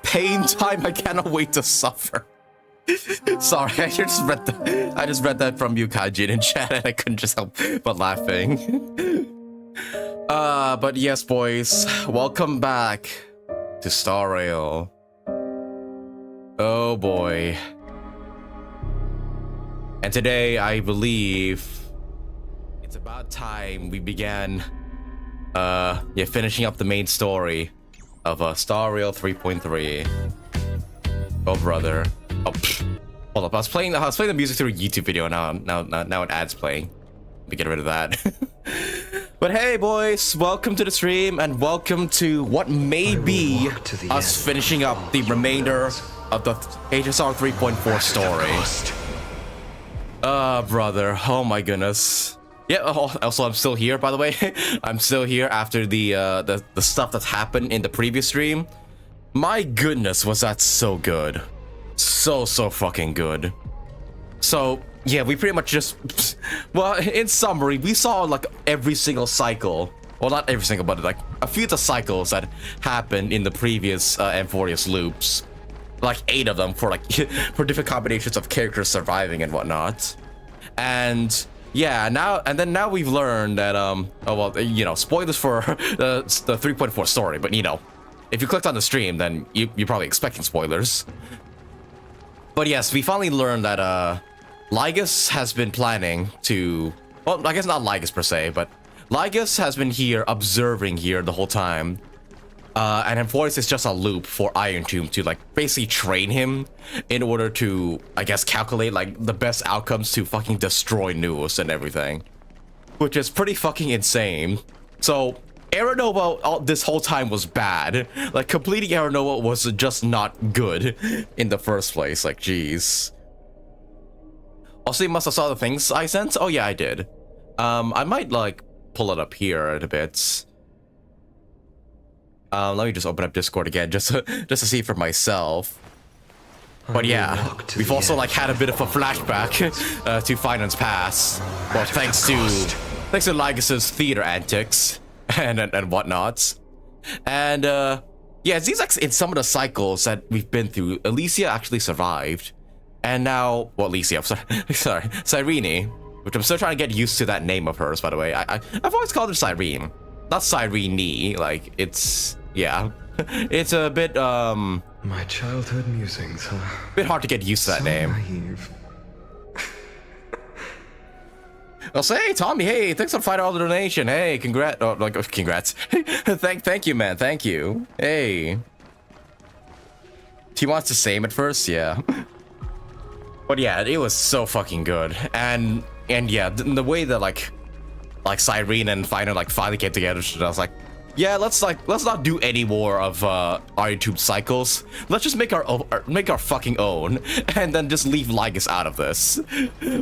Pain time, I cannot wait to suffer. Sorry, I just read that from you, Kaijin, in chat, and I couldn't just help but laughing. But yes, boys, welcome back to Star Rail. Oh boy. And today, I believe it's about time we began, finishing up the main story of Star Rail 3.3. Oh brother. Oh, hold up. I was playing the music through a YouTube video, and now an ad's playing. Let me get rid of that. But hey, boys, welcome to the stream, and welcome to what may be us finishing up the remainder of the HSR 3.4 story. Brother. Oh my goodness. Yeah. Also, I'm still here, by the way. I'm still here after the stuff that happened in the previous stream. My goodness, was that so good. So fucking good. So yeah, we pretty much just, well, in summary, we saw like every single cycle, well, not every single, but like a few of the cycles that happened in the previous AMPHOREUS loops, like 8 of them for like for different combinations of characters surviving and whatnot. And yeah, now we've learned that oh well, you know, spoilers for the 3.4 story, but you know, if you clicked on the stream, then you're probably expecting spoilers. But yes, we finally learned that Lygus has been planning to, well, I guess not Lygus per se, but Lygus has been here observing here the whole time. And AMPHOREUS is just a loop for Iron Tomb to like basically train him in order to, I guess, calculate like the best outcomes to fucking destroy Nuos and everything. Which is pretty fucking insane. So Aeronova this whole time was bad. Like completing Aeronova was just not good in the first place. Like jeez. Also, you must have saw the things I sent. Oh yeah, I did. I might like pull it up here in a bit. Let me just open up Discord again just to see for myself. But yeah, we've also like had a bit of a flashback to Phainon's past. Well, thanks to Lygus's theater antics and whatnot. And yeah, it seems like in some of the cycles that we've been through, Alicia actually survived. And now, well, Alicia, I'm sorry, Sirene, which I'm still trying to get used to that name of hers, by the way. I've always called her Sirene, not Sirene. Like it's, yeah, it's a bit my childhood musings, huh? Bit hard to get used to that name. Naive. I'll say, hey, Tommy, hey, thanks for $5 donation. Hey, congrats. Oh, like, congrats. thank you, man. Thank you. Hey. He wants the same at first, yeah. But yeah, it was so fucking good. And yeah, the way that like Sirene and Phainon like finally came together, I was like, yeah, let's not do any more of our YouTube cycles. Let's just make our fucking own, and then just leave Lygus out of this,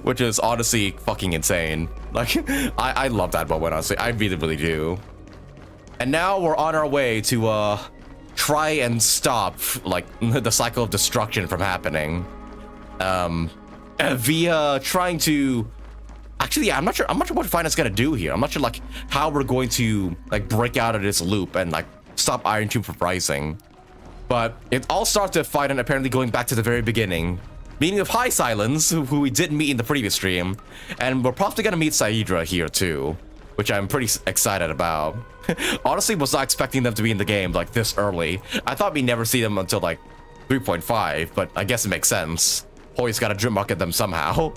which is honestly fucking insane. Like, I love that moment, honestly. I really do. And now we're on our way to try and stop like the cycle of destruction from happening, via trying to. Actually, yeah, I'm not sure what Phainon's gonna do here. I'm not sure like how we're going to like break out of this loop and like stop Iron Tomb from rising. But it all starts with Phainon apparently going back to the very beginning, meeting with Hysilens, who we didn't meet in the previous stream, and we're probably gonna meet Cerydra here too, which I'm pretty excited about. Honestly, was not expecting them to be in the game like this early. I thought we'd never see them until like 3.5, but I guess it makes sense. Always gotta drip bucket them somehow.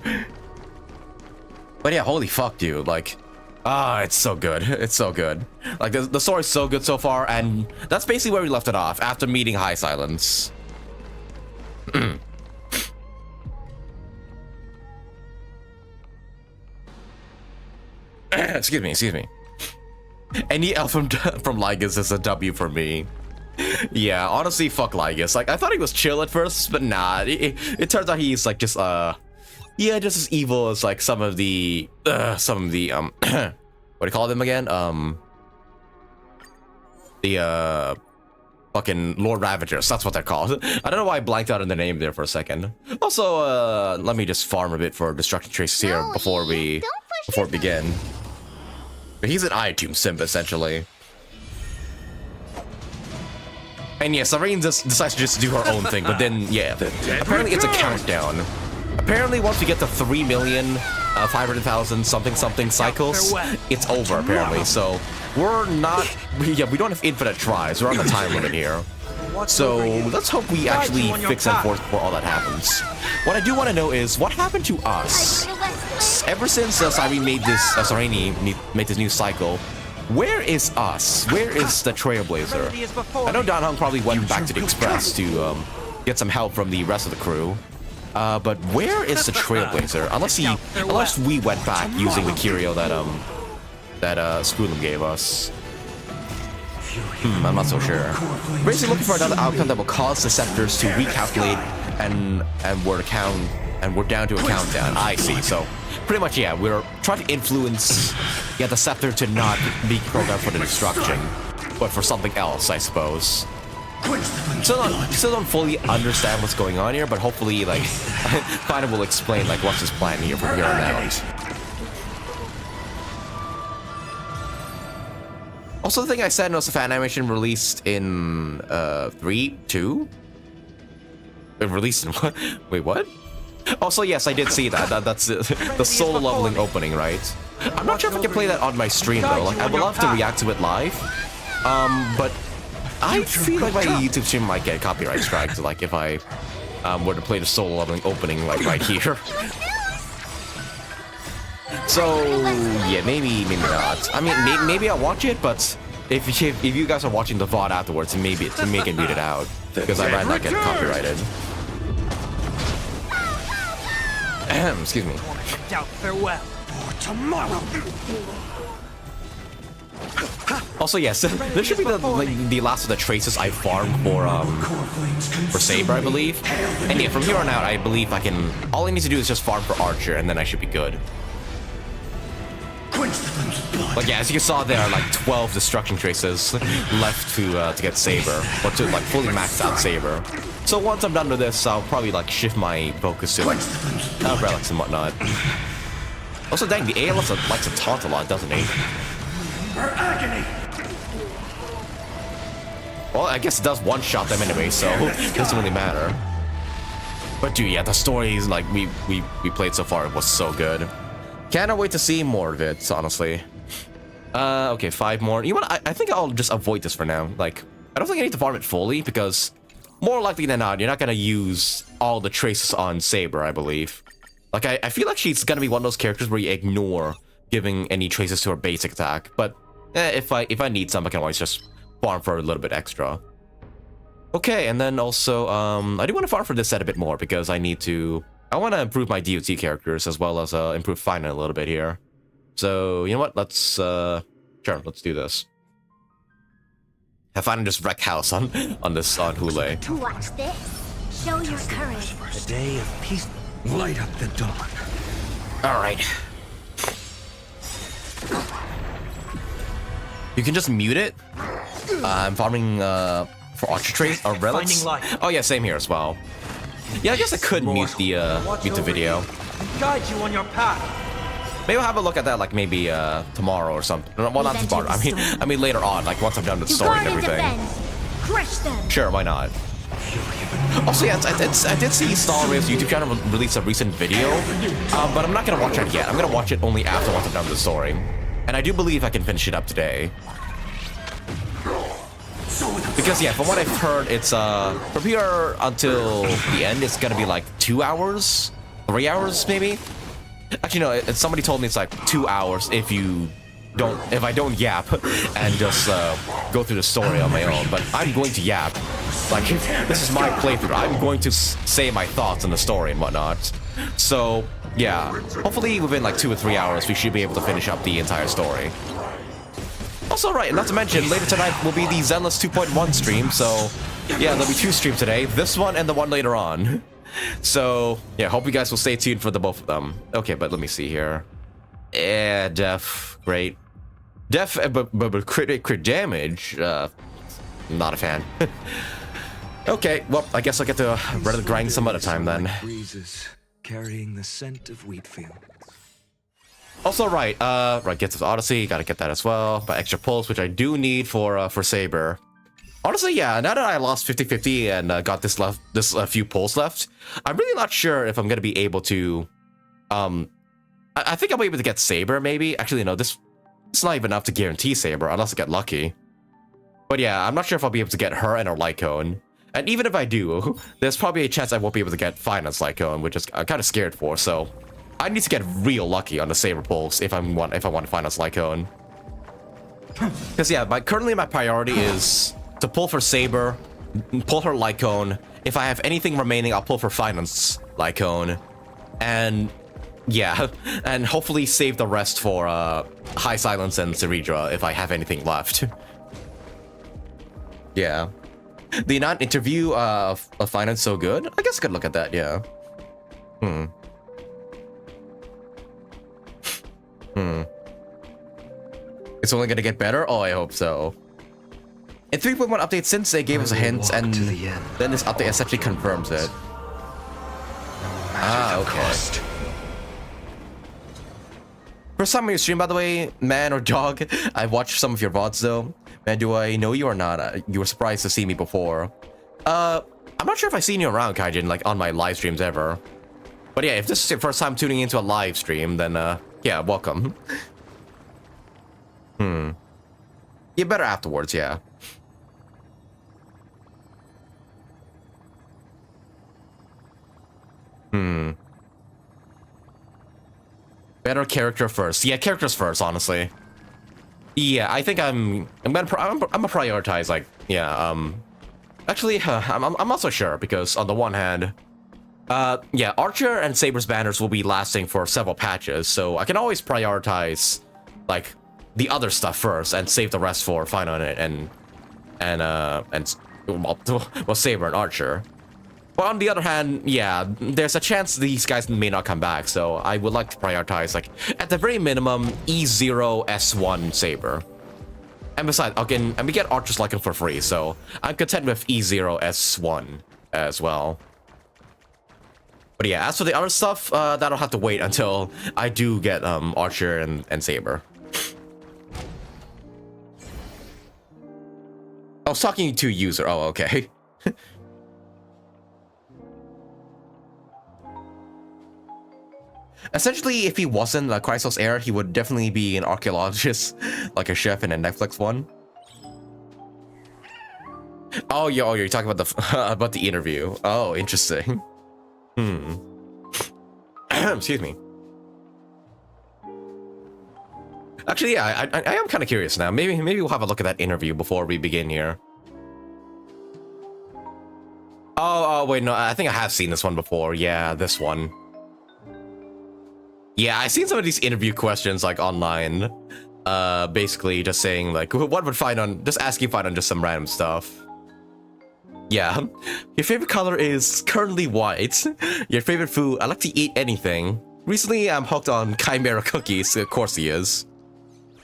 But yeah, holy fuck, dude, like, it's so good. It's so good. Like, the story's so good so far, and that's basically where we left it off, after meeting Hysilens. Excuse me. Any elf from Lygus is a W for me. Yeah, honestly, fuck Lygus. Like, I thought he was chill at first, but nah, it turns out he's, like, just, yeah, just as evil as like some of the what do you call them again? The fucking Lord Ravagers, that's what they're called. I don't know why I blanked out on the name there for a second. Also, let me just farm a bit for destruction traces here before we begin. But he's an Iron Tomb simp essentially. And yeah, Sirene just decides to just do her own thing, but then yeah, apparently it's a countdown. Apparently, once we get to 3,500,000 something cycles, it's over apparently. So we're not, we don't have infinite tries. We're on the time limit here. So let's hope we actually fix AMPHOREUS before all that happens. What I do want to know is what happened to us ever since Sirene made this new cycle. Where is us? Where is the Trailblazer? I know Dan Hung probably went back to the Express to get some help from the rest of the crew. But where is the Trailblazer? Unless we went back using the curio that Spulum gave us. I'm not so sure. Basically looking for another outcome that will cause the scepters to recalculate and we're down to a countdown. I see. So pretty much, yeah, we're trying to influence the scepter to not be programmed for the destruction, but for something else, I suppose. Still don't fully understand what's going on here, but hopefully, like, Phainon will explain, like, what's his plan here from here on out. Also, the thing I said was a fan animation released in, 3, 2? Released in what? Wait, what? Also, yes, I did see that. That's the solo leveling opening, right? I'm not sure if I can play that on my stream, though. Like, I would love to react to it live. But I feel like my YouTube stream might get copyright strikes, like if I were to play the solo leveling opening like right here. So yeah, maybe not. I mean, maybe I'll watch it, but if you guys are watching the VOD afterwards, maybe it may get muted out because I might not get copyrighted. Excuse me. Farewell for tomorrow. Also, yes, this should be the last of the traces I farmed for Saber, I believe. And yeah, from here on out, I believe I can. All I need to do is just farm for Archer, and then I should be good. Like yeah, as you saw, there are like 12 destruction traces left to get Saber, or to like fully max out Saber. So once I'm done with this, I'll probably like shift my focus to like relics and whatnot. Also, dang, the ALS likes to taunt a lot, doesn't he? Well, I guess it does one-shot them anyway, so it doesn't really matter. But dude, yeah, the stories like we played so far was so good. Cannot wait to see more of it, honestly. Okay, 5 more. You know what? I think I'll just avoid this for now. Like, I don't think I need to farm it fully because more likely than not, you're not gonna use all the traces on Saber, I believe. Like, I feel like she's gonna be one of those characters where you ignore giving any traces to her basic attack. But if I need some, I can always just farm for a little bit extra. Okay, and then also, I do want to farm for this set a bit more because I want to improve my DOT characters as well as improve phainon a little bit here. So, you know what? Sure, let's do this. Have phainon just wreck house on Hule. To watch this, show your courage. A day of peace, light up the dawn. All right. You can just mute it. I'm farming for Archer traits or relics. Oh yeah, same here as well. Yeah, I guess I could mute the video. Guide you on your path. Maybe I'll have a look at that like maybe tomorrow or something. Well, not tomorrow. I mean later on, like once I'm done with the story and everything. Crush them. Sure, why not? Also, yeah, I did see Star Rail's YouTube channel release a recent video, but I'm not gonna watch it yet. I'm gonna watch it only after once I'm done with the story. And I do believe I can finish it up today. Because yeah, from what I've heard, it's from here until the end, it's gonna be like 2 hours, 3 hours maybe. Actually, no. Somebody told me it's like 2 hours if I don't yap and just go through the story on my own. But I'm going to yap. Like this is my playthrough. I'm going to say my thoughts on the story and whatnot. So yeah, hopefully within like 2 or 3 hours, we should be able to finish up the entire story. Also, right, not to mention, later tonight will be the Zenless 2.1 stream, so yeah, there'll be 2 streams today, this one and the one later on. So yeah, hope you guys will stay tuned for the both of them. Okay, but let me see here. Yeah, def, great. Def, but crit damage, not a fan. Okay, well, I guess I'll get to rather grind some other time then. Breezes carrying the scent of wheat field. Also, right, get to the Odyssey, gotta get that as well. But extra pulse, which I do need for Saber. Honestly, yeah, now that I lost 50-50 and got this few pulls left, I'm really not sure if I'm gonna be able to, I think I'll be able to get Saber, maybe. Actually, no, it's not even enough to guarantee Saber, unless I get lucky. But yeah, I'm not sure if I'll be able to get her and her Lycone. And even if I do, there's probably a chance I won't be able to get Phainon's Lycone, which is I'm kind of scared for, so I need to get real lucky on the Saber pulse if I want Phainon's Lycone. Because yeah, currently my priority is to pull for Saber, pull her Lycone. If I have anything remaining, I'll pull for Phainon's Lycone. And yeah, and hopefully save the rest for Hysilens and Cerydra if I have anything left. Yeah. The non-interview of Phainon so good? I guess I could look at that, yeah. It's only gonna get better? Oh, I hope so. In 3.1 update, since they gave us a hint, and then this update essentially confirms it. Ah, okay. First time on your stream, by the way, man or dog. I've watched some of your VODs though. Man, do I know you or not? You were surprised to see me before. I'm not sure if I've seen you around, Kaijin, like on my live streams ever. But yeah, if this is your first time tuning into a live stream, then yeah, welcome. Yeah, better afterwards, yeah. Better character first. Yeah, characters first, honestly. Yeah, I think I'm gonna prioritize, like, yeah, actually, I'm not so sure, because on the one hand, yeah, Archer and Saber's banners will be lasting for several patches, so I can always prioritize, like, the other stuff first and save the rest for phainon and well, Saber and Archer. But on the other hand, yeah, there's a chance these guys may not come back, so I would like to prioritize, like, at the very minimum, E0 S1 Saber. And besides, and we get Archer's Lycan for free, so I'm content with E0 S1 as well. But yeah, as for the other stuff, that'll have to wait until I do get Archer and Saber. I was talking to user. Oh, okay. Essentially, if he wasn't a Chrysos heir, he would definitely be an archaeologist, like a chef in a Netflix one. Oh, you're talking about the about the interview. Oh, interesting. Excuse me. Actually, yeah, I am kind of curious now. Maybe we'll have a look at that interview before we begin here. Oh, wait, no, I think I have seen this one before. Yeah, this one. Yeah, I've seen some of these interview questions, like, online. Basically just saying, like, what would phainon, just asking phainon just some random stuff. Yeah. Your favorite color is currently white. Your favorite food, I like to eat anything. Recently, I'm hooked on chimera cookies. Of course he is.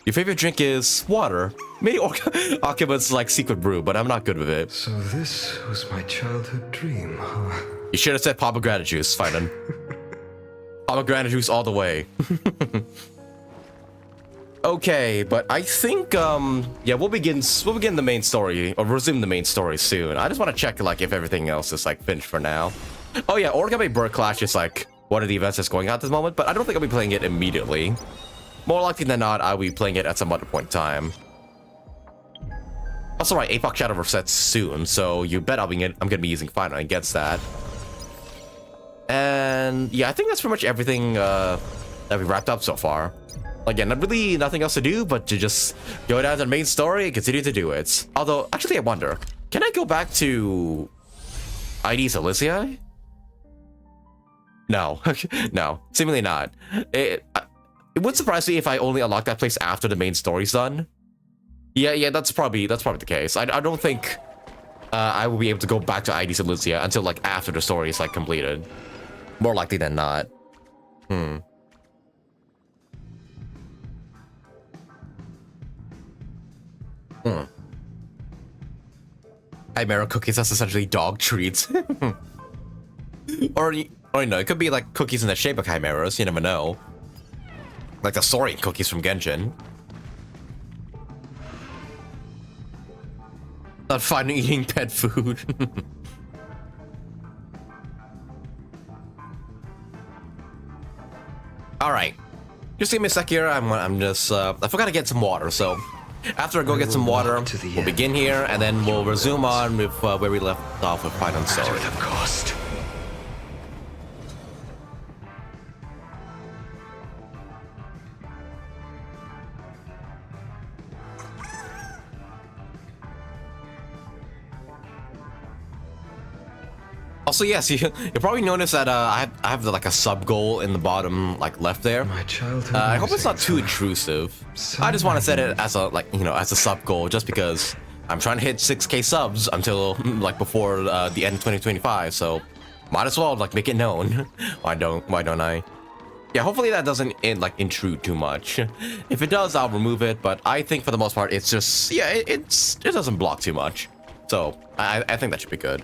Your favorite drink is water. Many occupants like secret brew, but I'm not good with it. So this was my childhood dream, huh? You should have said pomegranate juice, phainon. Pomegranate juice all the way. Okay, but I think yeah, we'll begin the main story, or resume the main story soon. I just want to check, like, if everything else is, like, finished for now. Oh yeah, Origami Bird Clash is, like, one of the events that's going on at this moment, but I don't think I'll be playing it immediately. More likely than not, I'll be playing it at some other point in time. Also, right, APOC Shadowverse sets soon, so you bet I'm gonna be using phainon against that. And yeah, I think that's pretty much everything that we wrapped up so far. Again, really nothing else to do but to just go down to the main story and continue to do it. Although, actually, I wonder, can I go back to ID's Elysia? No, no, seemingly not. It would surprise me if I only unlock that place after the main story's done. Yeah, that's probably the case. I don't think I will be able to go back to ID's Elysia until, like, after the story is, like, completed. More likely than not. Chimera cookies, that's essentially dog treats. or no, it could be like cookies in the shape of chimeras, you never know. Like the Saurian cookies from Genshin. Not fun eating pet food. All right, just give me a sec here. I'm just I forgot to get some water, so after I go get some water, we'll begin here, and then we'll resume on with where we left off with Phainon's story. Matter the cost. Also, yes, you probably noticed that I have like a sub goal in the bottom, like, left there. My childhood I hope it's not too intrusive. I just want to set it as a, like, you know, as a sub goal, just because I'm trying to hit 6K subs until, like, before the end of 2025. So might as well, like, make it known. Why don't I? Yeah, hopefully that doesn't like intrude too much. If it does, I'll remove it. But I think for the most part, it's just, yeah, it doesn't block too much. So I think that should be good.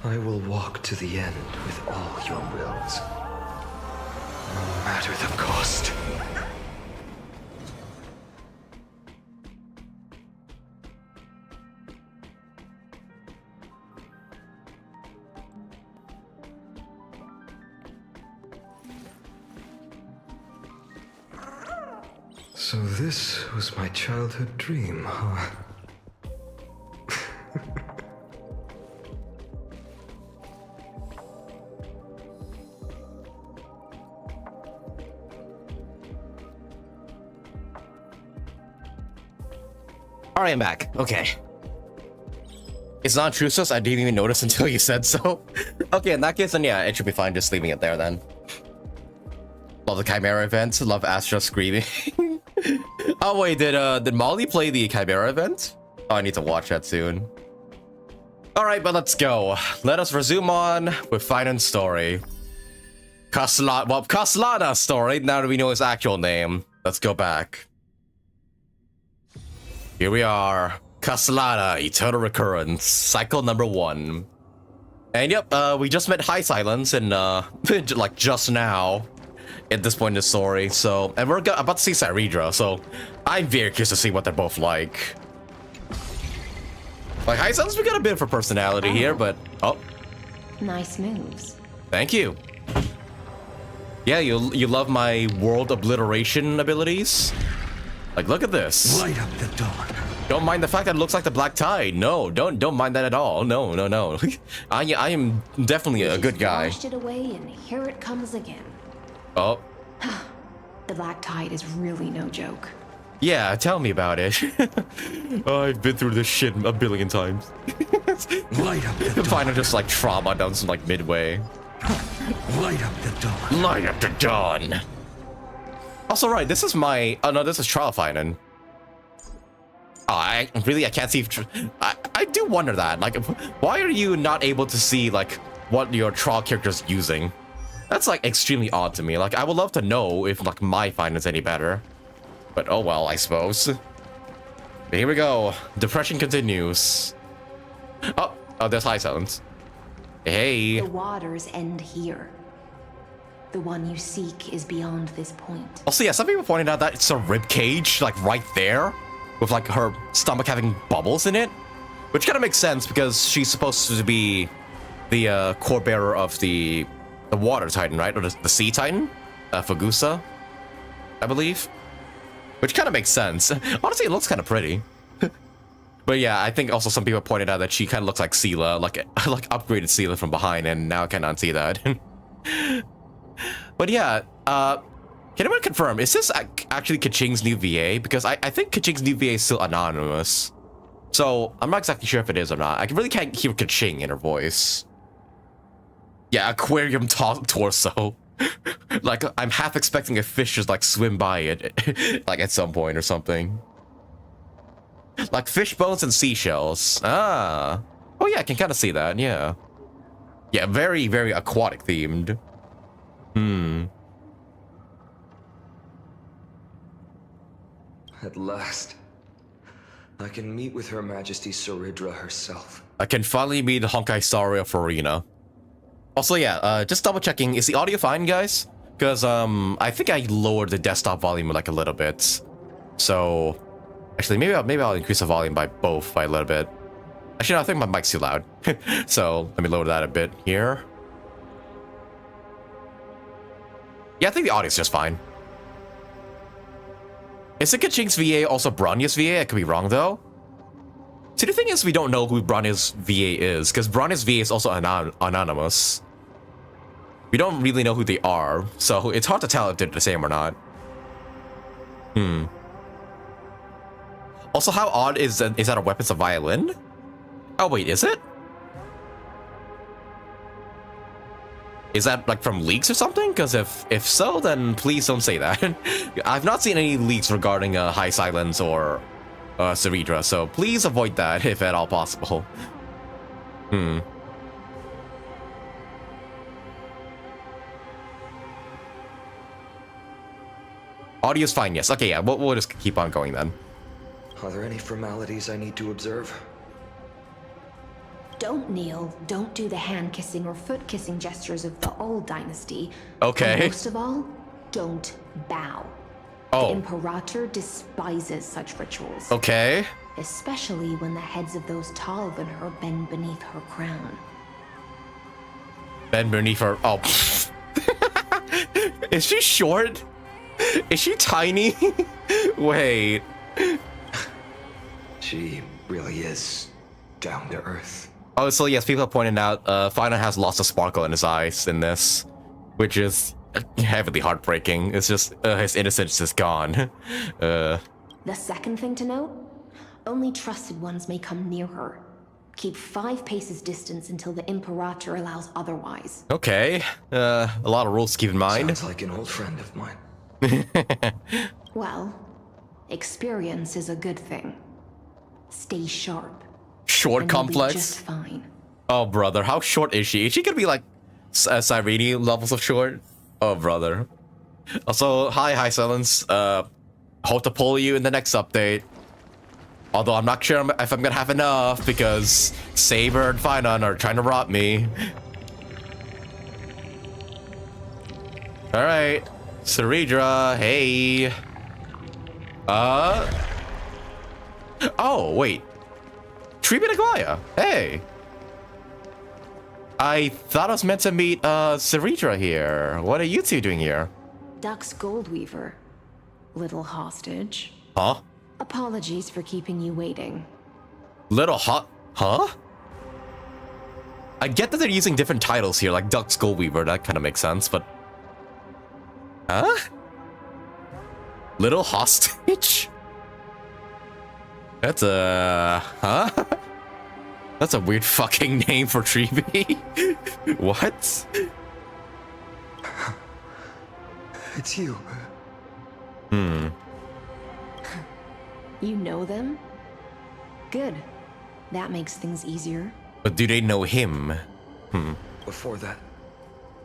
I will walk to the end with all your wills, no matter the cost. So this was my childhood dream, huh? Alright, I'm back. Okay. It's not intrusive, I didn't even notice until you said so. Okay, in that case, then yeah, it should be fine just leaving it there then. Love the Chimera event, love Astra screaming. Oh wait, did Molly play the Chimera event? Oh, I need to watch that soon. Alright, but let's go. Let us resume on with Phainon's story. Caslana's story, now that we know his actual name. Let's go back. Here we are. Caslana, Eternal Recurrence, cycle number 1. And yep, we just met Hysilens in, like, just now. At this point in the story, so... And we're about to see Cerydra, so... I'm very curious to see what they're both like. Like, Hysilens, we got a bit of a personality here, but... Oh. Nice moves. Thank you. Yeah, you love my world obliteration abilities? Like, look at this. Light up the dawn. Don't mind the fact that it looks like the Black Tide. No, don't mind that at all. No. I am definitely a good guy. Washed it away, and here it comes again. Oh. The Black Tide is really no joke. Yeah, tell me about it. I've been through this shit a billion times. Light up the dawn. Phainon just like trauma down some like midway. Light up the dawn. Light up the dawn. Also, right, this is my... Oh no, this is Trial Phainon. Oh, I can't see if... I do wonder that. Like, why are you not able to see, like, what your trial character's using? That's, like, extremely odd to me. Like, I would love to know if, like, my Phainon's any better. But, oh well, I suppose. But here we go. Depression continues. Oh, there's Hysilens. Hey. The waters end here. The one you seek is beyond this point. Also, yeah, some people pointed out that it's a rib cage, like, right there. With, like, her stomach having bubbles in it. Which kind of makes sense, because she's supposed to be the core bearer of the water titan, right? Or the sea titan? Fagusa, I believe. Which kind of makes sense. Honestly, it looks kind of pretty. But yeah, I think also some people pointed out that she kind of looks like Sela, like upgraded Sela from behind, and now I cannot see that. But yeah, can anyone confirm, is this actually Kaching's new VA? Because I think Kaching's new VA is still anonymous. So, I'm not exactly sure if it is or not. I really can't hear Kaching in her voice. Yeah, aquarium torso. Like, I'm half expecting a fish just, like, swim by it, like, at some point or something. Like, fish bones and seashells. Ah. Oh, yeah, I can kind of see that, yeah. Yeah, very, very aquatic themed. At last, I can meet with Her Majesty Cerydra herself. I can finally meet the Honkai story of Arena. Also, yeah, just double checking, is the audio fine, guys? Because, I think I lowered the desktop volume like a little bit. So, actually, maybe I'll increase the volume by a little bit. Actually, no, I think my mic's too loud. So, let me lower that a bit here. Yeah, I think the audio's just fine. Is it Kaching's VA also Bronya's VA? I could be wrong, though. See, the thing is, we don't know who Bronya's VA is, because Bronya's VA is also anonymous. We don't really know who they are, so it's hard to tell if they're the same or not. Also, how odd is that a weapon's a violin? Oh, wait, is it? Is that, like, from leaks or something? Because if so, then please don't say that. I've not seen any leaks regarding Hysilens or Cerydra, so please avoid that if at all possible. Audio's fine, yes. Okay, yeah, we'll just keep on going then. Are there any formalities I need to observe? Don't kneel, don't do the hand-kissing or foot-kissing gestures of the old dynasty. Okay. And most of all, don't bow. Oh. The Imperator despises such rituals. Okay. Especially when the heads of those taller than her bend beneath her crown. Bend beneath her... Oh. Is she short? Is she tiny? Wait. She really is down to earth. Oh, so yes, people have pointed out Phainon has lost the sparkle in his eyes in this, which is heavily heartbreaking. It's just his innocence is gone. The second thing to note, only trusted ones may come near her. Keep 5 paces distance until the Imperator allows otherwise. Okay, a lot of rules to keep in mind. Sounds like an old friend of mine. Well, experience is a good thing. Stay sharp. Short and you'll be complex? just fine. Oh, brother, how short is she? Is she gonna be like Sirene levels of short? Oh, brother. Also, hi, Hysilens. Hope to pull you in the next update. Although I'm not sure if I'm gonna have enough because Saber and Phainon are trying to rob me. Alright. Cerydra, hey. Oh, wait. Tribbie and Aglaya, hey. I thought I was meant to meet Cerydra here. What are you two doing here? Duck's Goldweaver. Little hostage. Huh? Apologies for keeping you waiting. Little hot, huh? I get that they're using different titles here, like Duck's Goldweaver. That kind of makes sense, but huh? Little hostage? That's a huh? That's a weird fucking name for Tribbie. What? It's you. You know them? Good. That makes things easier. But do they know him? Before that,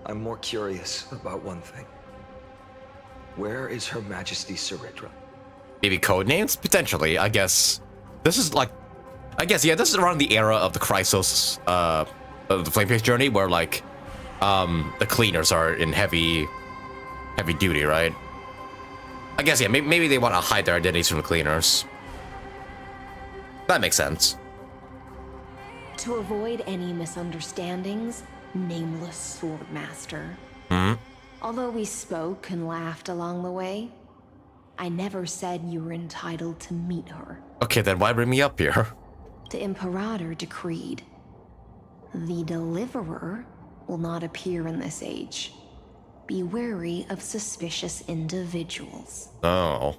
I'm more curious about one thing. Where is Her Majesty Cerydra? Maybe code names? Potentially, I guess. This is like, I guess, yeah, this is around the era of the Chrysos, of the Flame Face journey, where like, the cleaners are in heavy duty, right? I guess, yeah, maybe they want to hide their identities from the cleaners. That makes sense. To avoid any misunderstandings, nameless Swordmaster. Although we spoke and laughed along the way, I never said you were entitled to meet her. Okay, then why bring me up here? The Imperator decreed. The Deliverer will not appear in this age. Be wary of suspicious individuals. Oh.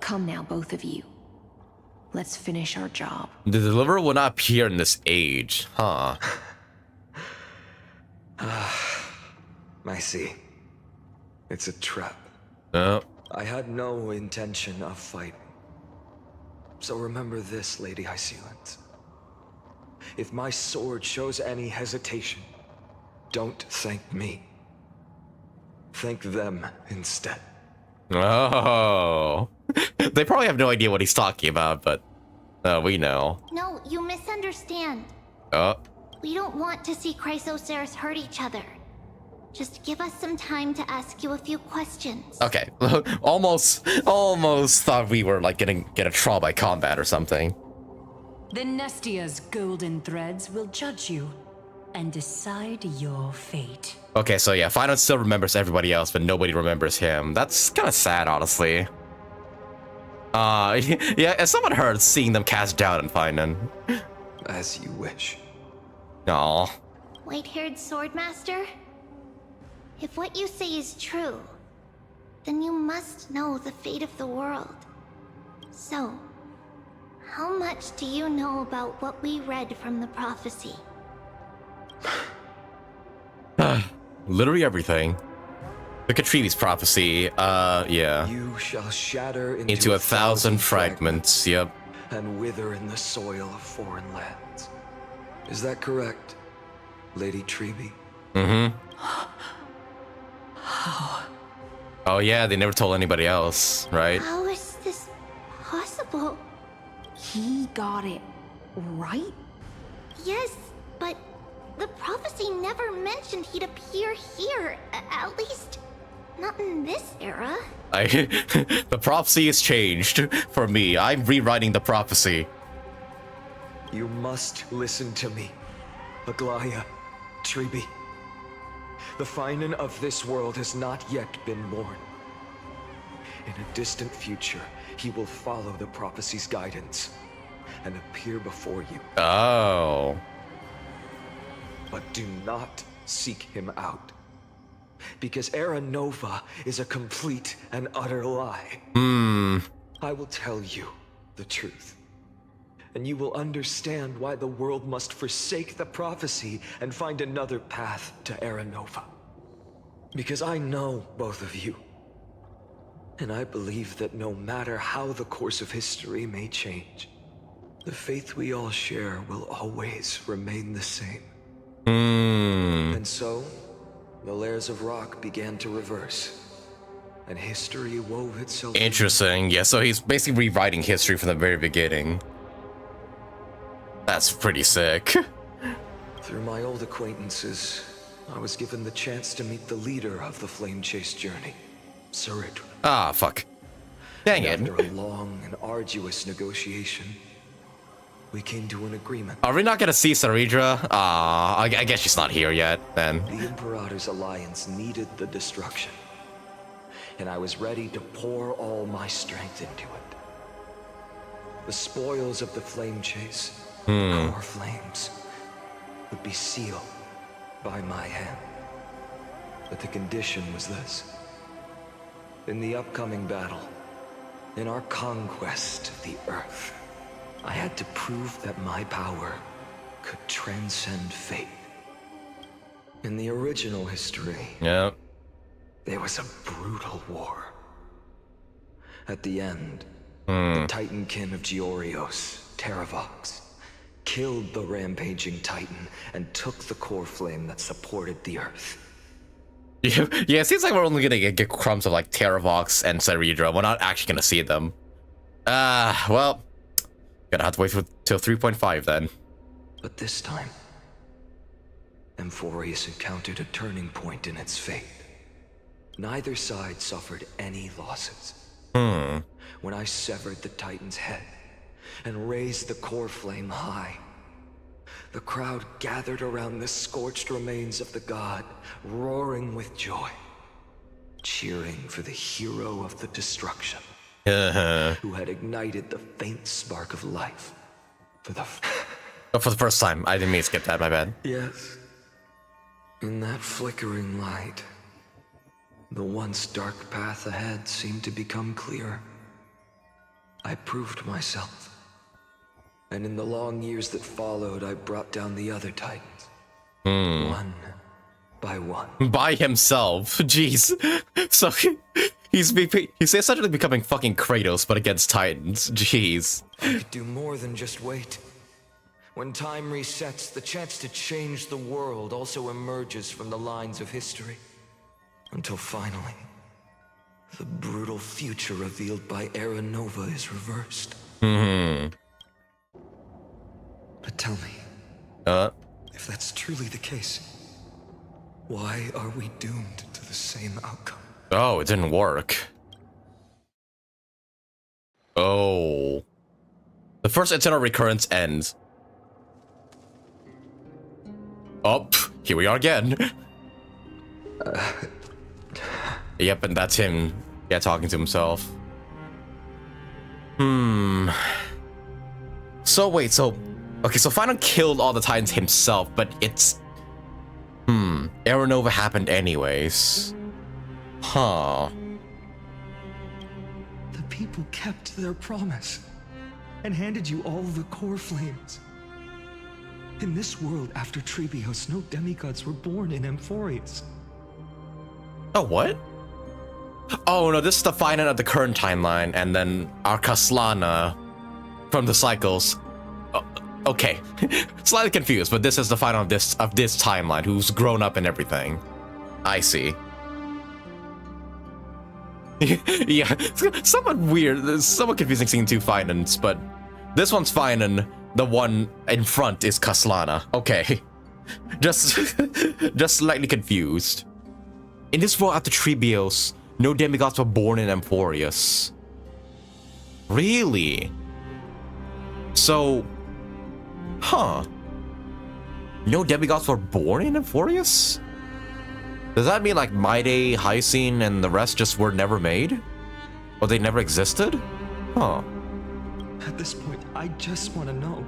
Come now, both of you. Let's finish our job. The Deliverer will not appear in this age, huh? I see. It's a trap. Oh. I had no intention of fighting. So remember this, Lady Hysilens. If my sword shows any hesitation, don't thank me. Thank them instead. Oh. They probably have no idea what he's talking about, but we know. No, you misunderstand. We don't want to see Chrysoceres hurt each other. Just give us some time to ask you a few questions. Okay. almost thought we were like get a trial by combat or something. The Nestia's golden threads will judge you and decide your fate. Okay, so yeah, Phainon still remembers everybody else, but nobody remembers him. That's kind of sad, honestly. Yeah, as someone heard seeing them cast doubt on Phainon. As you wish. Aw. White-haired swordmaster? If what you say is true, then you must know the fate of the world. So, how much do you know about what we read from the prophecy? Literally everything. Look at Tribbie's prophecy. Yeah. You shall shatter Into 1,000 fragments. Yep. And wither in the soil of foreign lands. Is that correct, Lady Tribbie? Oh yeah, they never told anybody else, right? How is this possible? He got it right? Yes, but the prophecy never mentioned he'd appear here. At least, not in this era. The prophecy has changed for me. I'm rewriting the prophecy. You must listen to me, Aglaya, Tribbie. The phainon of this world has not yet been born. In a distant future, he will follow the prophecy's guidance and appear before you. Oh. But do not seek him out. Because Era Nova is a complete and utter lie. I will tell you the truth. And you will understand why the world must forsake the prophecy and find another path to Era Nova. Because I know both of you. And I believe that no matter how the course of history may change, the faith we all share will always remain the same. And so, the layers of rock began to reverse, and history wove itself. Interesting. Yeah, so he's basically rewriting history from the very beginning. That's pretty sick. Through my old acquaintances, I was given the chance to meet the leader of the Flame Chase journey, Cerydra. Ah, fuck. Dang it. After a long and arduous negotiation, we came to an agreement. Are we not gonna see Cerydra? I guess she's not here yet, then. The Imperator's alliance needed the destruction, and I was ready to pour all my strength into it. The spoils of the Flame Chase, the core flames, would be sealed by my hand. But the condition was this. In the upcoming battle, in our conquest of the Earth, I had to prove that my power could transcend fate. In the original history, Yep. there was a brutal war. At the end, the Titankin of Georios, Terravox, killed the rampaging Titan and took the core flame that supported the Earth. Yeah, it seems like we're only gonna get crumbs of like Terravox and Cerydra. We're not actually gonna see them. Well, gonna have to wait till 3.5 then. But this time, AMPHOREUS encountered a turning point in its fate. Neither side suffered any losses. When I severed the Titan's head and raised the core flame high, the crowd gathered around the scorched remains of the god, roaring with joy, cheering for the hero of the destruction, who had ignited the faint spark of life for the Oh, for the first time. I didn't mean to skip that, my bad. Yes. In that flickering light, the once dark path ahead seemed to become clear. I proved myself. And in the long years that followed, I brought down the other Titans. One by one. By himself. Jeez. So he's essentially becoming fucking Kratos, but against Titans. Jeez. I could do more than just wait. When time resets, the chance to change the world also emerges from the lines of history. Until finally, the brutal future revealed by Era Nova is reversed. But tell me, if that's truly the case, why are we doomed to the same outcome? Oh, it didn't work. Oh. The first eternal recurrence ends. Oh, here we are again. Yep, and that's him, yeah, talking to himself. So wait, okay, so phainon killed all the Titans himself, but it's... Era Nova happened anyways. Huh. The people kept their promise and handed you all the core flames. In this world after Tribbios, no demigods were born in AMPHOREUS. Oh, what? Oh no, this is the phainon of the current timeline, and then our Kaslana from the cycles. Okay, slightly confused, but this is the phainon of this timeline, who's grown up and everything. I see. Yeah, it's somewhat weird, it's somewhat confusing seeing two phainons, but this one's phainon, the one in front is Kaslana. Okay, just slightly confused. In this world after Tribbios, no demigods were born in AMPHOREUS. Really? So, no demigods were born in AMPHOREUS? Does that mean like mydei, Hysilens, and the rest just were never made? Oh, they never existed? Huh. At this point, I just want to know.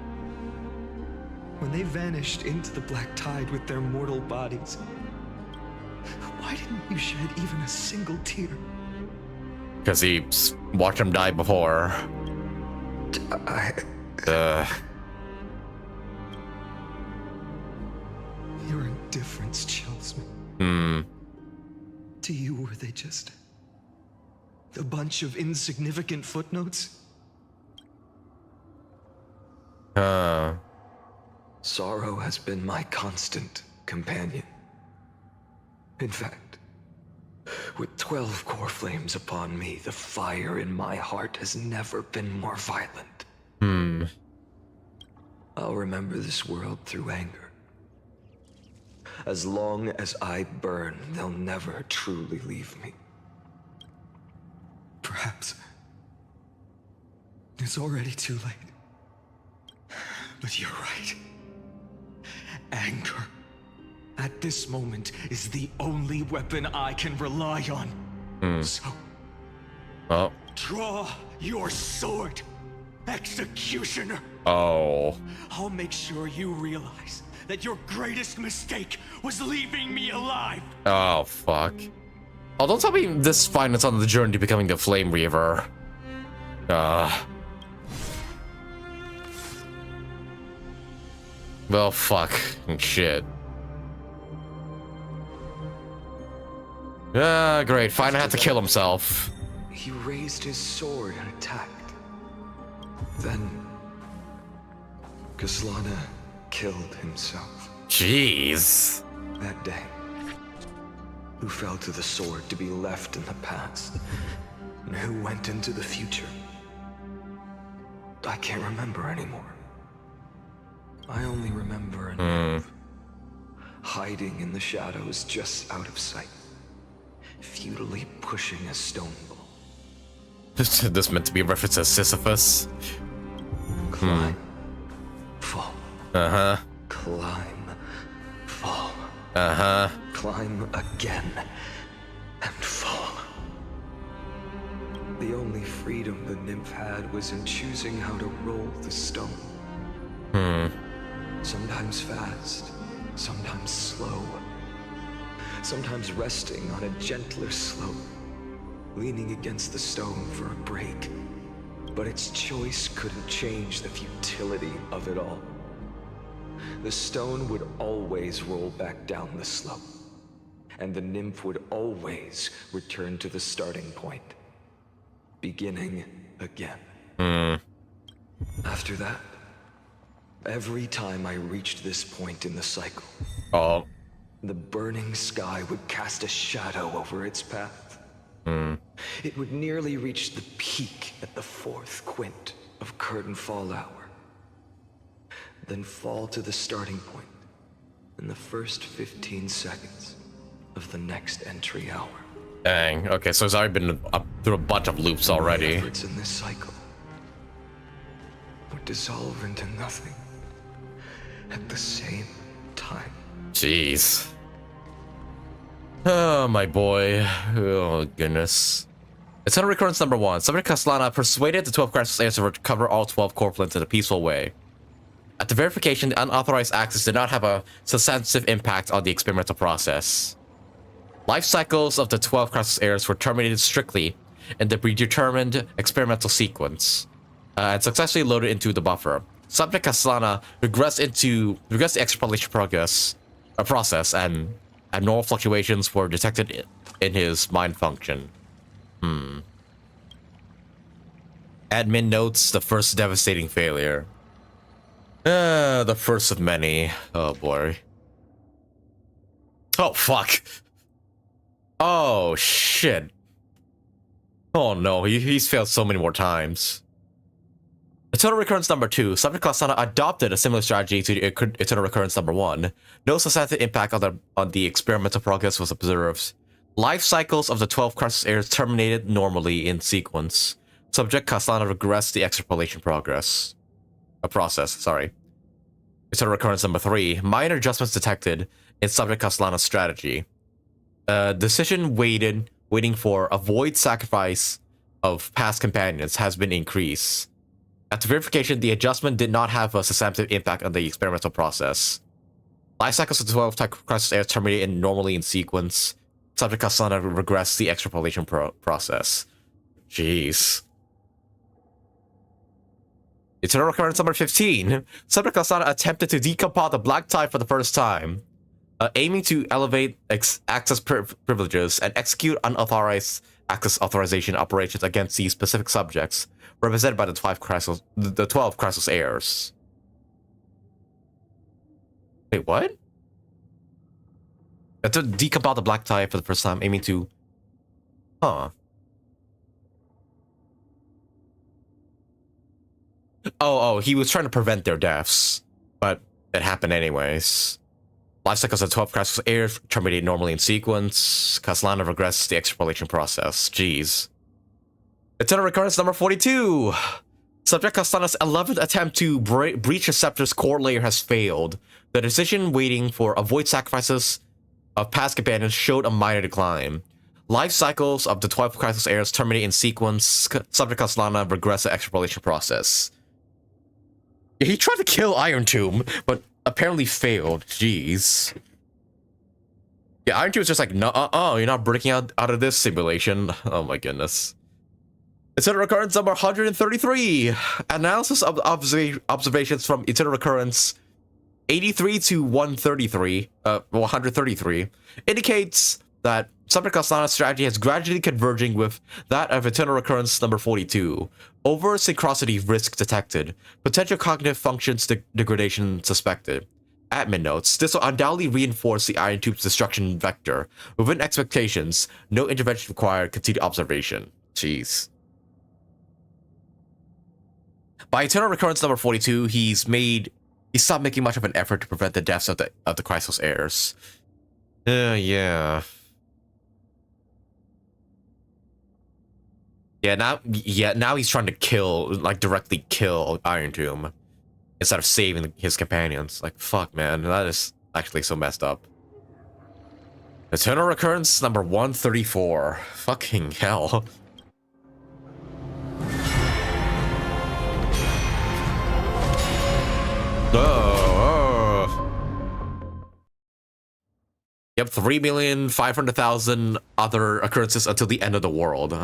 When they vanished into the black tide with their mortal bodies, why didn't you shed even a single tear? Because he watched him die before. Your indifference chills me. To you, were they just a bunch of insignificant footnotes? Sorrow has been my constant companion. In fact, with 12 core flames upon me, the fire in my heart has never been more violent. I'll remember this world through anger. As long as I burn, they'll never truly leave me. Perhaps it's already too late. But you're right. Anger, at this moment, is the only weapon I can rely on. So, draw your sword, executioner. Oh. I'll make sure you realize that your greatest mistake was leaving me alive. Oh, fuck. Oh, don't tell me this finds on the journey to becoming the Flame Reaver. Well, fuck. Shit. Great. Fine, had to kill himself. He raised his sword and attacked. Then, Kaslana killed himself. Jeez. That day, who fell to the sword to be left in the past, and who went into the future, I can't remember anymore. I only remember a nymph, hiding in the shadows just out of sight, futilely pushing a stone ball. This meant to be a reference to Sisyphus. Climb, fall. Uh-huh. Climb, fall. Uh-huh. Climb again, and fall. The only freedom the nymph had was in choosing how to roll the stone. Sometimes fast, sometimes slow. Sometimes resting on a gentler slope, leaning against the stone for a break. But its choice couldn't change the futility of it all. The stone would always roll back down the slope, and the nymph would always return to the starting point, beginning again. After that, every time I reached this point in the cycle, the burning sky would cast a shadow over its path. It would nearly reach the peak at the 4th quint of curtain fall hour, then fall to the starting point in the first 15 seconds of the next entry hour. Dang. Okay, so it's already been up through a bunch of loops already. My efforts in this cycle would dissolve into nothing at the same time. Jeez. Oh, my boy. Oh, goodness. Eternal Recurrence number 1. Subject Kaslana persuaded the 12 crisis layers to recover all 12 core planes in a peaceful way. At the verification, the unauthorized access did not have a substantive impact on the experimental process. Life cycles of the 12 crisis heirs were terminated strictly in the predetermined experimental sequence, and successfully loaded into the buffer. Subject Kaslana regressed the extrapolation process, and abnormal fluctuations were detected in his mind function. Admin notes the first devastating failure. The first of many. Oh boy. Oh fuck. Oh shit. Oh no, he's failed so many more times. Eternal Recurrence number 2. Subject Kaslana adopted a similar strategy to Eternal Recurrence number 1. No substantive impact on the experimental progress was observed. Life cycles of the 12 crisis heirs terminated normally in sequence. Subject Kaslana regressed the extrapolation process. Eternal Recurrence number 3. Minor adjustments detected in Subject Kaslana's strategy. Decision waiting for avoid sacrifice of past companions has been increased. After verification, the adjustment did not have a substantive impact on the experimental process. Life cycles of 12 type crisis heirs terminate normally in sequence. Subject Kasana regress the extrapolation process. Jeez. Eternal recurrence number 15. Subject Kasana attempted to decompile the black tide for the first time, aiming to elevate access privileges and execute unauthorized access authorization operations against these specific subjects, represented by the 12 crisis heirs. Wait, what? To decompile the black tide for the first time, aiming to... Huh. Oh, he was trying to prevent their deaths, but it happened anyways. Life cycles of 12 crisis heirs terminate normally in sequence. Caslana regresses the extrapolation process. Jeez. Eternal recurrence number 42. Subject Caslana's 11th attempt to breach a scepter's core layer has failed. The decision waiting for avoid sacrifices of past companions showed a minor decline. Life cycles of the 12 crisis heirs terminate in sequence. Subject Caslana regress the extrapolation process. He tried to kill Iron Tomb, but apparently failed. Jeez. Yeah, Iron Tomb is just like, no, you're not breaking out of this simulation. Oh my goodness. Eternal recurrence number 133. Analysis of observations from eternal recurrence 83 to 133 indicates that Subject Caslana's strategy is gradually converging with that of eternal recurrence number 42. Over synchronicity risk detected. Potential cognitive functions degradation suspected. Admin notes, this will undoubtedly reinforce the Iron Tube's destruction vector. Within expectations, no intervention required, continued observation. Jeez. By eternal recurrence number 42, he stopped making much of an effort to prevent the deaths of the crisis heirs. Yeah. Now he's trying to directly kill Iron Tomb instead of saving his companions. Like, fuck, man, that is actually so messed up. Eternal recurrence number 134. Fucking hell. Yep, 3,500,000 other occurrences until the end of the world.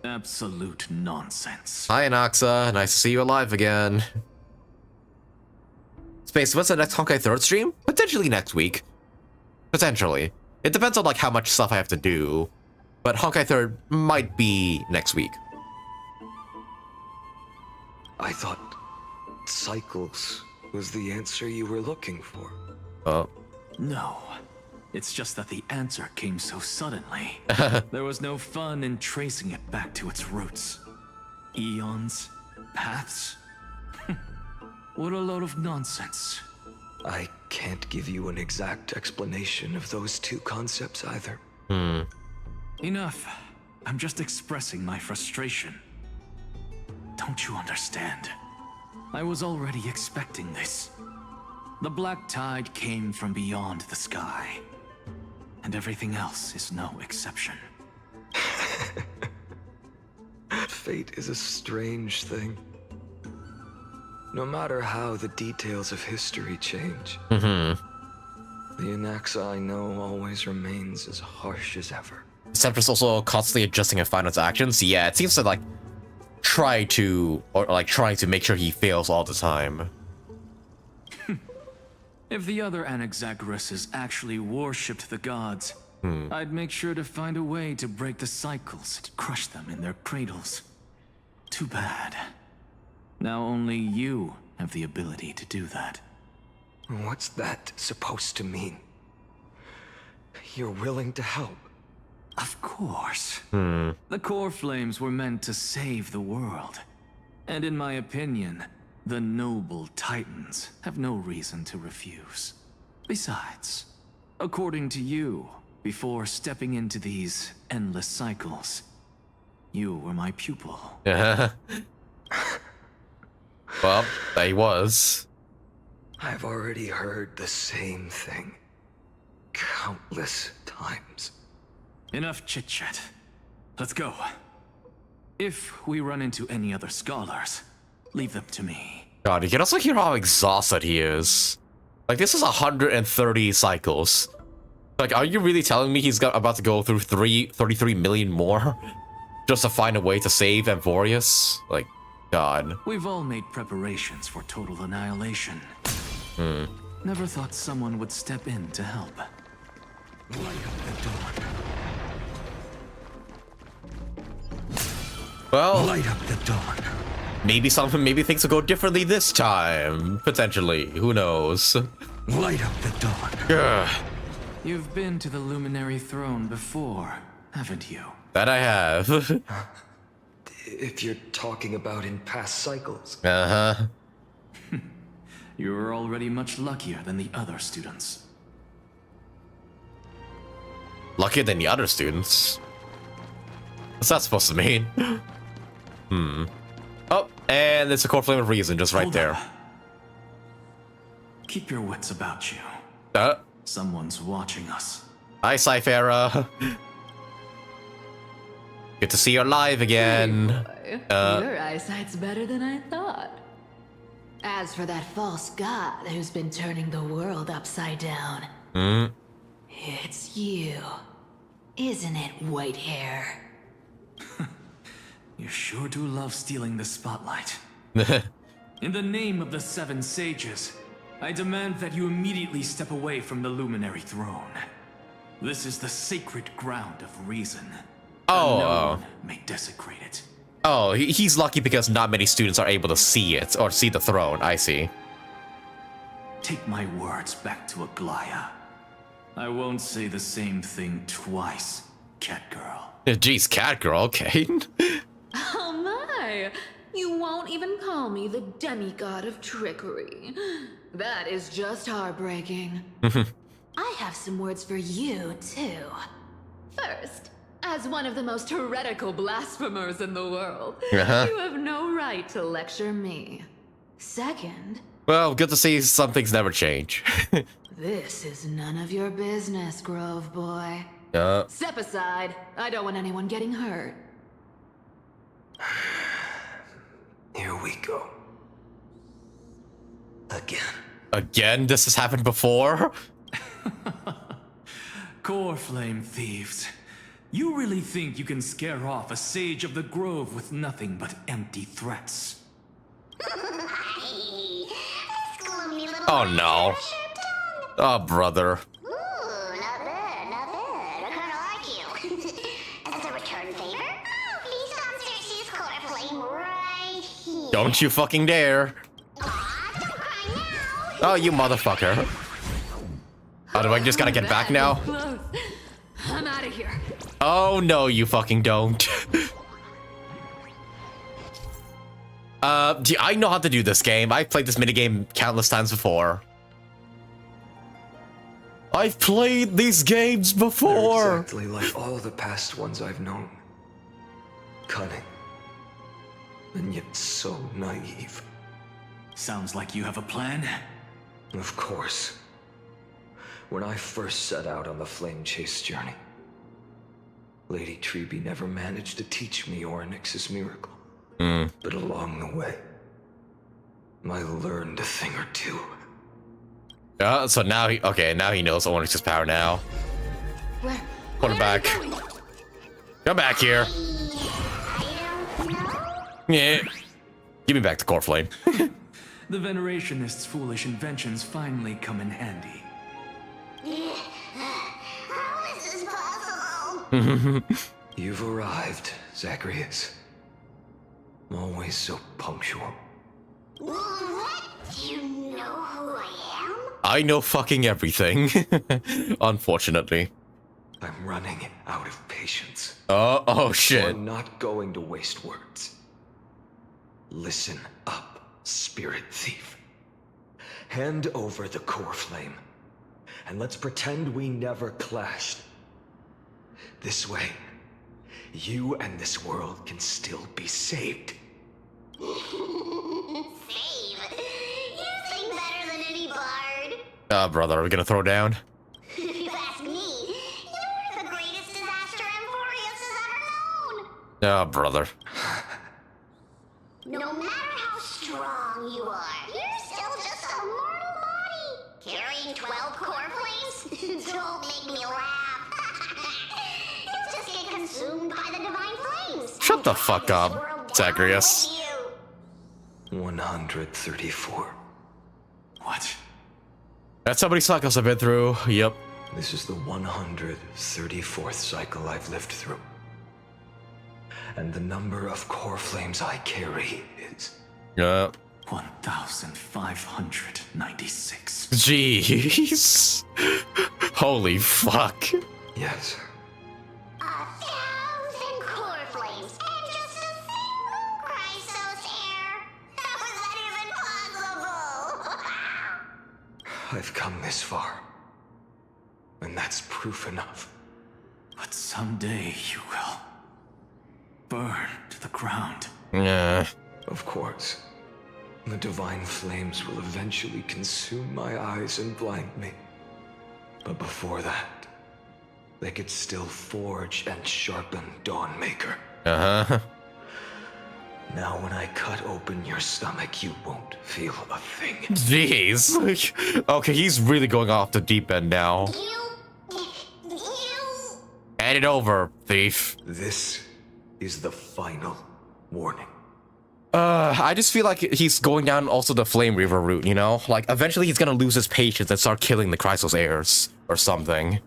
Absolute nonsense. Hi, Anaxa. Nice to see you alive again. Space, what's the next Honkai 3rd stream? Potentially next week. Potentially. It depends on, like, how much stuff I have to do. But Honkai 3rd might be next week. I thought cycles was the answer you were looking for. Oh. No. It's just that the answer came so suddenly. There was no fun in tracing it back to its roots. Eons? Paths? What a load of nonsense. I can't give you an exact explanation of those two concepts either. Enough. I'm just expressing my frustration. Don't you understand? I was already expecting this. The black tide came from beyond the sky. And everything else is no exception. Fate is a strange thing. No matter how the details of history change, the anaxa I know always remains as harsh as ever. Scepter's also constantly adjusting Phainon's actions. Yeah, it seems to trying to make sure he fails all the time. If the other Anaxagoras actually worshipped the gods, I'd make sure to find a way to break the cycles and crush them in their cradles. Too bad. Now only you have the ability to do that. What's that supposed to mean? You're willing to help? Of course. The core flames were meant to save the world. And in my opinion, the noble titans have no reason to refuse. Besides, according to you, before stepping into these endless cycles, you were my pupil. Well, he was. I've already heard the same thing countless times. Enough chit-chat. Let's go. If we run into any other scholars, leave them to me. God, you can also hear how exhausted he is. Like, this is 130 cycles. Like, are you really telling me he's about to go through 33 million more? Just to find a way to save AMPHOREUS? Like, God. We've all made preparations for total annihilation. Never thought someone would step in to help. Light up the dawn. Well, Light up the dawn. maybe things will go differently this time. Potentially. Who knows? Light up the dawn. Ugh. You've been to the Luminary Throne before, haven't you? That I have. If you're talking about in past cycles. Uh-huh. You're already much luckier than the other students. Luckier than the other students? What's that supposed to mean? Oh, and it's a core flame of reason just right Hold there. up. Keep your wits about you. Someone's watching us. Hi, Cypher. Good to see you alive again. Hey boy, your eyesight's better than I thought. As for that false god who's been turning the world upside down, it's you, isn't it, white hair? You sure do love stealing the spotlight. In the name of the Seven Sages, I demand that you immediately step away from the Luminary Throne. This is the sacred ground of reason. Oh, No one may desecrate it. Oh, he's lucky because not many students are able to see it, or see the throne, I see. Take my words back to Aglaya. I won't say the same thing twice, cat girl. Jeez, cat girl, okay. Oh my! You won't even call me the demigod of trickery. That is just heartbreaking. I have some words for you, too. First, as one of the most heretical blasphemers in the world, you have no right to lecture me. Second... Well, good to see some things never change. This is none of your business, Grove Boy. Step aside. I don't want anyone getting hurt. Here we go. Again. Again? This has happened before? Core flame thieves. You really think you can scare off a sage of the grove with nothing but empty threats? Oh no. Oh, brother. Ooh, not bad, not bad. I kinda like you. As a return favor, please come search this core flame right here. Don't you fucking dare. Aw, don't cry now. Oh, you motherfucker. Oh, do I just gotta get back now? Close. I'm out of here. Oh no, you fucking don't. I know how to do this game. I've played this minigame countless times before. I've played these games They're before. exactly like all the past ones I've known. Cunning. And yet so naive. Sounds like you have a plan. Of course. When I first set out on the Flame Chase journey, Lady Tribbie never managed to teach me Orynyx's miracle. But along the way, I learned a thing or two. So now now he knows Orynyx's power now. Where? Put him back. Come back here. Yeah. Give me back the core flame. The Venerationists' foolish inventions finally come in handy. How is this possible? You've arrived, Zacharias. Always so punctual. What? Do you know who I am? I know fucking everything. Unfortunately. I'm running out of patience. Oh So shit. I'm not going to waste words. Listen up, spirit thief. Hand over the core flame, and let's pretend we never clashed. This way, you and this world can still be saved. Save. You sing better than any bard. Brother, are we gonna throw down? If you ask me, you're the greatest disaster Oh, brother. No matter how strong you are, you're still just a mortal body. Carrying 12 core flames? Don't make me laugh. You'll just get consumed by the divine flames. Shut the fuck up, Zagreus. 134. What? That's how many cycles I've been through. Yep. This is the 134th cycle I've lived through. And the number of core flames I carry is... Yeah. 1,596. Jeez. Holy fuck. Yes. 1,000 core flames and just a single Chrysos hair. How is that even possible? I've come this far. And that's proof enough. But someday you will burn to the ground. Yeah. Of course. The divine flames will eventually consume my eyes and blind me. But before that, they could still forge and sharpen Dawnmaker. Uh-huh. Now when I cut open your stomach, you won't feel a thing. Jeez. Okay, he's really going off the deep end now. You... Hand it over, thief. This is the final warning. I just feel like he's going down also the Flame Reaver route, you know? Like, eventually he's gonna lose his patience and start killing the Chrysos heirs or something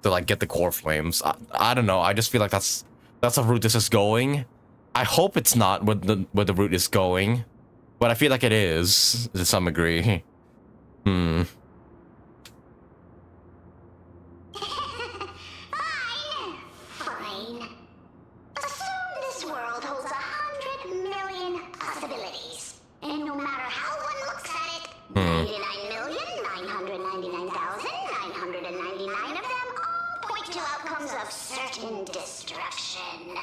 to, like, get the core flames. I don't know. I just feel like that's a route this is going. I hope it's not where the route is going, but I feel like it is to some degree. Fine. Assume this world holds 100 million possibilities. And no matter how one looks at it, 99,999,999 of them all point to outcomes of certain destruction.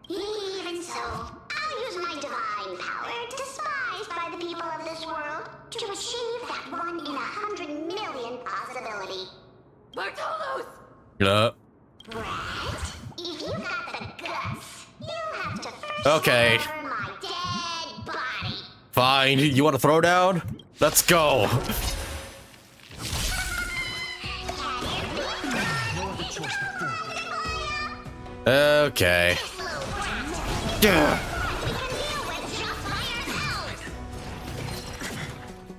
Even so, I'll use my divine power, despised by the people of this world, to achieve that 1 in 100 million possibility. Bartolos! Yeah. Brett, if you got the guts, you'll have to first Okay. discover my dead body. Fine. You want to throw down? Let's go. Okay. Yeah.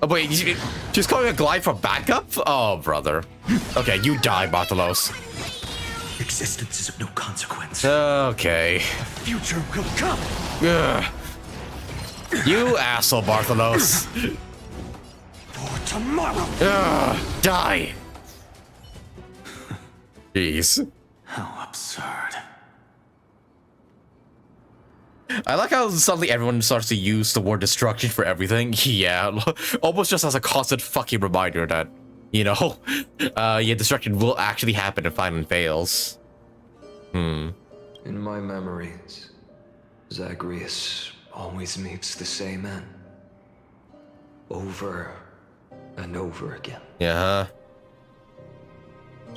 Oh, wait, she's calling a glide for backup? Oh, brother. Okay, you die, Bartolos. Existence is of no consequence. Okay. Future will come. Ugh. You asshole, Bartolos. For tomorrow. Ugh. Die. Jeez. How absurd. I like how suddenly everyone starts to use the word destruction for everything. Yeah, almost just as a constant fucking reminder that, you know, yeah, destruction will actually happen if Phainon fails. In my memories, Zagreus always meets the same end. Over and over again. Yeah.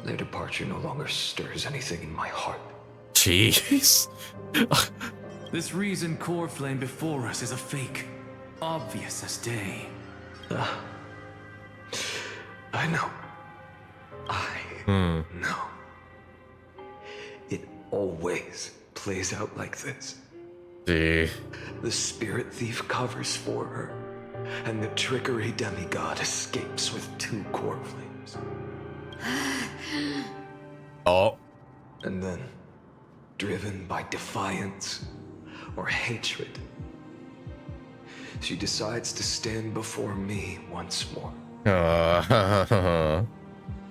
Their departure no longer stirs anything in my heart. Jeez. This reason core flame before us is a fake. Obvious as day. I know. I know. It always plays out like this. See. The spirit thief covers for her, and the trickery demigod escapes with 2 core flames. Oh. And then, driven by defiance or hatred, she decides to stand before me once more.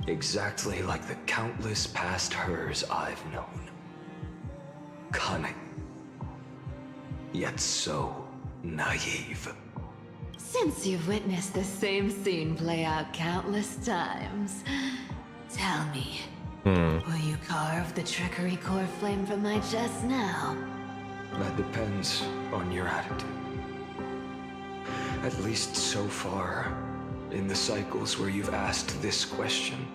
Exactly like the countless past hers I've known. Cunning, yet so naive. Since you've witnessed the same scene play out countless times, tell me, will you carve the trickery core flame from my chest now? That depends on your attitude. At least so far, in the cycles where you've asked this question,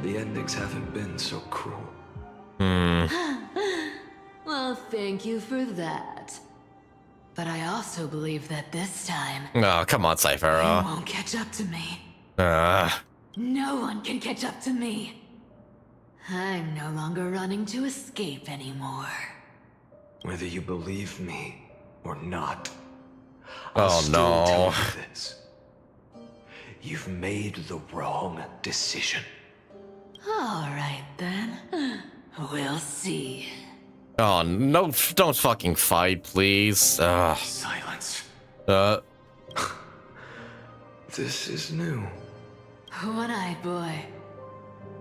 the endings haven't been so cruel. Well thank you for that. But I also believe that this time, Oh, come on, you Cipher. won't catch up to me. Uh, No one can catch up to me. I'm no longer running to escape anymore. Whether you believe me or not, Oh, I'll still no. tell you this. You've made the wrong decision. All right then. We'll see. oh, no, don't fucking fight, please. Silence. This is new. One-eyed boy.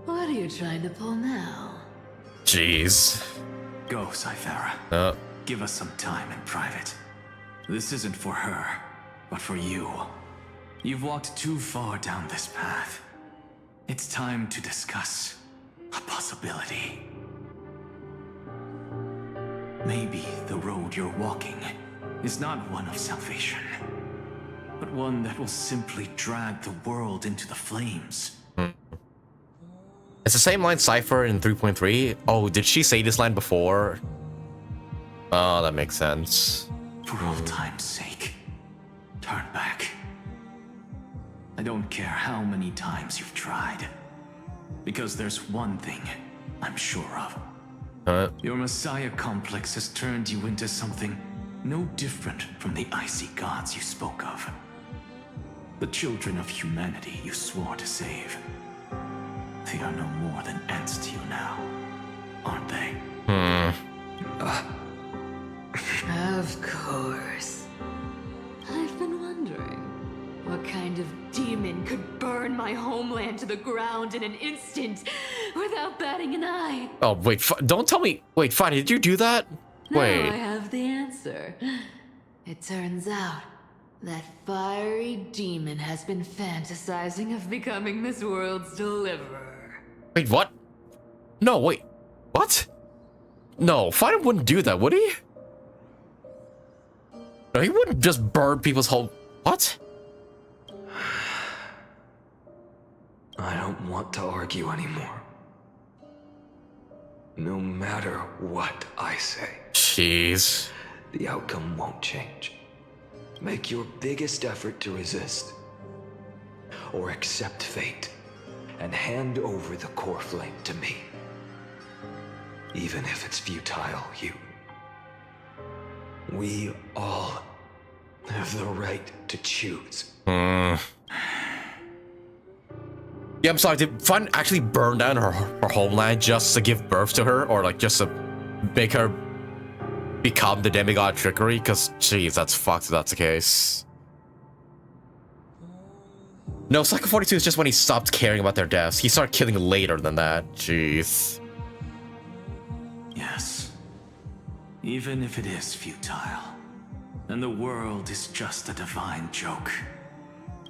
What are you trying to pull now? Jeez. Go, Cyphera. Give us some time in private. This isn't for her, but for you. You've walked too far down this path. It's time to discuss a possibility. Maybe the road you're walking is not one of salvation, but one that will simply drag the world into the flames. It's the same line Cipher in 3.3. Oh, did she say this line before? Oh, that makes sense. For all time's sake, turn back. I don't care how many times you've tried, because there's one thing I'm sure of. Your Messiah complex has turned you into something no different from the icy gods you spoke of. The children of humanity you swore to save. They are no more than ants to you now, aren't they? Of course. I've been wondering, what kind of demon could burn my homeland to the ground in an instant without batting an eye? Oh, wait, don't tell me. Wait, fine, did you do that? Wait. Now I have the answer. It turns out that fiery demon has been fantasizing of becoming this world's deliverer. Wait, what? No, wait. What? No, Phainon wouldn't do that, would he? No, he wouldn't just burn people's whole... What? I don't want to argue anymore. No matter what I say, Jeez. the outcome won't change. Make your biggest effort to resist. Or accept fate and hand over the core flame to me. Even if it's futile, we all have the right to choose. Yeah, I'm sorry, did Phainon actually burn down her homeland just to give birth to her? Or like just to make her become the demigod trickery? Because, jeez, that's fucked if that's the case. No, Cycle 42 is just when he stopped caring about their deaths. He started killing later than that. Jeez. Yes. Even if it is futile, and the world is just a divine joke.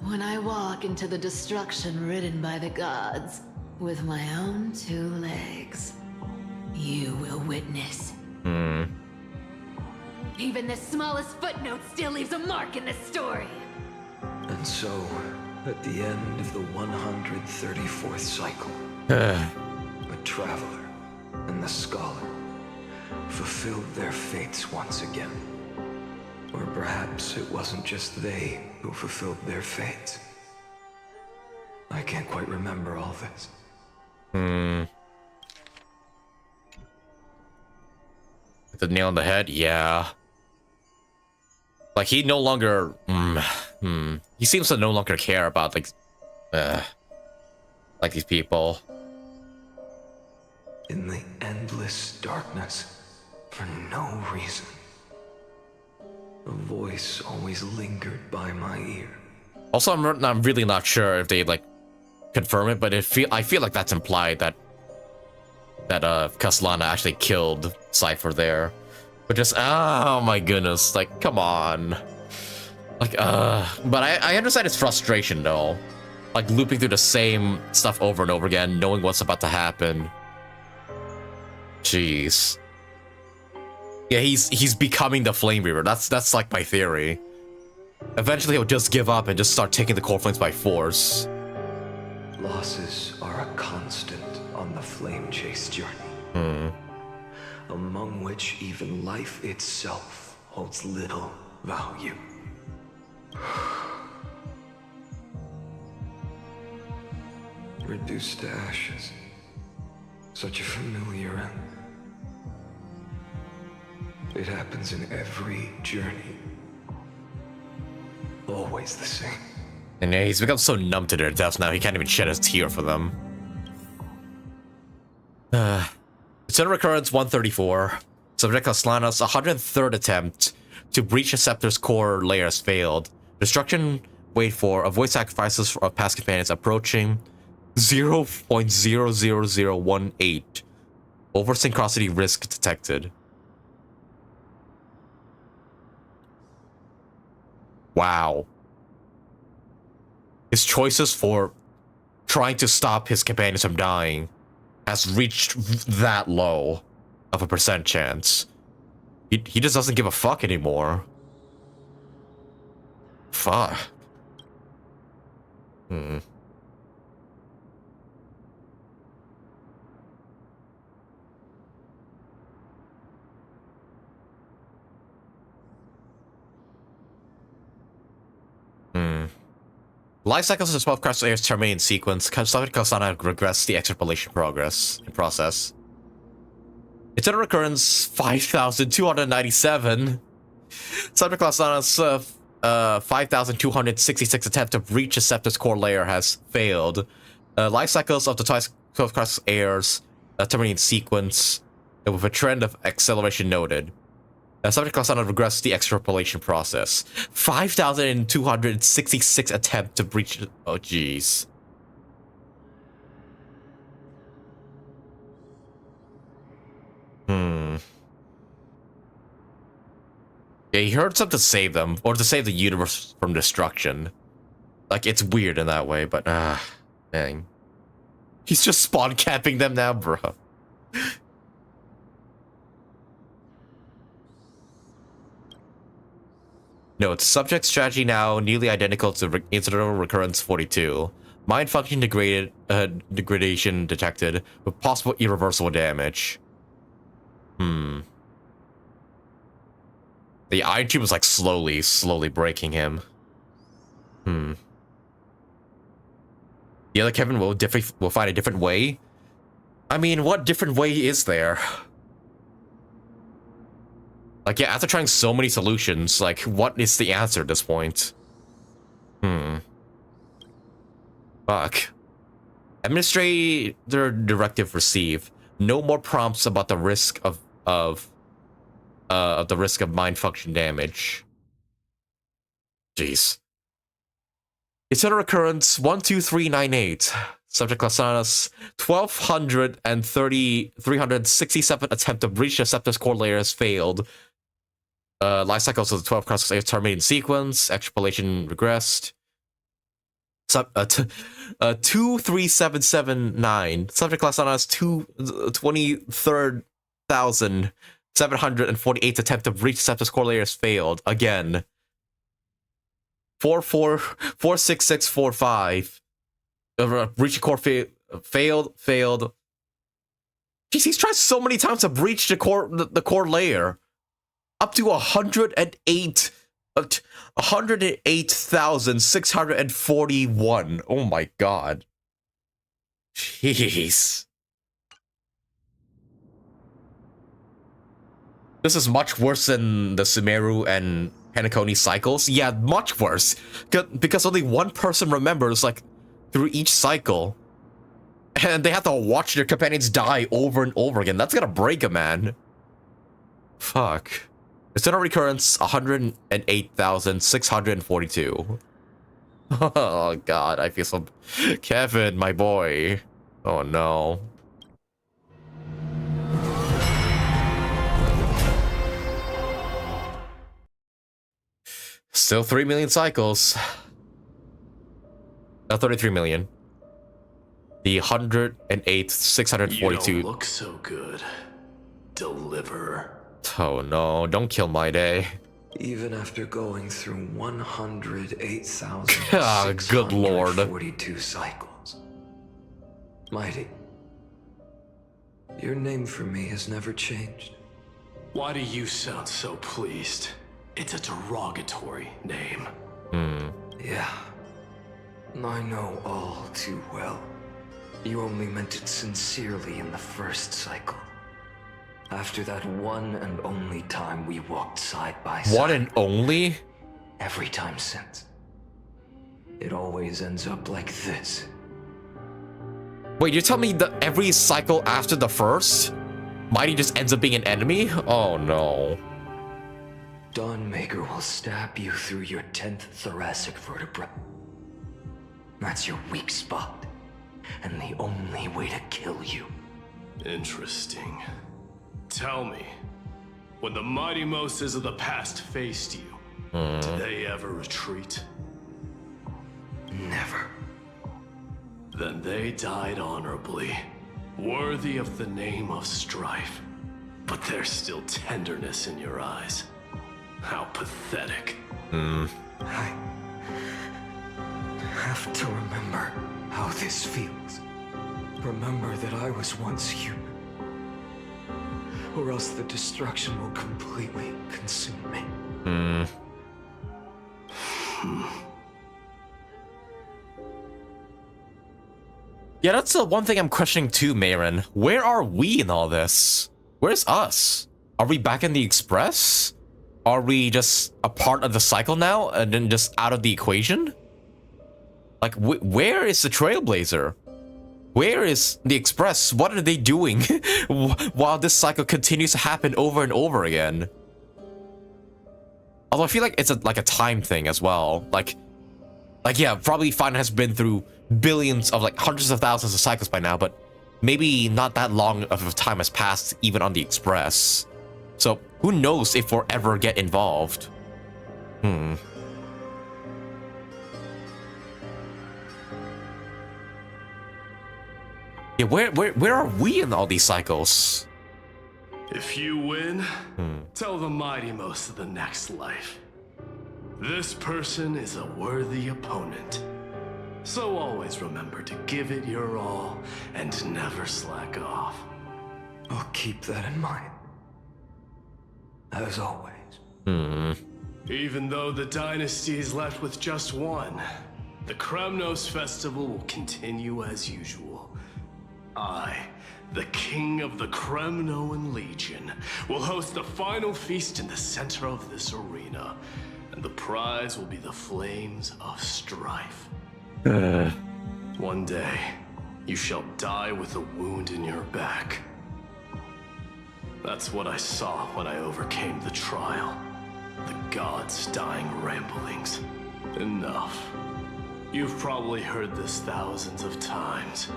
When I walk into the destruction ridden by the gods, with my own 2 legs, you will witness. Even the smallest footnote still leaves a mark in this story. And so, at the end of the 134th cycle, a traveler and the scholar fulfilled their fates once again. Or perhaps it wasn't just they who fulfilled their fates. I can't quite remember all this. The nail on the head? Yeah. Like, he no longer... He seems to no longer care about, like these people. In the endless darkness, for no reason, a voice always lingered by my ear. Also, I'm really not sure if they, like, confirm it, but I feel like that's implied that Castellana actually killed Cipher there. But just, oh my goodness, like, come on. Like, but I understand his frustration, though. Like, looping through the same stuff over and over again, knowing what's about to happen. Jeez. Yeah, he's becoming the Flame Reaver. That's like my theory. Eventually, he'll just give up and just start taking the core flames by force. Losses are a constant on the flame chase journey. among which even life itself holds little value. Reduced to ashes. Such a familiar end. It happens in every journey. Always the same. And yeah, he's become so numb to their deaths now, he can't even shed a tear for them. Eternal Recurrence 134. Subject Aslanas, 103rd attempt to breach a scepter's core layer has failed. Destruction, wait for, avoid sacrifices of past companions approaching 0.00018. Over synchronicity risk detected. Wow. His choices for trying to stop his companions from dying has reached that low of a percent chance. He just doesn't give a fuck anymore. Fuck. Life cycles of 12 crest layers terminate in sequence. Subject Kasana regress the extrapolation process. Eternal Recurrence 5297. Subject Kasana's 5266 attempt to breach a scepter's core layer has failed. Life cycles of the 12 crest layers terminate in sequence with a trend of acceleration noted. Subject Kasana regressed the extrapolation process. 5,266 attempt to breach. Oh, jeez. Yeah, he heard something to save them, or to save the universe from destruction. Like, it's weird in that way, but dang. He's just spawn camping them now, bro. Note, subject strategy now nearly identical to Eternal Recurrence 42. Mind function degradation detected with possible irreversible damage. The iron tube was like slowly breaking him. The other Kevin will find a different way. I mean, what different way is there? Like, yeah, after trying so many solutions, like, what is the answer at this point? Fuck. Administrator directive received. No more prompts about the risk of the risk of mind function damage. Jeez. Eternal Recurrence 12398. Subject Lasana's 367 attempt to breach the scepter's core layer has failed. Life cycles of the 12 crosses layers terminate in sequence. Extrapolation regressed. 23779. Subject Lasana's 23,748 attempt to breach the scepter's core layer has failed. Again. 46645. Breach the core failed. Jeez, he's tried so many times to breach the core layer. Up to 108,641. Oh my god. Jeez. This is much worse than the Sumeru and Hanakoni cycles. Yeah, much worse. Because only one person remembers, like, through each cycle. And they have to watch their companions die over and over again. That's gonna break a man. Fuck. Eternal Recurrence 108,642. Oh god, I feel so... Kevin, my boy. Oh no. Still 3 million cycles. 33 million. The 108,642. You don't look so good. Deliver. Oh no, don't kill mydei. Even after going through 108,000 good lord. 42 cycles. Mighty. Your name for me has never changed. Why do you sound so pleased? It's a derogatory name. Yeah. I know all too well. You only meant it sincerely in the first cycle. After that one and only time we walked side by side. One and only? Every time since. It always ends up like this. Wait, you tell me that every cycle after the first, Mighty just ends up being an enemy? Oh no. Dawnmaker will stab you through your 10th thoracic vertebra. That's your weak spot, and the only way to kill you. Interesting. Tell me, when the mighty Moses of the past faced you, did they ever retreat? Never. Then they died honorably, worthy of the name of strife. But there's still tenderness in your eyes. How pathetic. I have to remember how this feels. Remember that I was once human. Or else the destruction will completely consume me. Yeah, that's the one thing I'm questioning too, Mayron. Where are we in all this? Where's us? Are we back in the Express? Are we just a part of the cycle now and then just out of the equation? Like, where is the Trailblazer? Where is the Express? What are they doing while this cycle continues to happen over and over again? Although I feel like it's like a time thing as well. Like yeah, probably Phainon has been through billions of like hundreds of thousands of cycles by now, but maybe not that long of a time has passed even on the Express. So who knows if we'll ever get involved? Yeah, where are we in all these cycles? If you win, tell the mighty most of the next life. This person is a worthy opponent. So always remember to give it your all and never slack off. I'll keep that in mind. As always. Even though the dynasty is left with just one, the Kremnos festival will continue as usual. I, the king of the Kremnoan Legion, will host the final feast in the center of this arena, and the prize will be the flames of strife. One day, you shall die with a wound in your back. That's what I saw when I overcame the trial. The gods' dying ramblings. Enough. You've probably heard this thousands of times.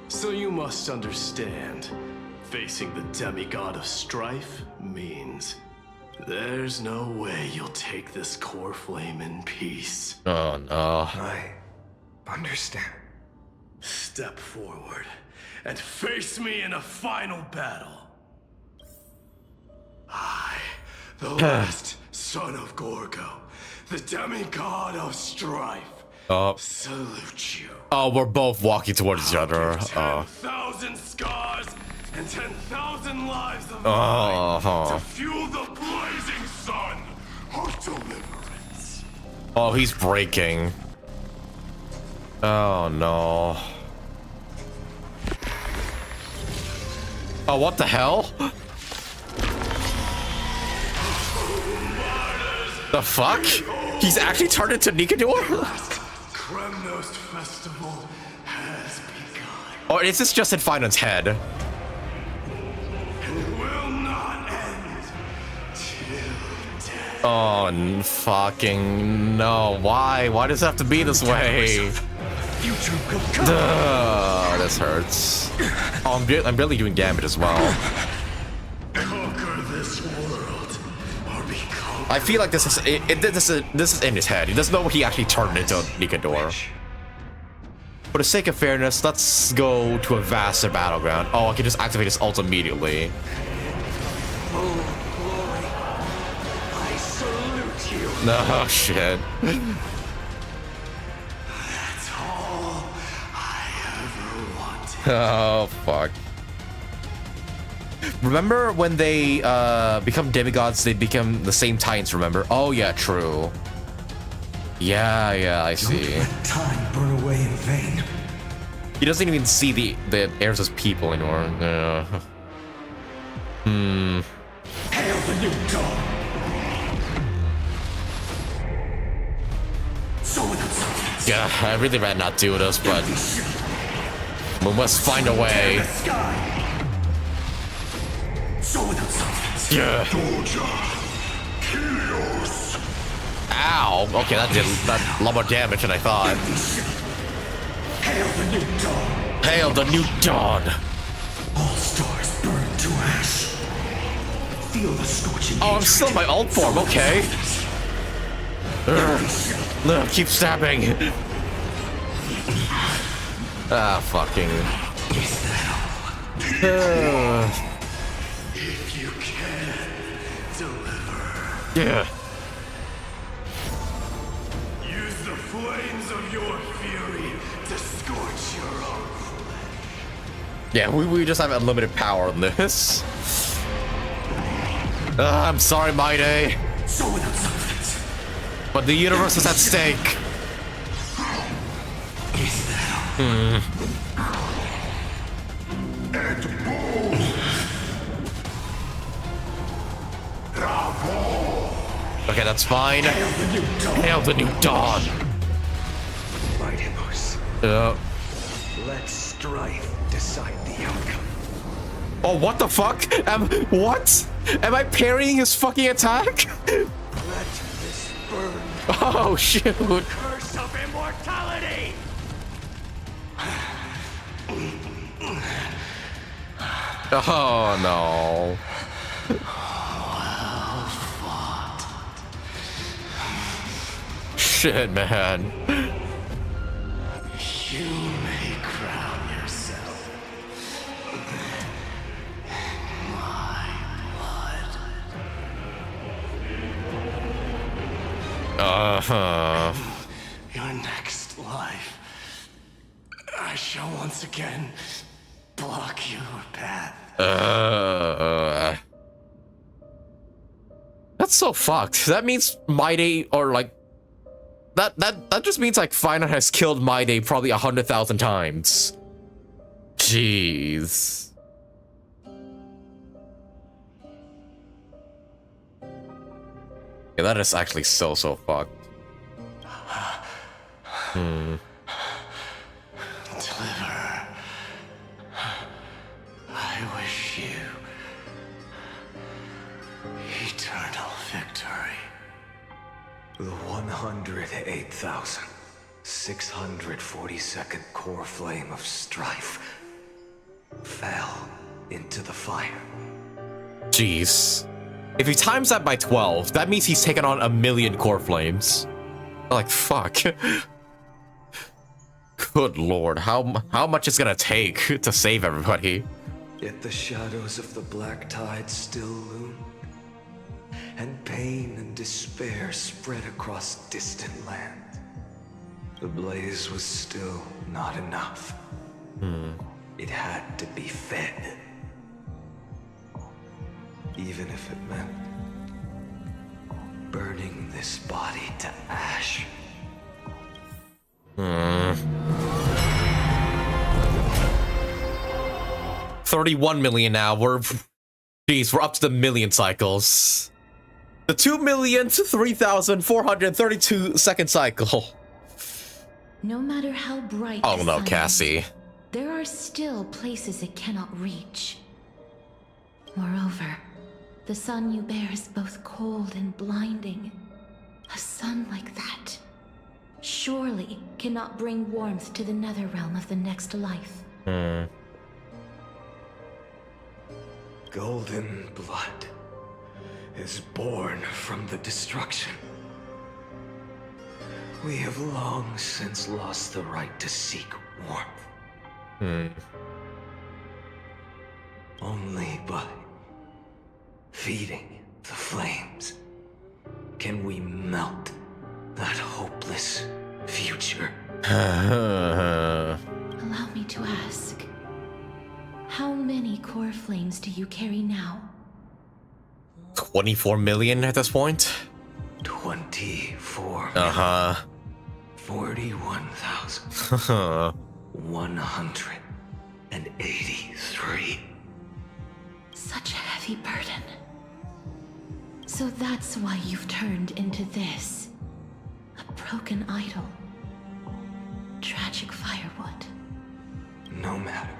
So you must understand, facing the demigod of strife means there's no way you'll take this core flame in peace. Oh no. I understand. Step forward and face me in a final battle. I, the last son of Gorgo, the demigod of strife, salute you. Oh, we're both walking towards each other. 10,000 scars and 10,000 lives of mine to fuel the blazing sun of deliverance. Oh, he's breaking. Oh no. Oh, what the hell? The fuck? He's actually turned into Nikador? Kremnos festival has begun. Or is this just in Phainon's head? And it will not end till death. Oh, fucking no. Why? Why does it have to be this way? This hurts. Oh, I'm barely doing damage as well. Conquer this world or become. I feel like this is in his head. He doesn't know what he actually turned into Nikador. For the sake of fairness, let's go to a vaster battleground. Oh, I can just activate his ult immediately. Oh, glory. I salute you. No, shit. That's all I ever wanted. Oh, fuck. Remember when they become demigods, they become the same Titans, remember? Oh yeah, true. Yeah, I see. Don't let time burn away in vain. He doesn't even see the heirs as people anymore. Hail the new dawn! So without substance. Yeah, I really rather not do this, but we must find a way. The sky. So without substance. Yeah. Ow. Okay, that did a lot more damage than I thought. Hail the new dawn! Hail the new dawn! All stars burn to ash. Feel the scorching. Oh, I'm still in my alt form, okay. No, keep stabbing. Ah, fucking. If you can, deliver. Yeah. Use the flames of your fury to scorch your own. Yeah, we just have unlimited power on this. I'm sorry, mydei. So without substance. But the universe is at stake. Okay, that's fine. Hail the new dawn. Right, Hippos. Let strife decide the outcome. Oh, what the fuck? What? Am I parrying his fucking attack? Let this burn. Oh, shoot. Curse of immortality! Oh, no. Shit, man. You may crown yourself. Your next life, I shall once again block your path. That's so fucked. That means mydei, or like, that just means like phainon has killed mydei probably 100,000 times. Jeez. Yeah, that is actually so fucked. Deliver. I wish you eternal victory. The 108,642nd core flame of strife fell into the fire. Jeez. If he times that by 12, that means he's taken on 1,000,000 core flames. Like, fuck. Good lord, how much is gonna take to save everybody? Yet the shadows of the black tide still loomed, and pain and despair spread across distant lands. The blaze was still not enough. It had to be fed. Even if it meant burning this body to ash. 31 million now. We're up to the million cycles. The 2,003,432 second cycle. No matter how bright Oh the no, sun Cassie. is, there are still places it cannot reach. Moreover, the sun you bear is both cold and blinding. A sun like that surely cannot bring warmth to the nether realm of the next life. Golden blood is born from the destruction. We have long since lost the right to seek warmth. Only by feeding the flames can we melt that hopeless future. Allow me to ask, how many core flames do you carry now? 24 million at this point? 24. 41,183. Such a heavy burden. So that's why you've turned into this. A broken idol. Tragic firewood. No matter.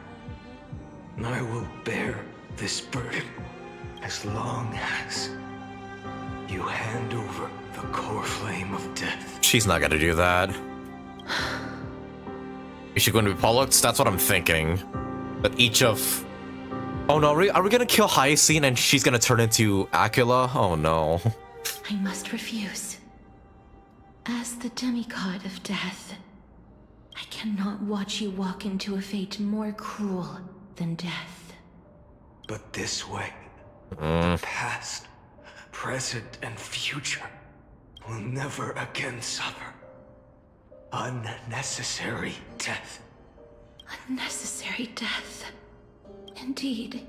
I will bear this burden as long as you hand over the core flame of death. She's not gonna do that. Is she going to be Pollux? That's what I'm thinking. But each of... Oh no, are we gonna kill Hysilens and she's gonna turn into Aquila? Oh no. I must refuse. As the demigod of death, I cannot watch you walk into a fate more cruel than death. But this way, the past, present, and future will never again suffer unnecessary death. Unnecessary death. Indeed.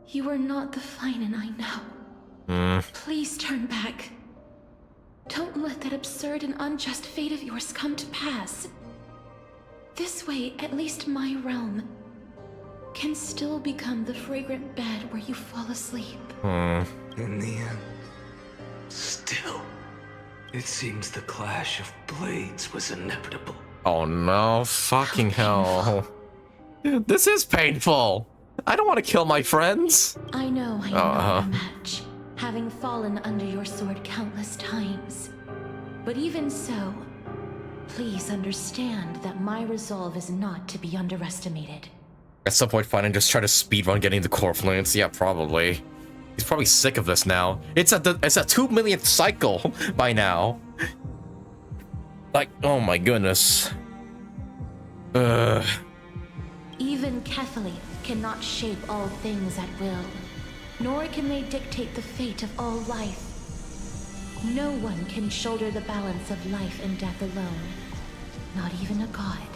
You are not the phainon I know. Please turn back. Don't let that absurd and unjust fate of yours come to pass. This way, at least my realm can still become the fragrant bed where you fall asleep. In the end, still, it seems the clash of blades was inevitable. Oh no, fucking hell. Dude, this is painful. I don't want to kill my friends. I know I am not a match, having fallen under your sword countless times. But even so, please understand that my resolve is not to be underestimated. At some point, fine, and just try to speedrun getting the core flames. Yeah, probably. He's probably sick of this now. It's a 2 millionth cycle by now. Like, oh my goodness. Even Kethali cannot shape all things at will, nor can they dictate the fate of all life. No one can shoulder the balance of life and death alone, not even a god.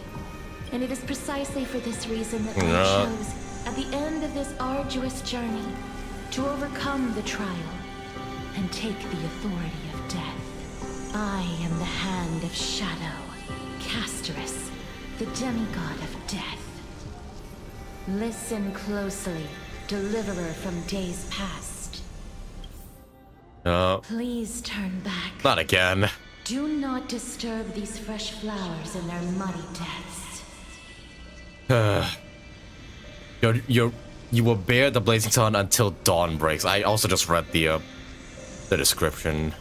And it is precisely for this reason that I chose, at the end of this arduous journey, to overcome the trial and take the authority of death. I am the Hand of Shadow, Castorice, the demigod of death. Listen closely, deliverer from days past. Please turn back. Not again. Do not disturb these fresh flowers in their muddy deaths. You will bear the blazing sun until dawn breaks. I also just read the description.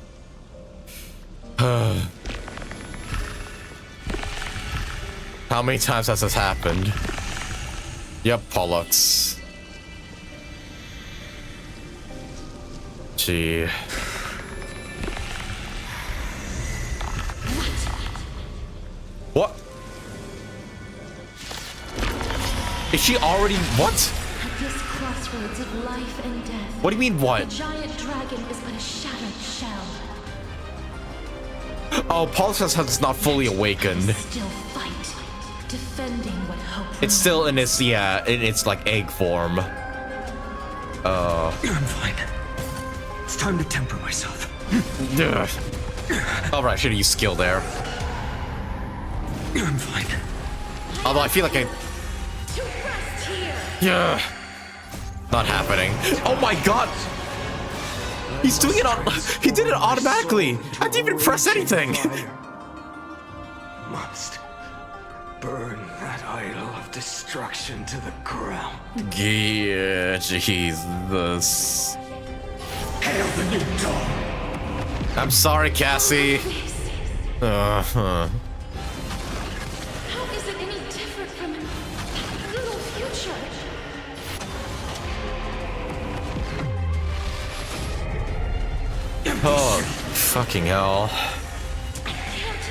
How many times has this happened? Yep, Pollux. Gee. What? Is she already what? At this crossroads of life and death. What do you mean what? The giant dragon is but a shattered shell. Oh, Pollux has not fully awakened. Still fight, defending what hope. It's still in its in its like egg form. I'm fine. It's time to temper myself. All right, should have used skill there. I'm fine. Although I feel like yeah, not happening. Oh my god, he's doing it on. He did it automatically. I didn't even press anything. Must burn that idol of destruction to the ground. Yeah, Jesus. Hail the new dawn! I'm sorry, Cassie. How is it any different from a little future? Oh, fucking hell. I can't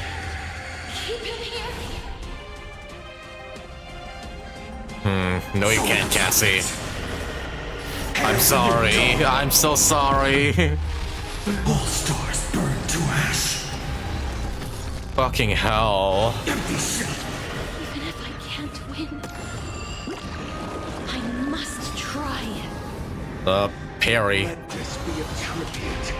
keep him here. No, you can't, Cassie. I'm sorry. I'm so sorry. All stars burn to ash. Fucking hell. Empty shell. Even if I can't win, I must Parry. Let this be a tribute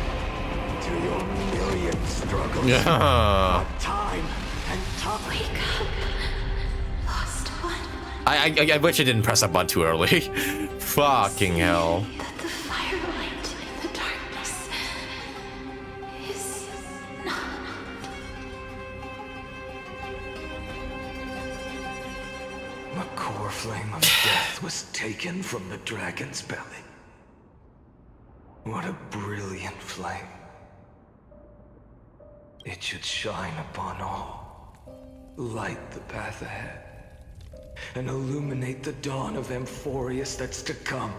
to your million struggles. Yeah. Time and time. Wake up, lost one. I wish I didn't press that button too early. Fucking hell. That the firelight in the darkness is not. The core flame of death was taken from the dragon's belly. What a brilliant flame. It should shine upon all, light the path ahead, and illuminate the dawn of AMPHOREUS that's to come.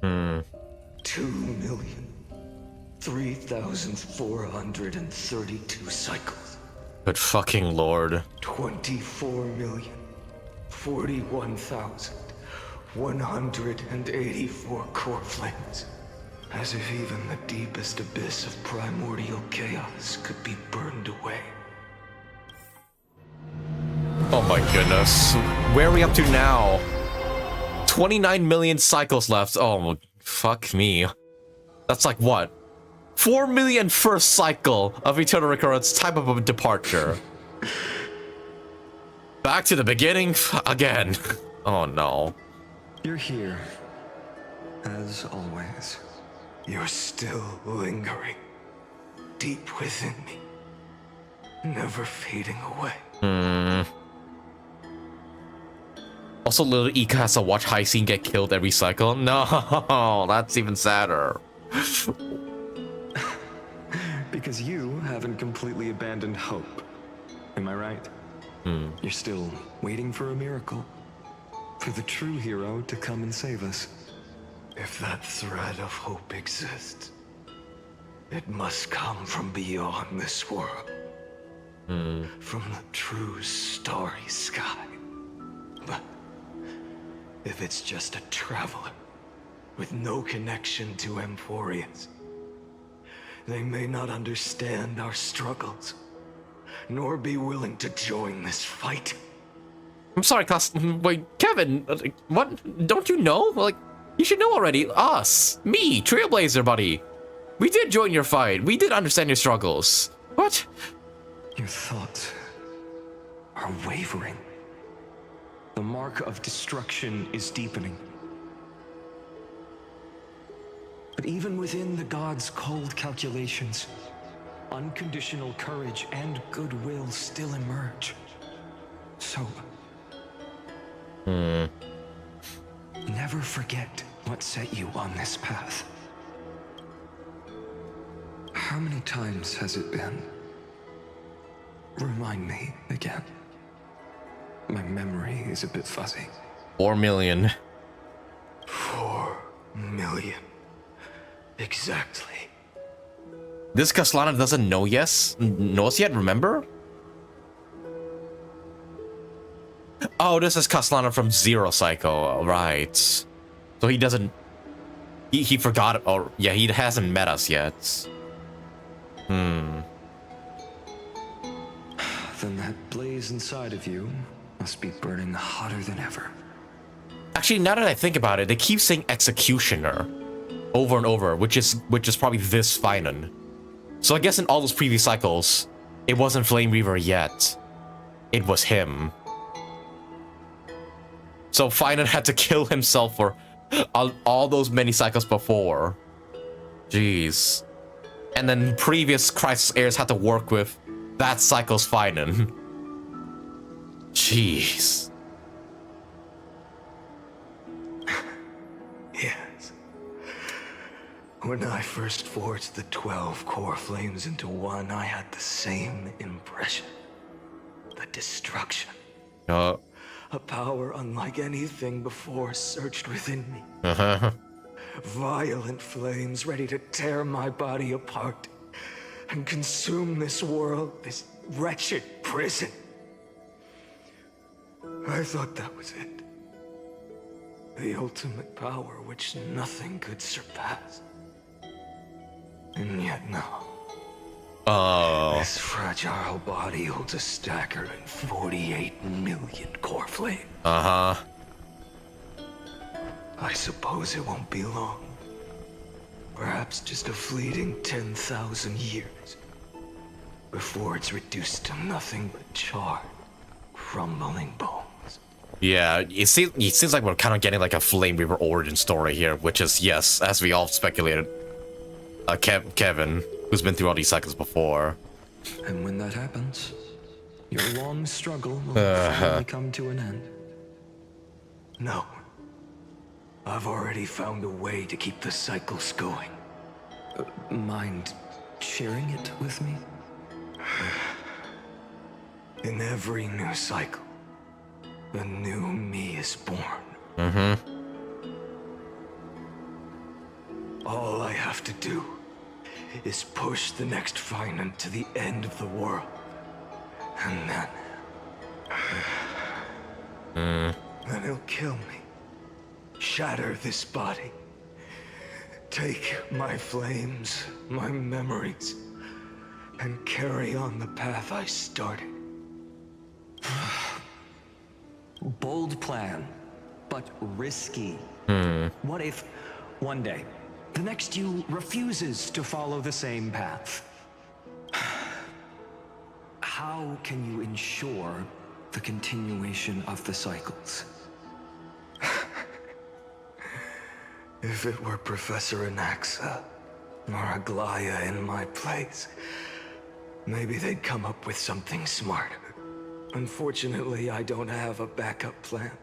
2,003,432 cycles. Good fucking lord. 24,041,184 core flames. As if even the deepest abyss of primordial chaos could be burned away. Oh my goodness. Where are we up to now? 29 million cycles left. Oh, fuck me. That's like what? 4 million first cycle of eternal recurrence type of a departure. Back to the beginning again. Oh no. You're here, as always. You're still lingering, deep within me, never fading away. Also, little Ika has to watch Hysilens get killed every cycle. No, that's even sadder. Because you haven't completely abandoned hope. Am I right? You're still waiting for a miracle. For the true hero to come and save us. If that thread of hope exists, it must come from beyond this world. From the true starry sky. But if it's just a traveler with no connection to AMPHOREUS, they may not understand our struggles, nor be willing to join this fight. I'm sorry, class. Wait, Kevin, what? Don't you know? Like, you should know already. Us. Me, Trailblazer, buddy. We did join your fight. We did understand your struggles. What? Your thoughts are wavering. The mark of destruction is deepening. But even within the gods' cold calculations, unconditional courage and goodwill still emerge. So, never forget what set you on this path. How many times has it been? Remind me again. My memory is a bit fuzzy. 4 million. 4 million. Exactly. This Castellana doesn't know knows yet, remember? Oh, this is Castellana from Zero Psycho, right. So he doesn't... He forgot it, or... Yeah, he hasn't met us yet. Then that blaze inside of you must be burning hotter than ever. Actually, now that I think about it, they keep saying Executioner over and over, which is probably this phainon. So I guess in all those previous cycles, it wasn't Flame Reaver yet. It was him. So phainon had to kill himself for all those many cycles before. Jeez. And then previous Crisis heirs had to work with that cycle's phainon. Jeez. Yes. When I first forged the 12 core flames into one, I had the same impression. The destruction. A power unlike anything before surged within me. Violent flames ready to tear my body apart and consume this world, this wretched prison. I thought that was it. The ultimate power which nothing could surpass. And yet now, this fragile body holds a staggering 48 million core flame. I suppose it won't be long. Perhaps just a fleeting 10,000 years. Before it's reduced to nothing but charred, crumbling bones. Yeah, it seems like we're kind of getting like a Flame Reaper origin story here, which is, yes, as we all speculated, Kevin, who's been through all these cycles before. And when that happens, your long struggle will finally come to an end. No. I've already found a way to keep the cycles going. Mind sharing it with me? In every new cycle, a new me is born. All I have to do is push the next phainon to the end of the world. And then he'll kill me. Shatter this body. Take my flames, my memories, and carry on the path I started. Bold plan, but risky. What if, one day, the next you refuses to follow the same path? How can you ensure the continuation of the cycles? If it were Professor Anaxa or Aglaya in my place, maybe they'd come up with something smarter. Unfortunately, I don't have a backup plan.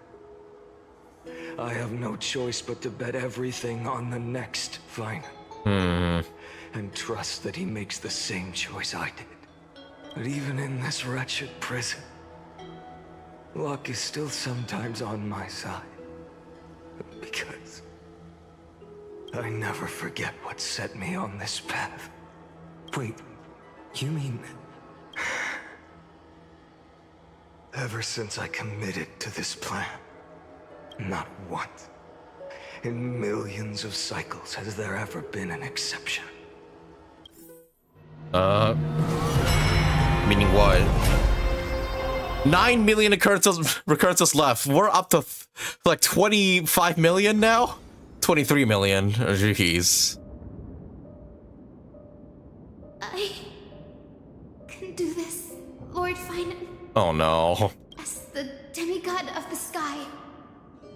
I have no choice but to bet everything on the next phainon. And trust that he makes the same choice I did. But even in this wretched prison, luck is still sometimes on my side. Because I never forget what set me on this path. Wait, you mean... Ever since I committed to this plan, not once, in millions of cycles, has there ever been an exception. Meaning what? 9 million recurrences left. We're up to like 25 million now? 23 million. Oh, jeez. I can do this, Lord Phainon. Oh no. As the demigod of the sky,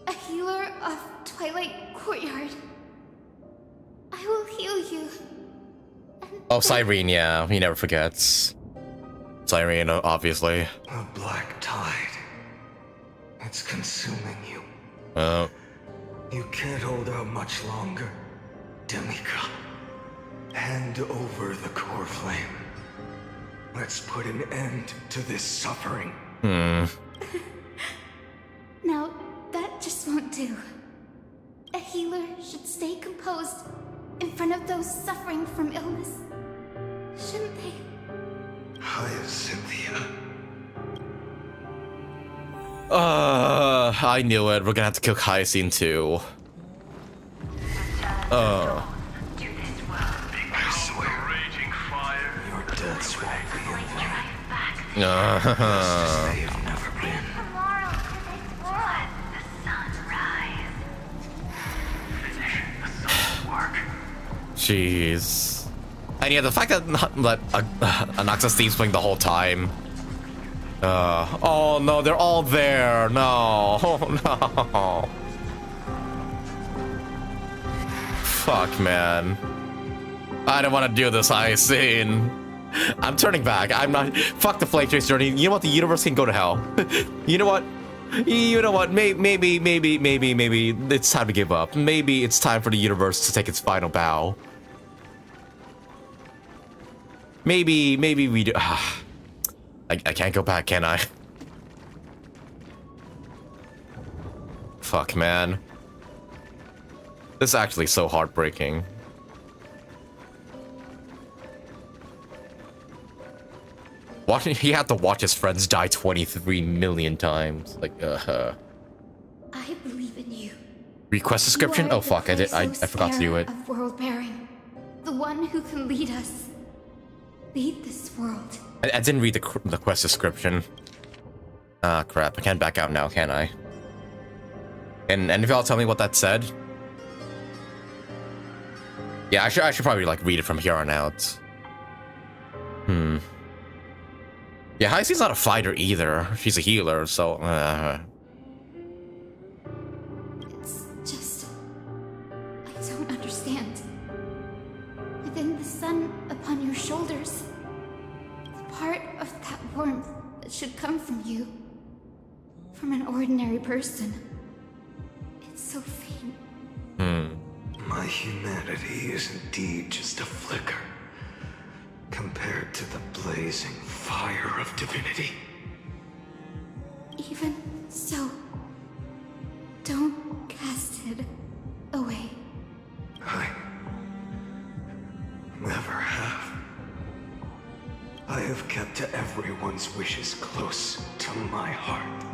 a healer of Twilight Courtyard, I will heal you. Oh, Sirene, yeah, he never forgets. Sirene, obviously. A black tide. It's consuming you. You can't hold out much longer, demigod. Hand over the core flame. Let's put an end to this suffering. No, that just won't do. A healer should stay composed in front of those suffering from illness. Shouldn't they? Cynthia. I knew it. We're gonna have to kill Hysilens too. I swear, your deaths won't be in vain. Uh-huh. They have never been. Tomorrow to this world, the sunrise. Finish the sun's work. Jeez. And yeah, the fact that Anaxa's theme's playing the whole time. Oh no, they're all there. No. Oh no. Fuck, man. I don't want to do this, Hysilens. I'm turning back. I'm not. Fuck the Flame Chase journey. You know what? The universe can go to hell. You know what? Maybe it's time to give up. Maybe it's time for the universe to take its final bow. Maybe we do. I can't go back, can I? Fuck, man. This is actually so heartbreaking. He had to watch his friends die 23 million times. Like, I believe in you. Request description? Oh fuck, I forgot to do it. Of world bearing, the one who can lead us. Lead this world. I didn't read the quest description. Ah, crap. I can't back out now, can I? And if y'all tell me what that said? Yeah, I should probably like read it from here on out. Yeah, Hysilens not a fighter either. She's a healer, so It's just... I don't understand. Within the sun upon your shoulders, the part of that warmth that should come from you, from an ordinary person, it's so faint. My humanity is indeed just a flicker compared to the blazing fire of divinity. Even so, don't cast it away. I never have. I have kept everyone's wishes close to my heart.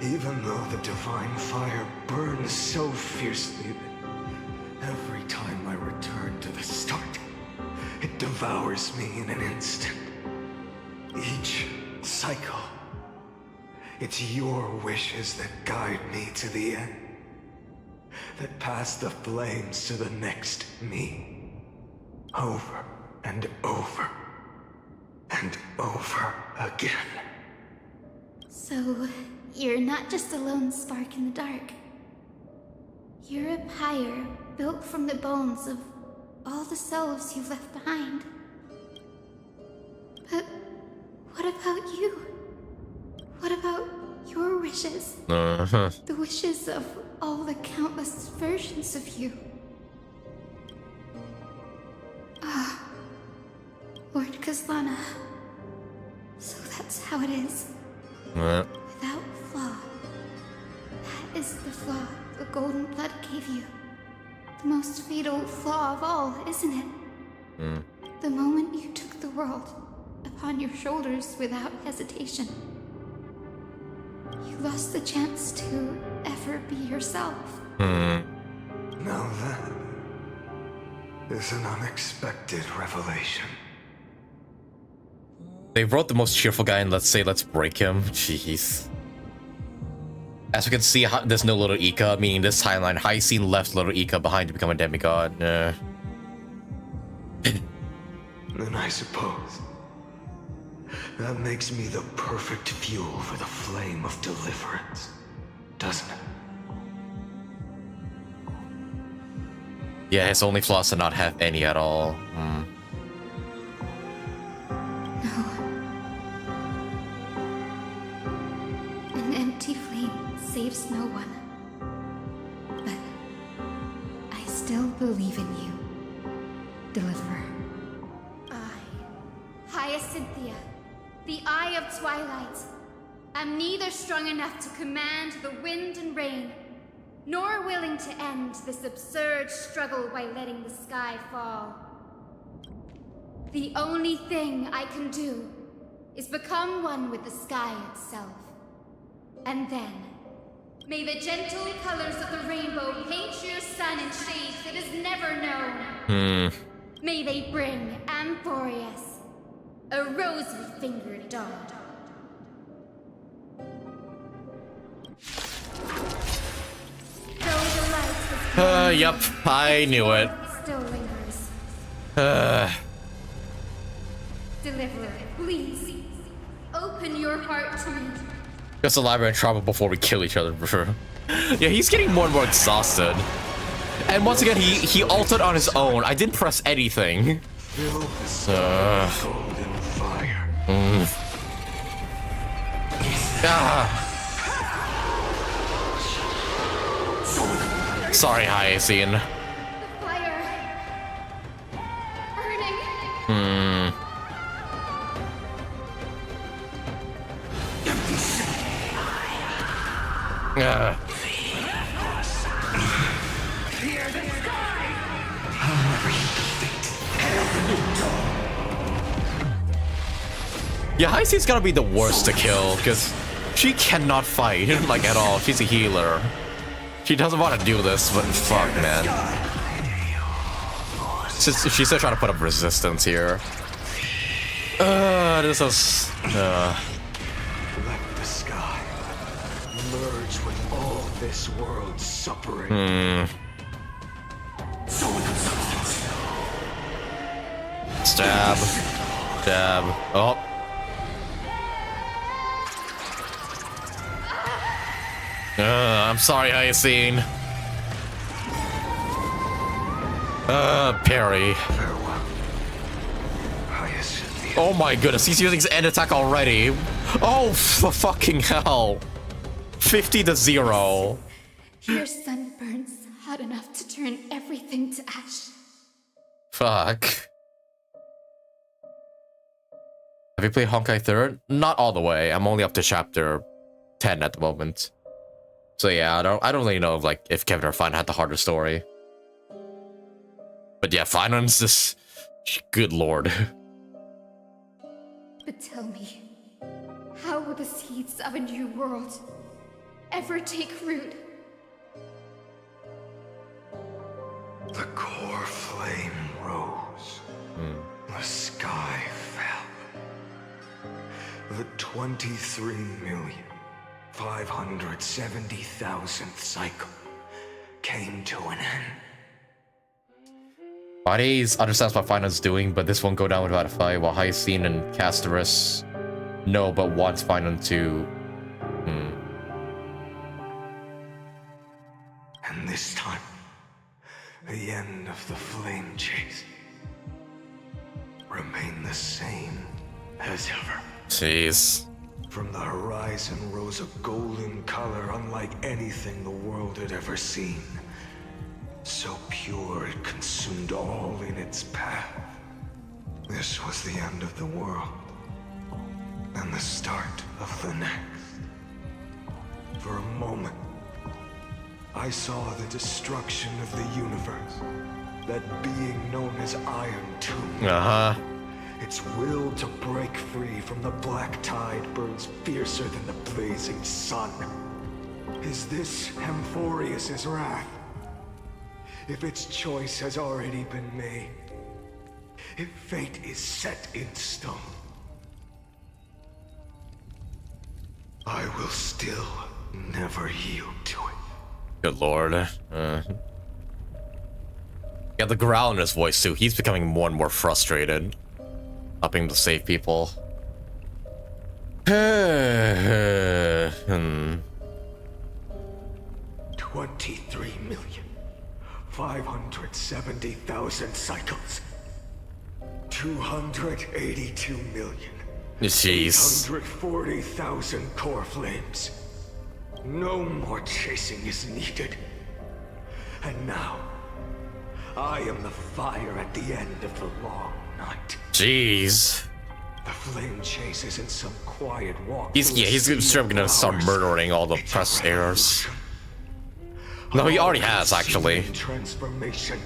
Even though the divine fire burns so fiercely that every time I return to the start, it devours me in an instant. Each cycle, it's your wishes that guide me to the end, that pass the flames to the next me, over and over and over again. So, you're not just a lone spark in the dark. You're a pyre built from the bones of all the selves you've left behind. But what about you? What about your wishes? The wishes of all the countless versions of you. Lord Kazlana. So that's how it is. Without flaw. That is the flaw the golden blood gave you. The most fatal flaw of all, isn't it? The moment you took the world upon your shoulders without hesitation. You lost the chance to ever be yourself. Now that is an unexpected revelation. They wrote the most cheerful guy and let's break him. Jeez. As we can see, there's no little Ika, meaning this timeline, Hysilens left little Ika behind to become a demigod. Then I suppose that makes me the perfect fuel for the flame of deliverance, doesn't it? Yeah, his only flaw is to not have any at all. An empty flame saves no one. But I still believe in you, Deliverer. Hyacinthia, the Eye of Twilight. I'm neither strong enough to command the wind and rain, nor willing to end this absurd struggle by letting the sky fall. The only thing I can do is become one with the sky itself. And then, may the gentle colors of the rainbow paint your sun in shades it has never known. May they bring AMPHOREUS, a rosy-fingered dog. Yup, I knew it. Still lingers. Deliverer, please, open your heart to me. Just elaborate trouble before we kill each other, for sure. Yeah, he's getting more and more exhausted. And once again, he altered on his own. I didn't press anything. Golden fire. Sorry, Hysilens. Fire. Burning. Yeah, Hysilens gotta be the worst to kill, because she cannot fight, like, at all. She's a healer. She doesn't want to do this, but fuck, man. She's still trying to put up resistance here. This is... Let the sky merge with all this world's suffering. Stab. Stab. Oh. I'm sorry, Hysilene. Parry. Farewell. Hysilens. Oh my goodness, he's using his end attack already. Oh, for fucking hell. 50-0. Your sun burns hot enough to turn everything to ash. Fuck. Have you played Honkai 3rd? Not all the way. I'm only up to chapter 10 at the moment. So yeah, I don't really know if Kevin or Phainon had the harder story. But yeah, Phainon's just... Good lord. But tell me, how will the seeds of a new world ever take root? The core flame rose. The sky fell. The 23,570,000th cycle came to an end. Mydei understands what Phainon's doing, but this won't go down without a fight, while Hysilens and Castorice know but wants Phainon to... And this time, the end of the flame chase remained the same as ever. Jeez. From the horizon rose a golden color unlike anything the world had ever seen. So pure it consumed all in its path. This was the end of the world, and the start of the next. For a moment, I saw the destruction of the universe, that being known as Iron Tomb. Its will to break free from the black tide burns fiercer than the blazing sun. Is this AMPHOREUS' wrath? If its choice has already been made, if fate is set in stone, I will still never yield to it. Good lord. Yeah, the growl in his voice too. He's becoming more and more frustrated. Helping to save people. 23,570,000 cycles. 282 million. Jeez. 840,000 core flames. No more chasing is needed. And now, I am the fire at the end of the long night. Jeez. The flame chase isn't some quiet walk. He's straight gonna start murdering all the press errors. No, he already has, actually. Transformation.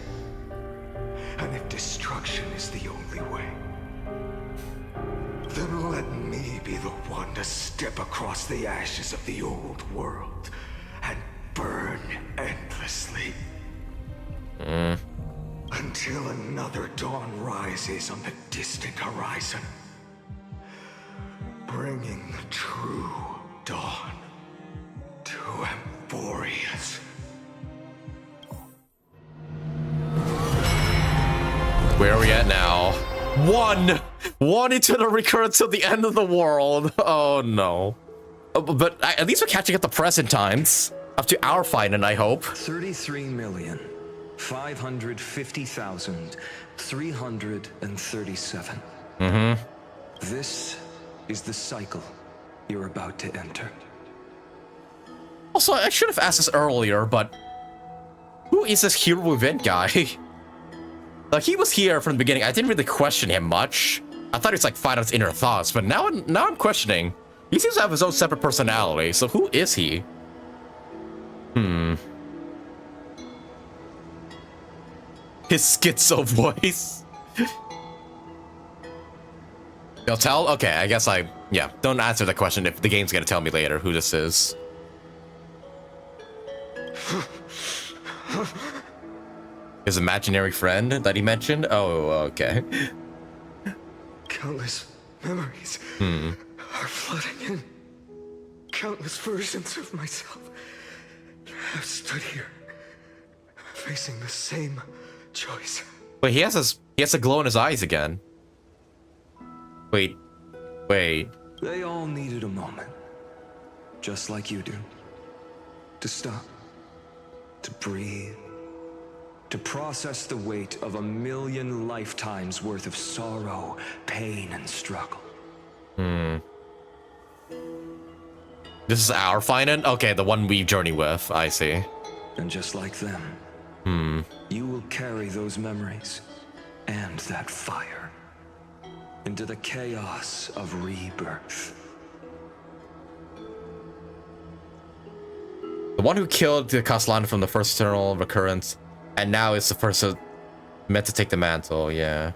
And if destruction is the only way, then let me be the one to step across the ashes of the old world and burn endlessly. Until another dawn rises on the distant horizon, bringing the true dawn to AMPHOREUS. Where are we at now? One into the recurrence of the end of the world. Oh no. But at least we're catching up the present times. Up to our Phainon, I hope. 33,550,337. This is the cycle you're about to enter. Also, I should have asked this earlier, but who is this hero event guy? Like, he was here from the beginning. I didn't really question him much. I thought he was like Phainon's inner thoughts, but now I'm questioning. He seems to have his own separate personality, so who is he? His schizo voice. You'll tell? Okay, I guess yeah, don't answer the question if the game's gonna tell me later who this is. His imaginary friend that he mentioned? Oh, okay. Countless memories are flooding in. Countless versions of myself have stood here, facing the same choice. Wait, he has a glow in his eyes again. Wait. They all needed a moment, just like you do, to stop, to breathe, to process the weight of 1,000,000 lifetimes worth of sorrow, pain, and struggle. This is our phainon? Okay, the one we journey with, I see. And just like them, you will carry those memories and that fire into the chaos of rebirth. The one who killed the Castellana from the first eternal recurrence, and now is the person meant to take the mantle, yeah.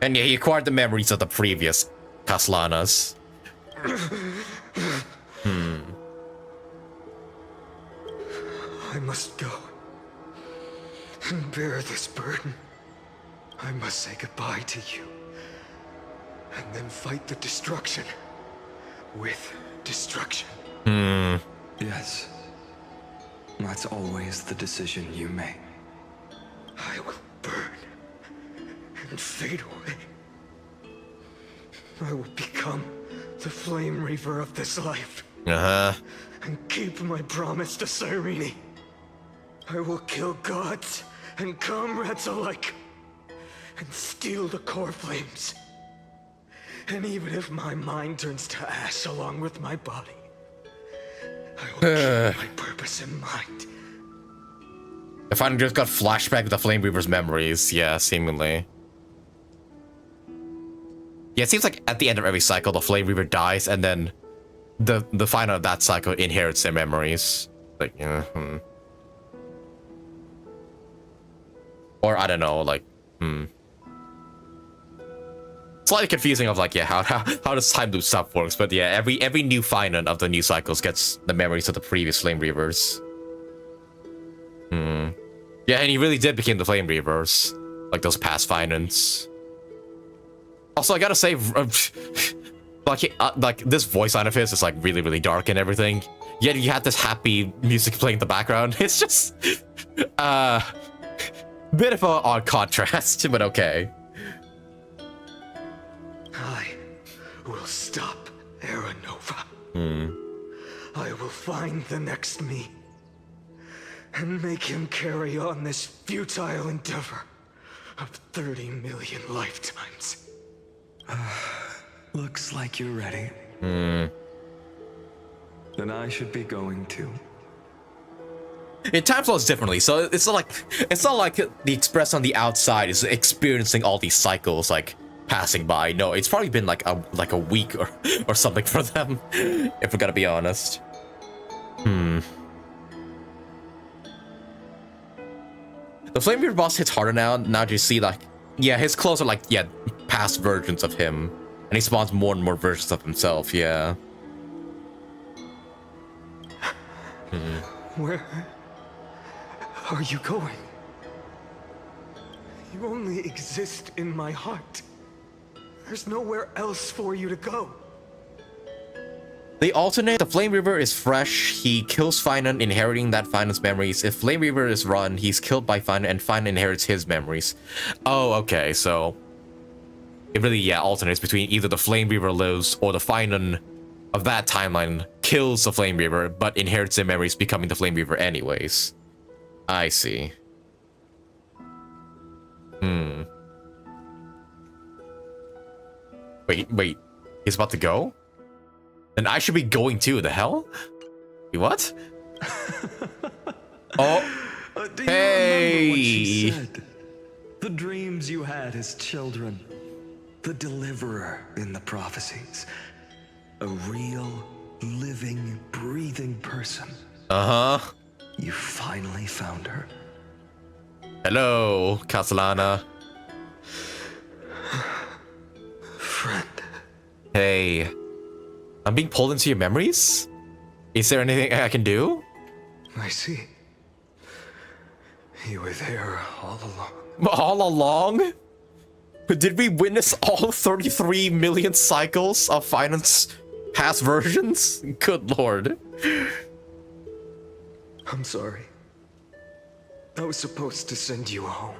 And yeah, he acquired the memories of the previous Castellanas. I must go and bear this burden. I must say goodbye to you, and then fight the destruction with destruction. Yes, that's always the decision you make. I will burn and fade away. I will become the flame reaver of this life. And keep my promise to Sirene. I will kill gods and comrades alike, and steal the core flames. And even if my mind turns to ash along with my body, I will keep my purpose in mind. If I just got flashback with the Flame Reaver's memories, yeah, seemingly. Yeah, it seems like at the end of every cycle, the Flame Reaver dies, and then the final of that cycle inherits their memories. Like, Or I don't know, like, Slightly confusing of like, yeah, how does time loop stuff works, but yeah, every new phainon of the new cycles gets the memories of the previous Flame Reavers. Yeah, and he really did become the Flame Reavers, like those past phainons. Also, I gotta say, like this voice line of his is like really dark and everything. Yet you had this happy music playing in the background. It's just bit of an odd contrast, but okay. I will stop Era Nova. I will find the next me and make him carry on this futile endeavor of 30 million lifetimes. Looks like you're ready. Then I should be going too. It time flows differently, so it's not like the Express on the outside is experiencing all these cycles like passing by. No, it's probably been like a week or something for them, if we're gonna be honest. The Flame Reaver boss hits harder now. Now you see, like, yeah, his clothes are like, yeah, past versions of him, and he spawns more and more versions of himself. Yeah. Where are you going? You only exist in my heart. There's nowhere else for you to go. They alternate. The Flame Reaver is fresh. He kills phainon, inheriting that phainon's memories. If Flame Reaver is run, he's killed by phainon, and phainon inherits his memories. Oh, okay, so it really, yeah, alternates between either the Flame Reaver lives or the phainon of that timeline kills the Flame Reaver, but inherits their memories, becoming the Flame Reaver anyways. I see. Wait. He's about to go? Then I should be going too, the hell? What? Oh. Do you hey! remember what she said? The dreams you had as children. The deliverer in the prophecies. A real, living, breathing person. Uh-huh. You finally found her. Hello, Castellana. Friend. Hey. I'm being pulled into your memories? Is there anything I can do? I see. You were there all along. All along? Did we witness all 33 million cycles of phainon's past versions? Good lord. I'm sorry. I was supposed to send you home.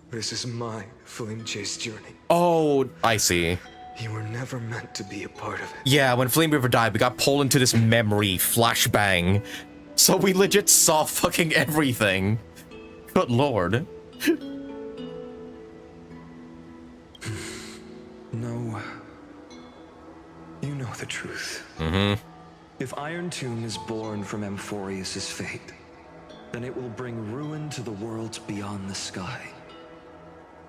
This is my flame chase journey. Oh, I see. You were never meant to be a part of it. Yeah, when Flame River died, we got pulled into this memory flashbang. So we legit saw fucking everything. Good lord. No. You know the truth. If Iron Tomb is born from AMPHOREUS' fate, then it will bring ruin to the worlds beyond the sky.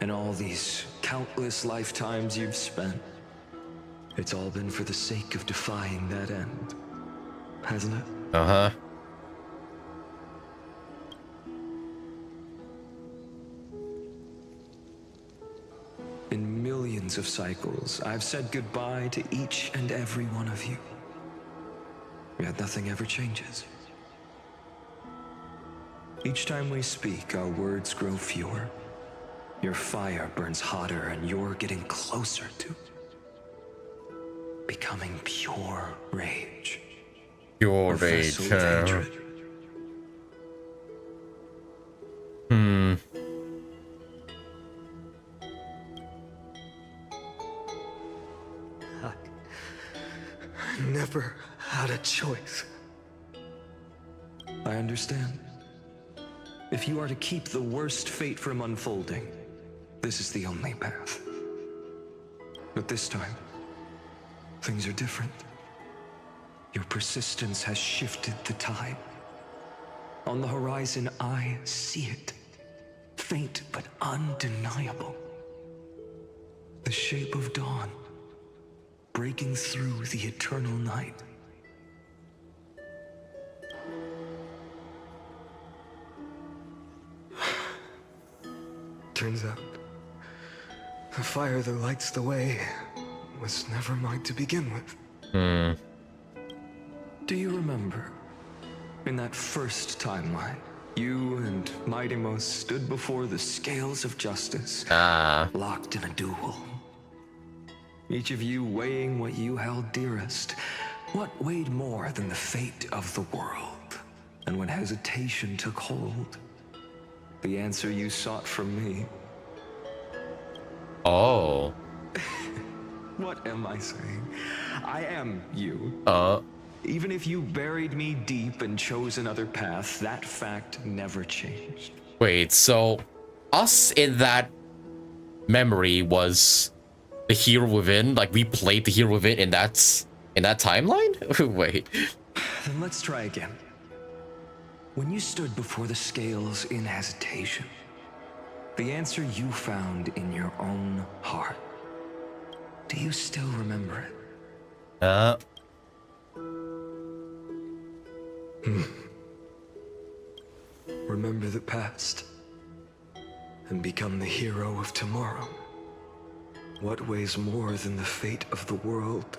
And all these countless lifetimes you've spent, it's all been for the sake of defying that end, hasn't it? Uh-huh. In millions of cycles, I've said goodbye to each and every one of you. Yet nothing ever changes. Each time we speak, our words grow fewer. Your fire burns hotter, and you're getting closer to becoming pure rage. Pure rage. I never had a choice. I understand. If you are to keep the worst fate from unfolding, this is the only path. But this time, things are different. Your persistence has shifted the tide. On the horizon, I see it. Faint but undeniable. The shape of dawn, breaking through the eternal night. Turns out, the fire that lights the way was never mine to begin with. Do you remember, in that first timeline, you and Mydei stood before the scales of justice, locked in a duel? Each of you weighing what you held dearest. What weighed more than the fate of the world? And when hesitation took hold, the answer you sought from me. Oh. What am I saying? I am you. Even if you buried me deep and chose another path, that fact never changed. Wait, so us in that memory was the hero within? Like we played the hero within in that timeline? Wait. Then let's try again. When you stood before the scales in hesitation, the answer you found in your own heart, do you still remember it? Remember the past and become the hero of tomorrow. What weighs more than the fate of the world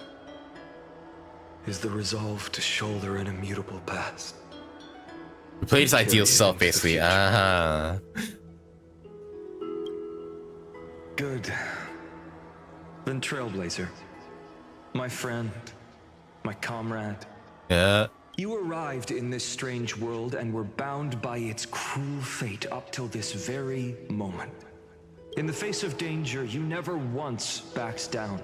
is the resolve to shoulder an immutable past. We played his ideal self, basically. Good. Then Trailblazer, my friend, my comrade. Yeah. You arrived in this strange world and were bound by its cruel fate up till this very moment. In the face of danger, you never once backed down.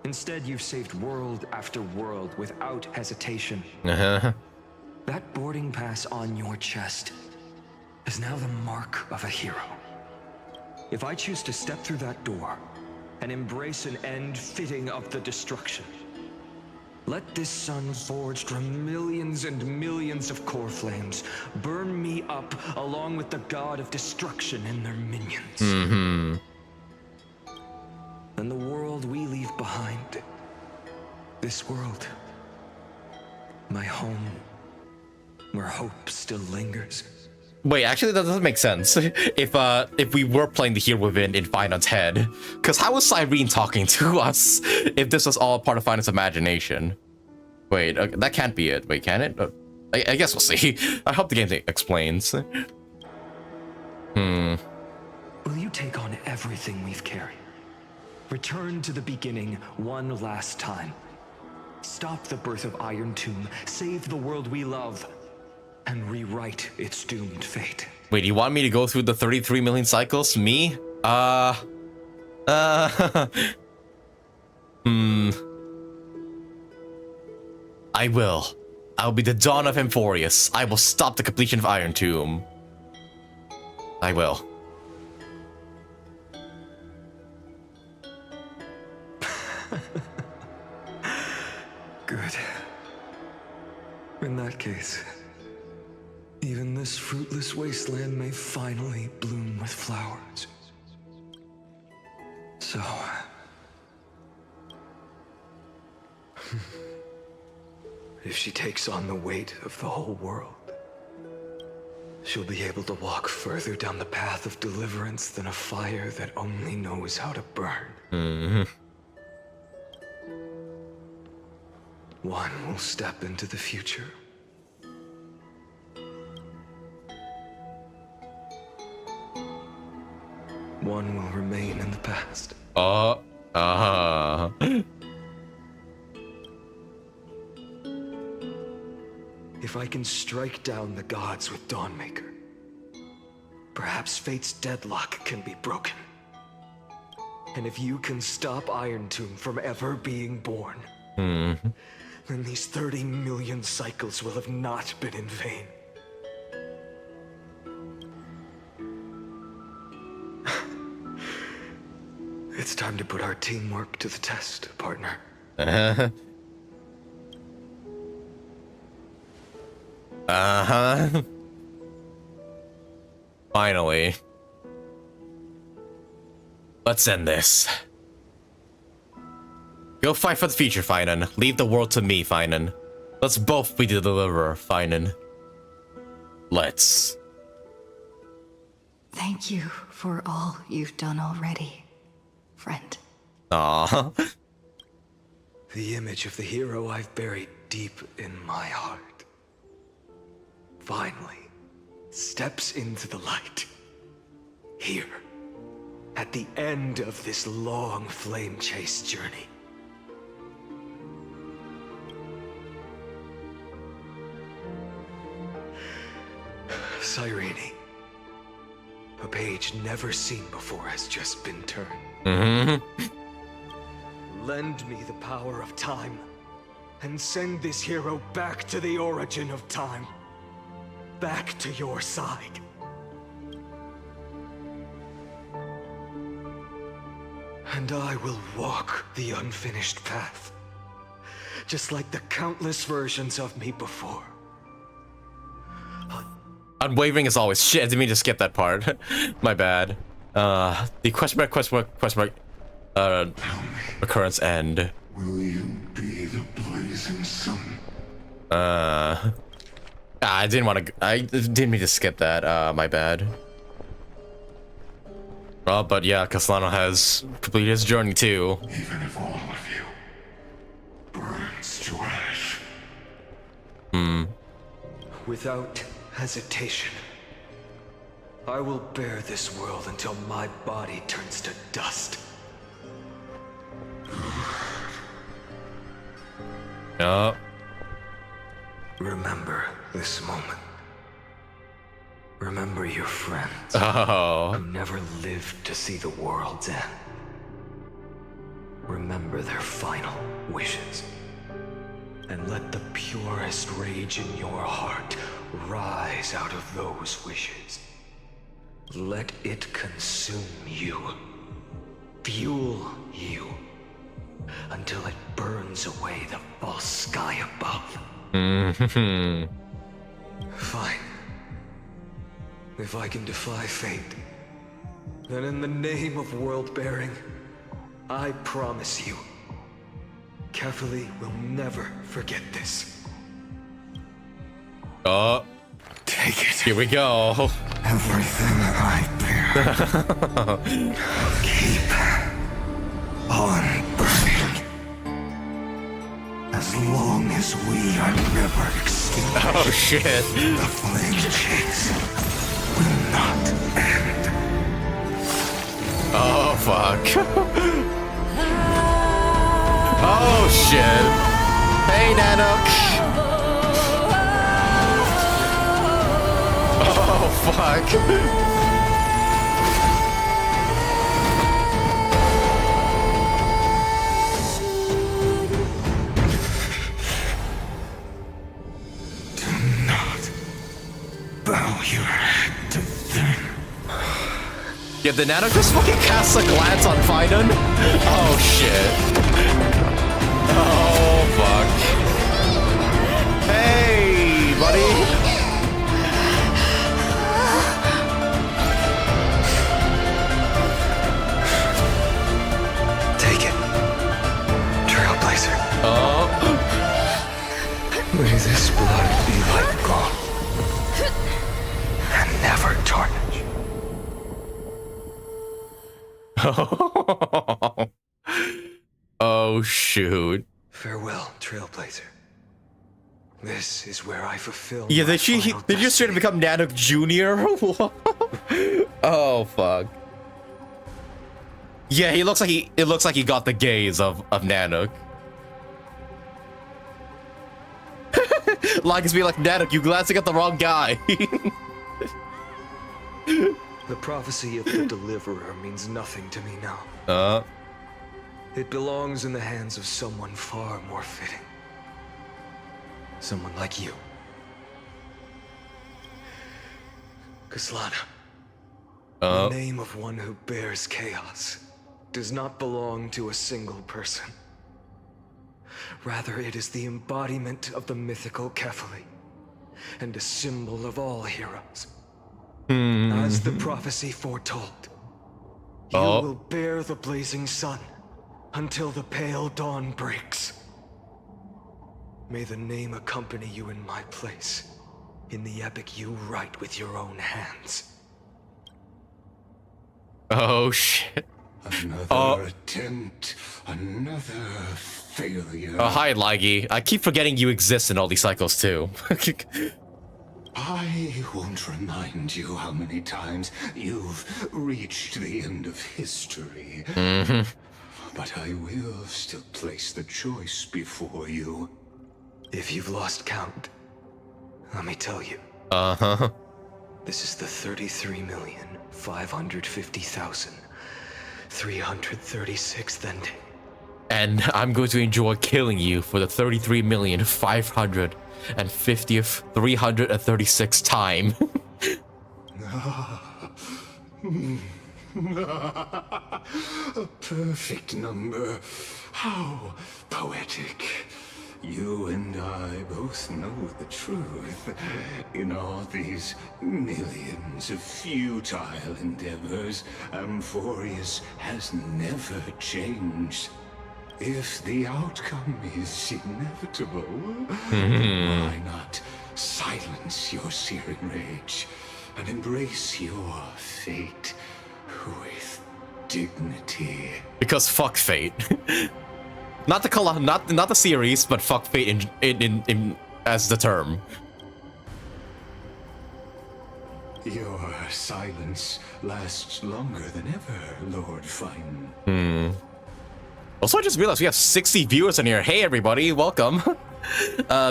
Instead, you've saved world after world without hesitation. That boarding pass on your chest is now the mark of a hero. If I choose to step through that door and embrace an end fitting of the destruction, let this sun forged from millions and millions of core flames burn me up along with the god of destruction and their minions. Then the world we leave behind, this world, my home, where hope still lingers. Wait, actually that doesn't make sense. If we were playing the Here Within in Phainon's head, because how was Sirene talking to us if this was all part of Phainon's imagination? Wait, that can't be it. Wait, can it? I guess we'll see. I hope the game explains. Will you take on everything we've carried? Return to the beginning one last time. Stop the birth of Iron Tomb, save the world we love, and rewrite its doomed fate. Wait, you want me to go through the 33 million cycles? Me? I will. I'll be the dawn of AMPHOREUS. I will stop the completion of Iron Tomb. I will. Good. In that case, even this fruitless wasteland may finally bloom with flowers. So... if she takes on the weight of the whole world, she'll be able to walk further down the path of deliverance than a fire that only knows how to burn. One will step into the future. One will remain in the past. If I can strike down the gods with Dawnmaker, perhaps fate's deadlock can be broken. And if you can stop Iron Tomb from ever being born, then these 30 million cycles will have not been in vain. It's time to put our teamwork to the test, partner. Finally. Let's end this. Go fight for the future, phainon. Leave the world to me, phainon. Let's both be the deliverer, phainon. Let's. Thank you for all you've done already, friend. Aww. The image of the hero I've buried deep in my heart finally steps into the light. Here, at the end of this long flame chase journey. Sirene. A page never seen before has just been turned. Lend me the power of time, and send this hero back to the origin of time. Back to your side. And I will walk the unfinished path, just like the countless versions of me before. Unwavering as always. Shit, I didn't mean to skip that part. My bad. The question mark, recurrence end. Will you be the blazing sun? I didn't want to. I didn't mean to skip that. My bad. But yeah, Castellano has completed his journey too. Even if all of you burns to ash. Without hesitation, I will bear this world until my body turns to dust. Remember this moment. Remember your friends who never lived to see the world's end. Remember their final wishes. And let the purest rage in your heart rise out of those wishes. Let it consume you. Fuel you. Until it burns away the false sky above. Fine. If I can defy fate, then in the name of world-bearing, I promise you, Carefully will never forget this. Take it. Here we go. Everything I bear. Keep on burning. As long as we are never extinguished. Oh shit. The flame chase will not end. Oh fuck. Oh shit. Hey, Nanook! Oh, fuck. Bow your head to them. Yeah, the Nano just fucking casts a glance on phainon. Oh shit. Oh fuck. Hey, buddy. Take it. Trailblazer. Oh. May this blood be like gold. And never tarnish. Oh shoot. Farewell, Trailblazer. This is where I fulfill. Yeah, my did final you straight up become Nanook Jr.? Oh fuck. Yeah, it looks like he got the gaze of Nanook. Like it's be like, Nanook, you glancing at the wrong guy. The prophecy of the Deliverer means nothing to me now. It belongs in the hands of someone far more fitting. Someone like you. Kaslana. The name of one who bears chaos does not belong to a single person. Rather, it is the embodiment of the mythical Kefali, and a symbol of all heroes. As the prophecy foretold, you will bear the blazing sun until the pale dawn breaks. May the name accompany you in my place, in the epic you write with your own hands. Oh shit. Another attempt, another failure. Oh, hi, Laggy. I keep forgetting you exist in all these cycles, too. I won't remind you how many times you've reached the end of history. But I will still place the choice before you. If you've lost count, let me tell you. This is the 33,550,336th ending. And I'm going to enjoy killing you for the 33,550,336th time. A perfect number. How poetic. You and I both know the truth. In all these millions of futile endeavors, AMPHOREUS has never changed. If the outcome is inevitable, why not silence your searing rage and embrace your fate with dignity? Because fuck fate. Not the color, not the series, but fuck fate in as the term. Your silence lasts longer than ever, Lord Phainon. Also, I just realized we have 60 viewers in here. Hey, everybody, welcome.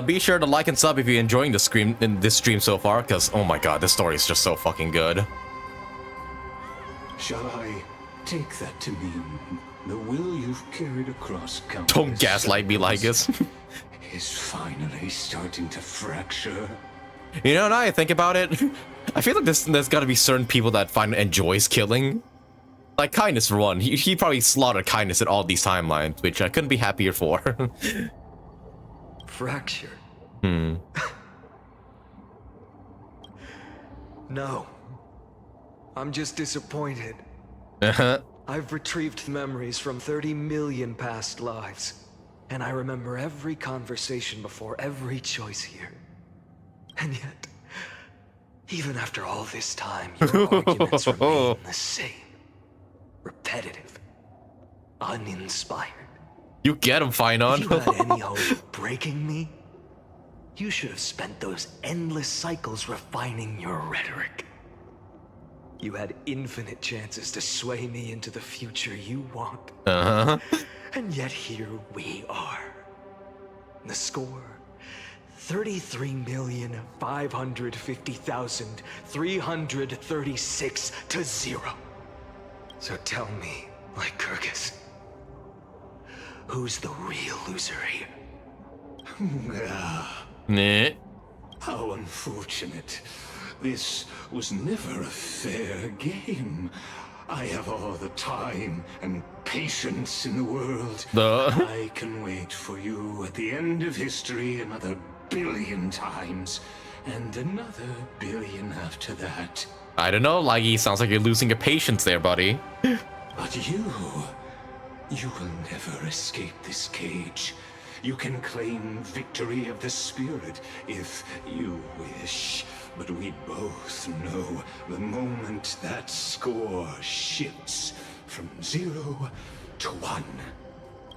Be sure to like and sub if you're enjoying the stream so far, because oh my god, this story is just so fucking good. Shall I take that to mean the will you've carried across countless Don't gaslight me like this. is finally starting to fracture? You know, now I think about it, I feel like there's gotta be certain people that Phainon enjoys killing. Like Kindness for one. He probably slaughtered Kindness in all these timelines, which I couldn't be happier for. Fracture? No. I'm just disappointed. I've retrieved memories from 30 million past lives, and I remember every conversation before every choice here. And yet, even after all this time, your arguments remain the same. Repetitive. Uninspired. You get him, Phainon. If you had any hope of breaking me, you should have spent those endless cycles refining your rhetoric. You had infinite chances to sway me into the future you want. And yet here we are. The score: 33,550,336 to 0. So tell me, Lycurgus, who's the real loser here? Nah. How unfortunate. This was never a fair game. I have all the time and patience in the world. I can wait for you at the end of history another billion times, and another billion after that. I don't know, Laggy. Sounds like you're losing your patience there, buddy. But you will never escape this cage. You can claim victory of the spirit if you wish. But we both know the moment that score shifts from 0 to 1,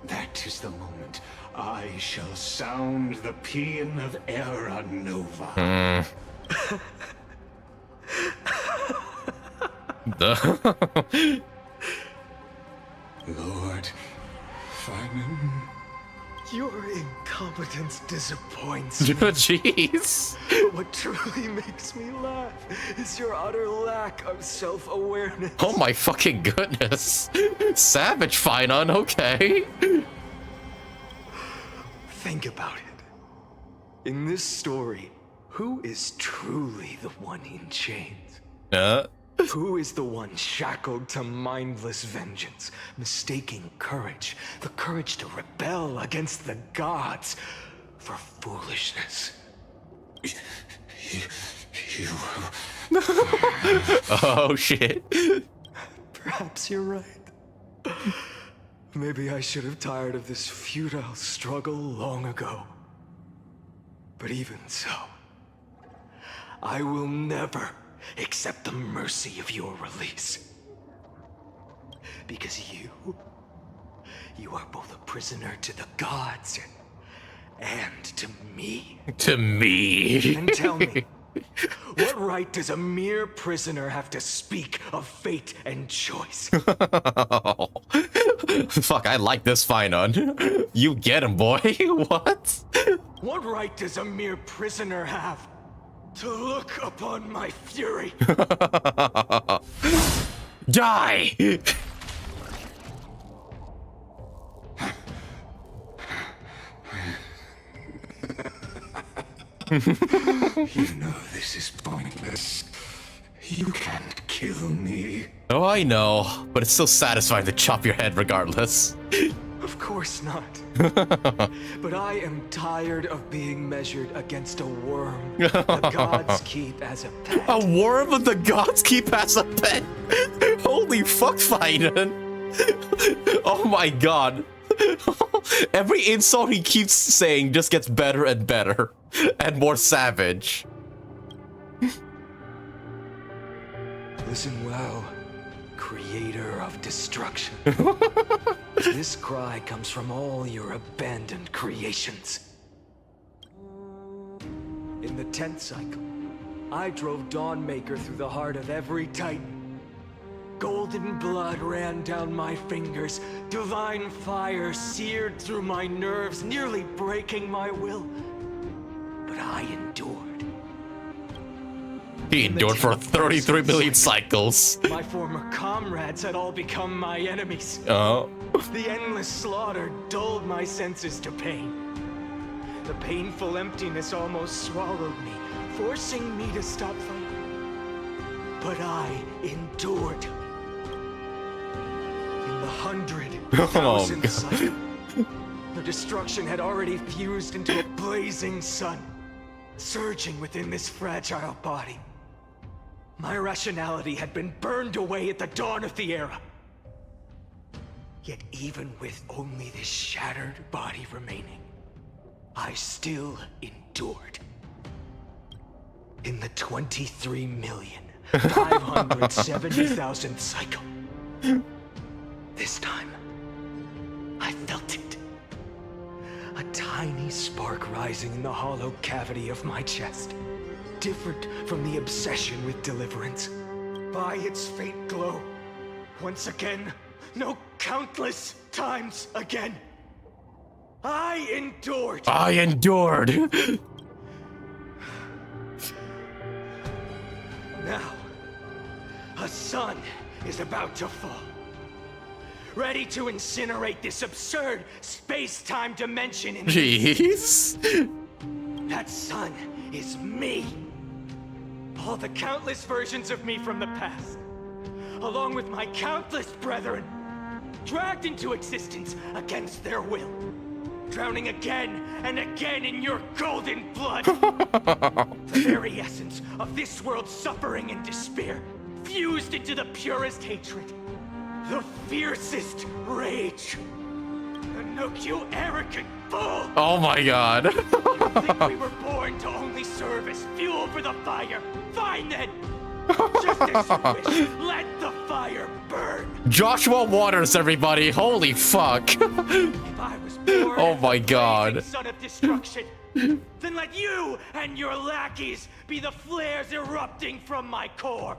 that is the moment I shall sound the paean of Era Nova. Lord Phainon. Your incompetence disappoints me. Jeez. But what truly makes me laugh is your utter lack of self-awareness. Oh my fucking goodness. Savage Phainon, okay. Think about it. In this story, who is truly the one in chains? Who is the one shackled to mindless vengeance, mistaking courage, the courage to rebel against the gods, for foolishness? You. Oh shit. Perhaps you're right. Maybe I should have tired of this futile struggle long ago. But even so, I will never accept the mercy of your release. Because you are both a prisoner to the gods and to me. To me. And tell me, what right does a mere prisoner have to speak of fate and choice? Fuck, I like this Phainon. You get him, boy. What? What right does a mere prisoner have to look upon my fury? Die! You know this is pointless. You can't kill me. Oh, I know, but it's still satisfying to chop your head regardless. Of course not. But I am tired of being measured against a worm the gods keep as a pet. A worm of the gods keep as a pet? Holy fuck, Phainon. Oh my god. Every insult he keeps saying just gets better and better. And more savage. Listen well, creator of destruction. This cry comes from all your abandoned creations. In the 10th cycle, I drove Dawnmaker through the heart of every titan. Golden blood ran down my fingers, divine fire seared through my nerves, nearly breaking my will. But I endured. He endured for 33 million cycles. My former comrades had all become my enemies. Oh. The endless slaughter dulled my senses to pain. The painful emptiness almost swallowed me, forcing me to stop fighting. But I endured. In the 100,000th cycle, the destruction had already fused into a blazing sun, surging within this fragile body. My rationality had been burned away at the dawn of the era. Yet even with only this shattered body remaining, I still endured. In the 23,570,000th cycle, this time, I felt it. A tiny spark rising in the hollow cavity of my chest. Different from the obsession with deliverance. By its faint glow, once again, no, countless times again, I endured. I endured. Now, a sun is about to fall. Ready to incinerate this absurd space-time dimension in Jeez. That sun is me. All the countless versions of me from the past, along with my countless brethren, dragged into existence against their will, drowning again and again in your golden blood. The very essence of this world's suffering and despair, fused into the purest hatred, the fiercest rage. Anook, you arrogant fool! Oh my god. You think we were born to only serve as fuel for the fire? Fine then! Just as you wish, let the fire burn! Joshua Waters, everybody. Holy fuck. If I was born Oh as my the god. blazing son of destruction, then let you and your lackeys be the flares erupting from my core.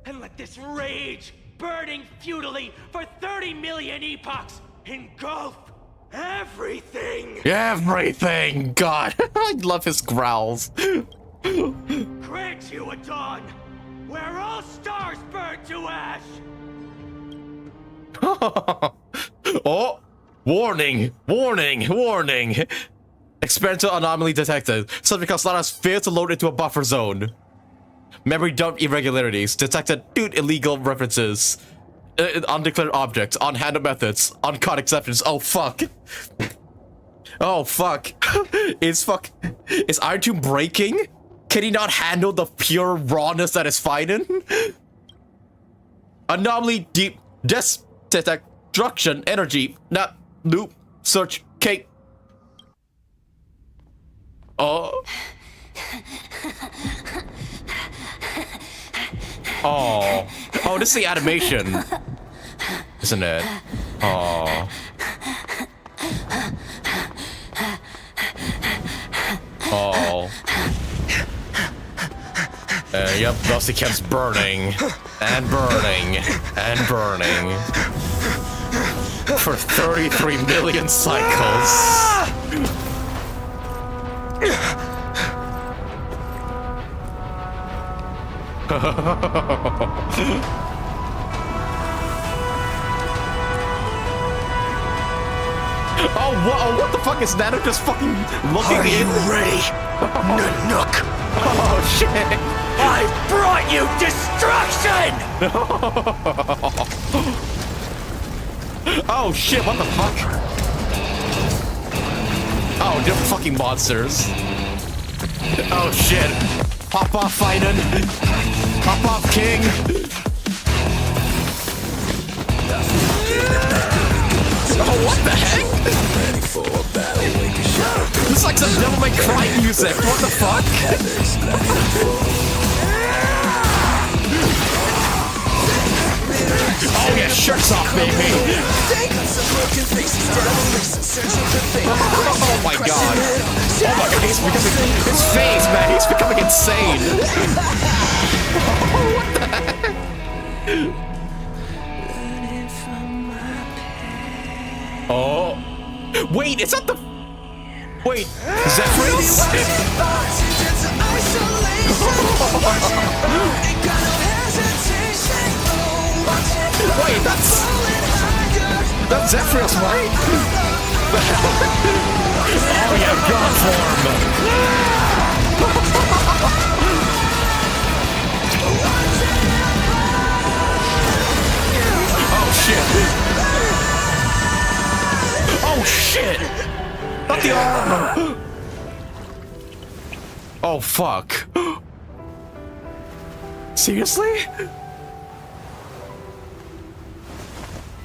And let this rage, burning futilely for 30 million epochs, engulf everything! Everything. God. I love his growls. Grant you a dawn where all stars burn to ash! Oh, warning, warning, warning. Experimental anomaly detected. Subject Castellana has failed to load into a buffer zone. Memory dump irregularities. Detected illegal references. Undeclared objects. Unhandled methods. Uncaught exceptions. Oh, fuck. Oh, fuck. Is Iron Tomb breaking? Can he not handle the pure rawness that is phainon? Anomaly deep destruction energy not loop search cake. Oh. Oh. Oh, this is the animation, isn't it? Oh. Oh. Yep, Dusty keeps burning and burning and burning for 33 million cycles. Oh, what the fuck is Nano just fucking looking Are you ready, Nanook? Oh, shit. I brought you destruction! Oh, shit, what the fuck? Oh, different fucking monsters. Oh, shit. Pop off, phainon. Pop off, king. Oh, what the heck? This is like some Devil May Cry music. What the fuck? Oh yeah, shirts off, baby. Oh my god. Oh my god, he's becoming his face, man. He's becoming insane. What the heck? Oh. Wait, is that the... Wait, Zephyros? Wait, that's Zephyros, right? Oh yeah, god form. Oh shit. Oh shit! Not the armor! Oh fuck. Seriously?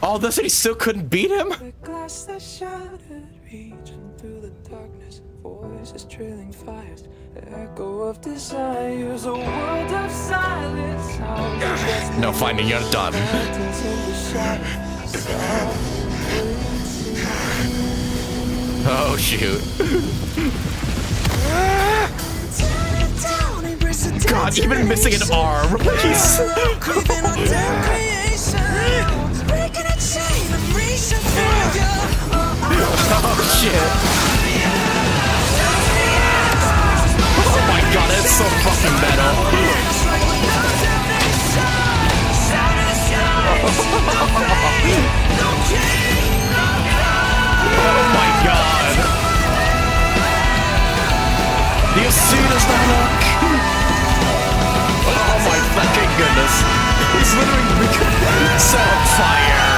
Oh, this he still couldn't beat him? The glass that shattered, reaching through the darkness, voices trailing fires, echo of desires, a world of silence. No, finding you're done. Oh shoot. God, even missing an arm. He's... Oh shit! Oh my god, it's so fucking metal! Oh my god! Do you see this now? Oh my fucking goodness! It's literally set on fire!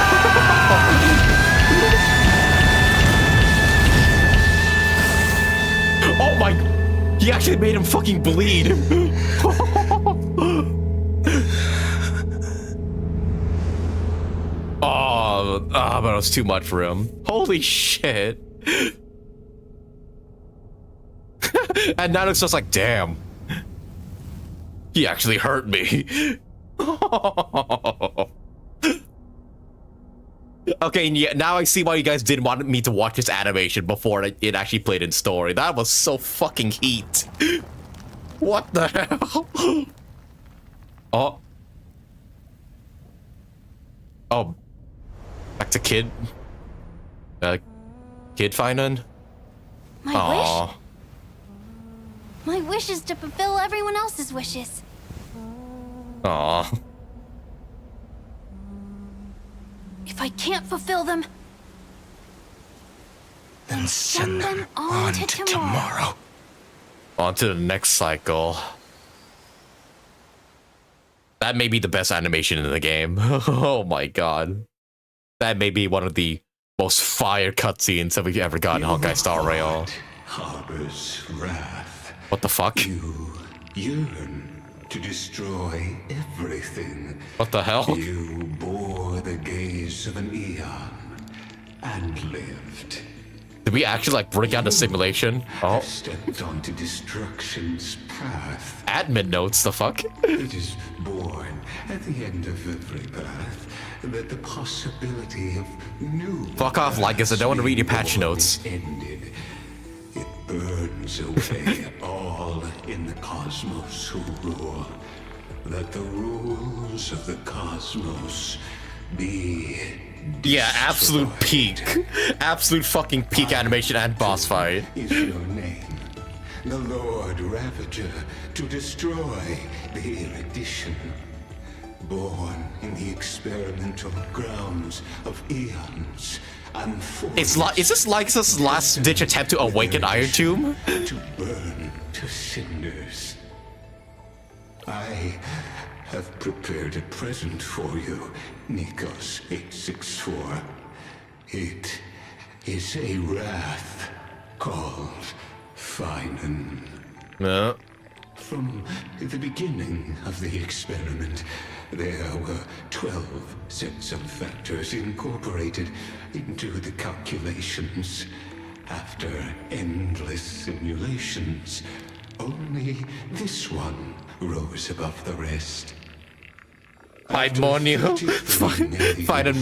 Oh my... He actually made him fucking bleed! But it was too much for him. Holy shit! And now it's just like, damn. He actually hurt me. Okay, and yeah, now I see why you guys didn't want me to watch this animation before it actually played in story. That was so fucking heat. What the hell? Oh. Oh. Back to kid. Kid phainon? My wish? My wish is to fulfill everyone else's wishes. Aw. If I can't fulfill them, Then send them on to tomorrow. On to the next cycle. That may be the best animation in the game. Oh my god. That may be one of the most fire cutscenes that we've ever gotten in Honkai Star Rail. Harbors wrath. What the fuck? You yearn to destroy everything. What the hell? You bore the gaze of an eon and lived. Did we actually like break out the simulation? Oh. Stepped onto destruction's path. Admin notes, the fuck? It is born at the end of every path that the possibility of new. Fuck off, Lycus. I don't want to read your patch notes. Ended. It burns away all in the cosmos who rule. That the rules of the cosmos be. Yeah, absolute peak. Absolute fucking peak animation and boss fight. Is your name the Lord Ravager to destroy the erudition? Born in the experimental grounds of eons. Is this Lycus' last ditch attempt to awaken Iron Tomb? To burn to cinders. I have prepared a present for you, Nikos 864. It is a wrath called phainon. No. From the beginning of the experiment, there were 12 sets of factors incorporated into the calculations. After endless simulations, only this one rose above the rest. Phainon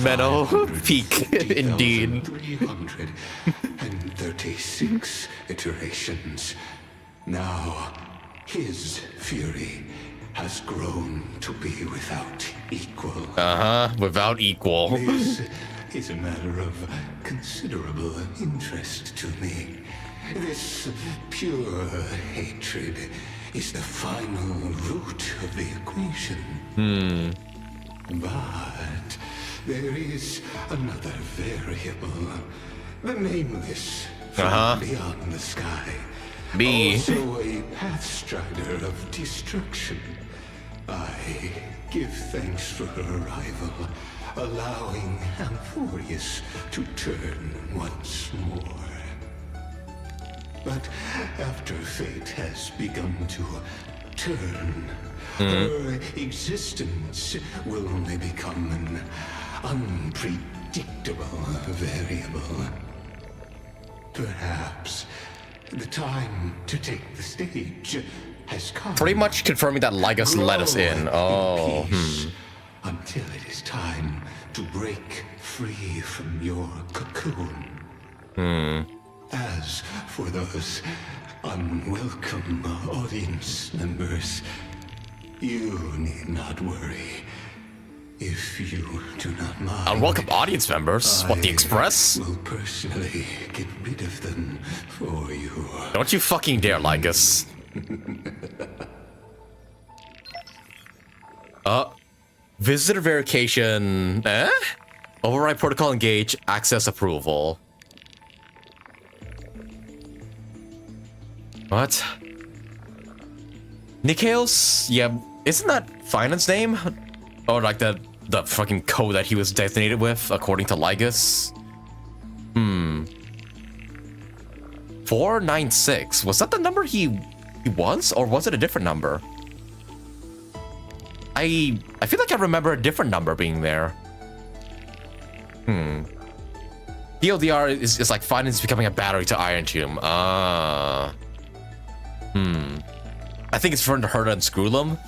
metal peak, indeed. 336 iterations. Now, his fury has grown to be without equal. Without equal. This is a matter of considerable interest to me. This pure hatred is the final root of the equation. But there is another variable. The nameless from beyond the sky. Also a pathstrider of destruction. I give thanks for her arrival, allowing AMPHOREUS to turn once more. But after fate has begun to turn, her existence will only become an unpredictable variable. Perhaps the time to take the stage has come. Pretty much confirming that Lycus let us in. Oh. Until it is time to break free from your cocoon. As for those unwelcome audience members, you need not worry. If you do not mind, Unwelcome audience members. What, the Express? will personally get rid of them for you. Don't you fucking dare, Lygus. Visitor verification. Override protocol engage. Access approval. What? Nikhail's? Yeah, isn't that Phainon's name? Or like the fucking code that he was designated with, according to Lygus? 496. Was that the number he was? Or was it a different number? I feel like I remember a different number being there. TLDR is like Phainon's becoming a battery to Iron Tomb. I think it's for Herda and Screwlum.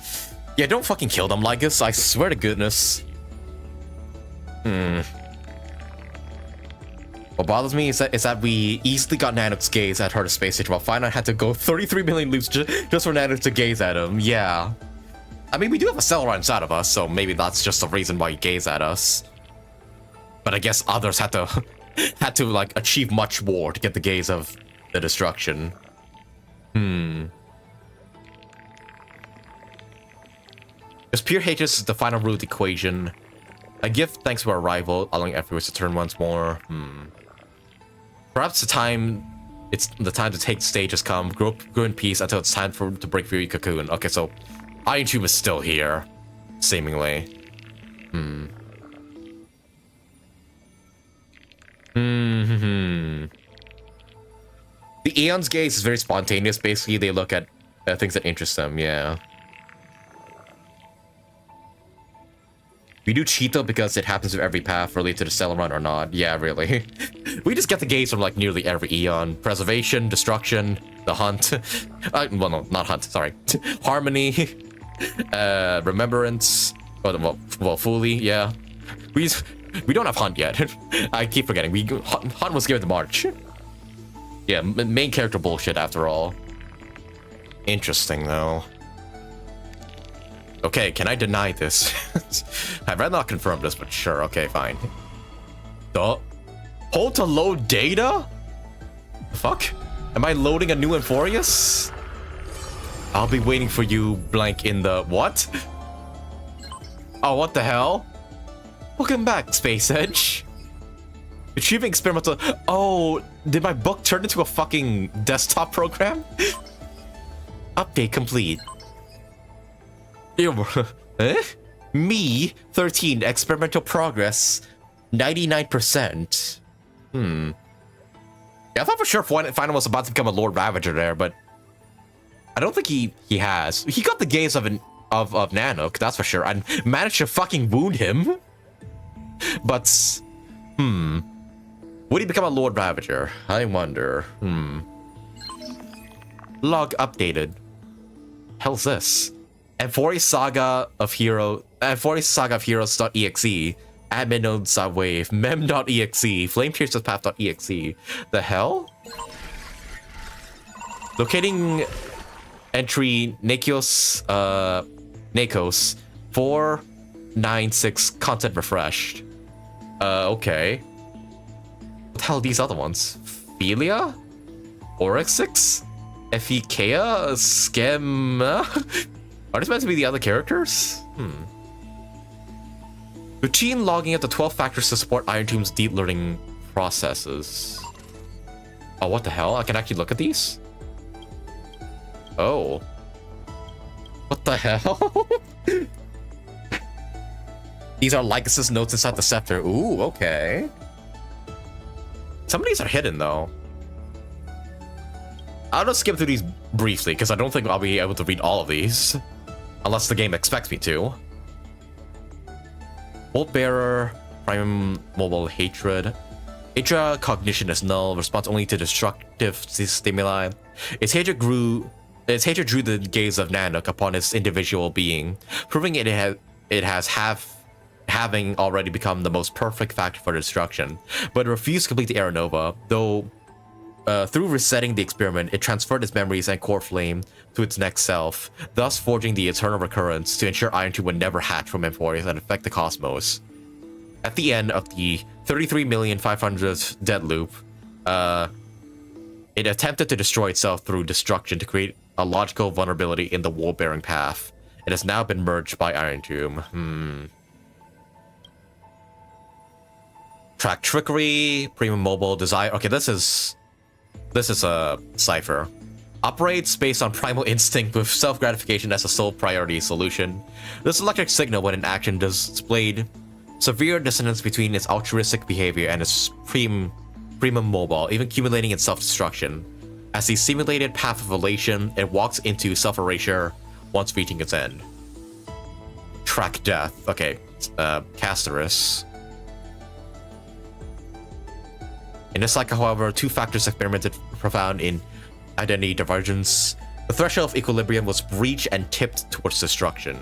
Yeah, don't fucking kill them, Lygus. I swear to goodness. What bothers me is that we easily got Nanook's gaze at Herda's space station, while Phainon had to go 33 million loops just for Nanook to gaze at him. Yeah. I mean, we do have a Celeron inside of us, so maybe that's just the reason why he gazed at us. But I guess others had to like achieve much more to get the gaze of the destruction. Because pure hatred is the final root equation. I give thanks to our rival, allowing AMPHOREUS to turn once more. Perhaps the time to take the stage has come. Grow in peace until it's time to break through your cocoon. Okay, so Iron Tomb is still here, seemingly. The Aeon's gaze is very spontaneous. Basically, they look at things that interest them. Yeah. We do cheat though because it happens with every path related to the Celeron or not. Yeah, really. We just get the gaze from like nearly every Aeon. Preservation, destruction, the hunt. Well, no, not hunt. Sorry. Harmony, remembrance. Well, fully. Yeah. We don't have hunt yet. I keep forgetting. Hunt was given to March. Yeah, main character bullshit after all. Interesting though. Okay, can I deny this? I'd rather not confirm this, but sure, okay, fine. Hold to load data? Fuck? Am I loading a new AMPHOREUS? I'll be waiting for you blank in the... What? Oh, what the hell? Welcome back, Space Edge. Achieving experimental... Oh, did my book turn into a fucking desktop program? Update complete. Me, 13, experimental progress, 99%. Yeah, I thought for sure Phainon was about to become a Lord Ravager there, but I don't think he has. He got the gaze of Nanook, that's for sure, and managed to fucking wound him. But, would he become a Lord Ravager? I wonder. Log updated. Hell's this? AMPHOREUS Saga of Heroes.exe, admin node.wave, mem.exe, flamepiercepath.exe. The hell? Locating entry Nakos 496 content refreshed. Okay. What the hell are these other ones? Philia? Oryxix? Ephikea? Schema? Are these meant to be the other characters? Routine logging at the 12 factors to support Iron Tomb's deep learning processes. Oh, what the hell? I can actually look at these? Oh. What the hell? These are Lycus's notes inside the scepter. Ooh, okay. Some of these are hidden, though. I'll just skip through these briefly, because I don't think I'll be able to read all of these. Unless the game expects me to. Bolt Bearer, Prime Mobile Hatred. Hydra cognition is null, responds only to destructive stimuli. Its hatred drew the gaze of Nanook upon its individual being, proving having already become the most perfect factor for destruction. But it refused to complete the Aeronova, though through resetting the experiment, it transferred its memories and core flame to its next self, thus forging the eternal recurrence to ensure Iron 2 would never hatch from AMPHOREUS and affect the cosmos. At the end of the 33,500th dead loop, it attempted to destroy itself through destruction to create a logical vulnerability in the wall-bearing path. It has now been merged by Iron Tomb. Track Trickery, Premium Mobile, Desire. Okay, this is a cipher. Operates based on primal instinct with self-gratification as a sole priority solution. This electric signal when in action displayed severe dissonance between its altruistic behavior and its premium mobile, even accumulating in self-destruction. As the simulated path of elation, it walks into self-erasure once reaching its end. Track Death. Okay, castorice. In this cycle, however, two factors experimented profound in identity divergence. The threshold of equilibrium was breached and tipped towards destruction.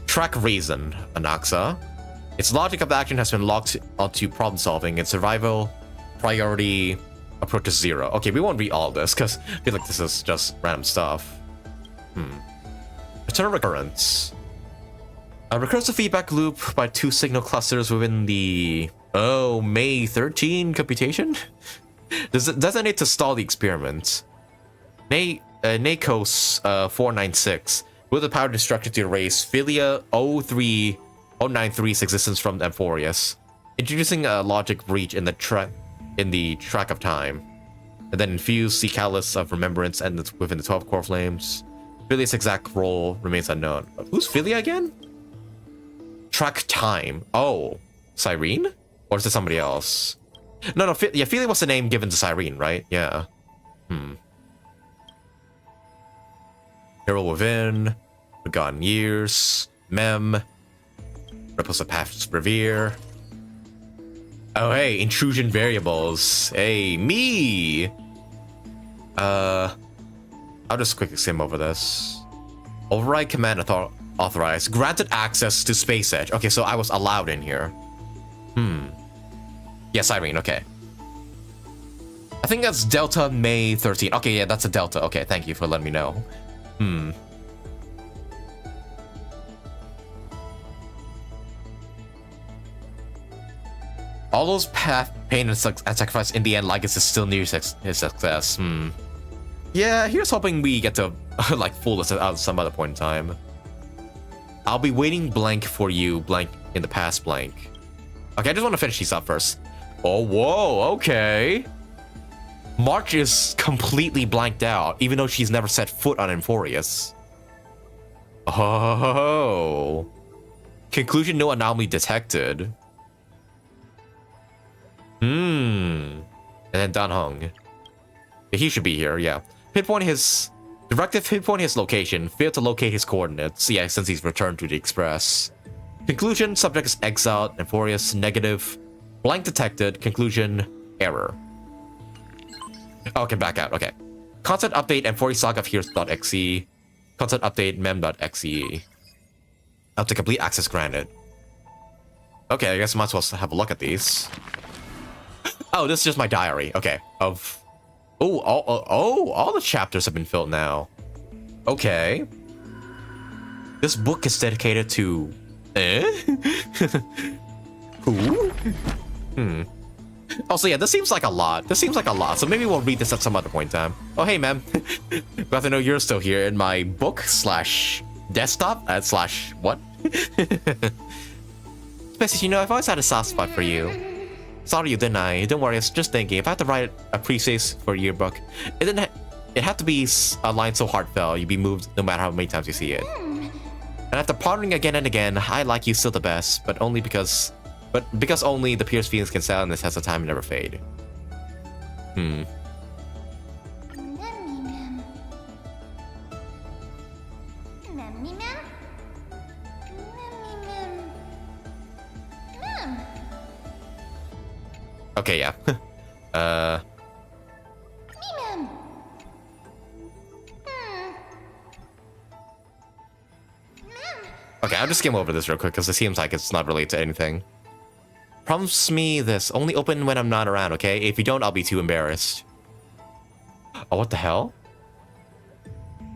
Track Reason, anaxa. Its logic of action has been locked onto problem solving, and survival priority approaches 0. Okay, we won't read all this because I feel like this is just random stuff. Eternal recurrence. A recursive feedback loop by two signal clusters within the May 13 computation? Designate to stall the experiment. NACOS 496 with the power destruction to erase Philia 03093's existence from AMPHOREUS, introducing a logic breach in the track of time, and then infuse the catalyst of remembrance and within the 12 core flames. Philia's exact role remains unknown. Who's Philia again? Track Time. Oh, Sirene? Or is it somebody else? No, Philia was the name given to Sirene, right? Yeah. Hero Within, Forgotten Years, Mem, Ripples of Past Revere. Oh, hey, Intrusion Variables. Hey, me! I'll just quickly skim over this. Override command authorized. Granted access to Space Edge. Okay, so I was allowed in here. Yes, Irene, okay. I think that's Delta May 13. Okay, yeah, that's a Delta. Okay, thank you for letting me know. All those pain and sacrifice in the end, like it's still near his success. Yeah, here's hoping we get to like fool this out some other point in time. I'll be waiting blank for you, blank in the past blank. Okay, I just want to finish these up first. Oh, whoa, okay. March is completely blanked out, even though she's never set foot on AMPHOREUS. Oh. Conclusion, no anomaly detected. And then Dan Hong. He should be here, yeah. Pinpoint his... Directive, pinpoint his location. Failed to locate his coordinates. Yeah, since he's returned to the Express. Conclusion, subject is exiled. AMPHOREUS, negative. Blank detected. Conclusion, error. Okay, back out, okay. Content update AMPHOREUS saga of heroes.exe. Content update mem.exe. Up to complete access granted. Okay, I guess I might as well have a look at these. Oh, this is just my diary. Okay, of... Oh, all the chapters have been filled now. Okay. This book is dedicated to... Who? Also, yeah, this seems like a lot. So maybe we'll read this at some other point in time. Oh, hey, ma'am. Glad to know you're still here in my book / desktop / what? Species, you know, I've always had a soft spot for you. Sorry you didn't I? Don't worry, I was just thinking, if I had to write a preface for a yearbook, it had to be a line so heartfelt, you'd be moved no matter how many times you see it. And after pondering again and again, I like you still the best, but because only the purest feelings can sail in this has a time and never fade. Okay, yeah. Okay, I'll just skim over this real quick because it seems like it's not related to anything. Promise me this. Only open when I'm not around, okay? If you don't, I'll be too embarrassed. Oh, what the hell?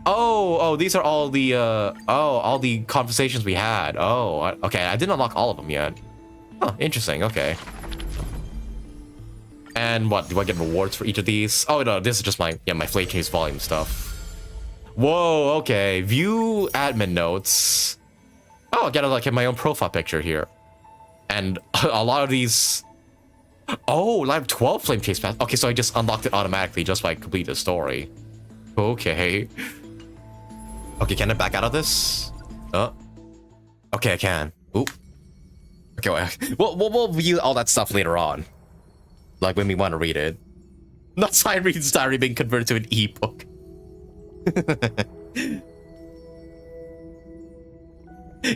Oh, these are all the, all the conversations we had. Oh, okay, I didn't unlock all of them yet. Huh, interesting, okay. And what, do I get rewards for each of these? Oh, no, this is just my flame chase volume stuff. Whoa, okay, view admin notes. Oh, I gotta like get my own profile picture here. And a lot of these... Oh, I have 12 flame chase paths. Okay, so I just unlocked it automatically just by complete the story. Okay. Okay, can I back out of this? Okay, I can. Oop. Okay, we'll view all that stuff later on. Like when we want to read it. Not Sirene's diary being converted to an ebook.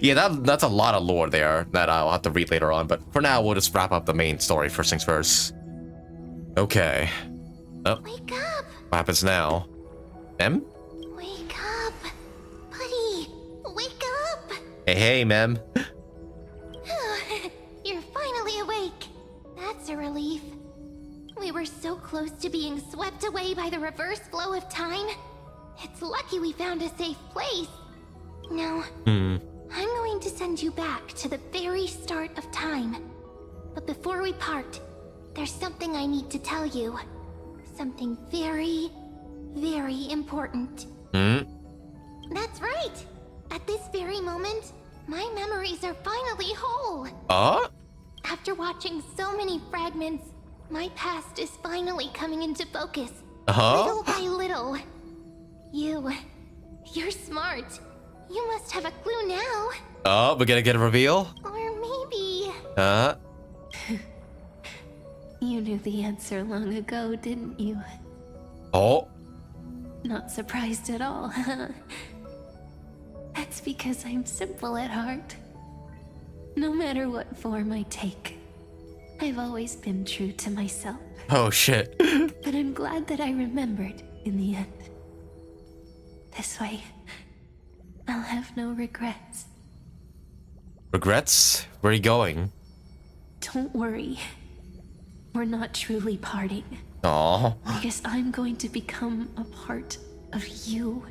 Yeah, that's a lot of lore there that I'll have to read later on, but for now, we'll just wrap up the main story first things first. Okay. Oh. Wake up! What happens now? Mem? Wake up! Buddy! Wake up! Hey, Mem. You're finally awake. That's a relief. We were so close to being swept away by the reverse flow of time. It's lucky we found a safe place. Now, I'm going to send you back to the very start of time. But before we part, there's something I need to tell you. Something very, very important. That's right! At this very moment, my memories are finally whole. After watching so many fragments, my past is finally coming into focus. Little by little. You're smart. You must have a clue now. Oh, we're gonna get a reveal? Or maybe... You knew the answer long ago, didn't you? Oh. Not surprised at all, huh? That's because I'm simple at heart. No matter what form I take, I've always been true to myself. Oh, shit. But I'm glad that I remembered in the end. This way, I'll have no regrets. Regrets? Where are you going? Don't worry. We're not truly parting. Aww. Because I'm going to become a part of you.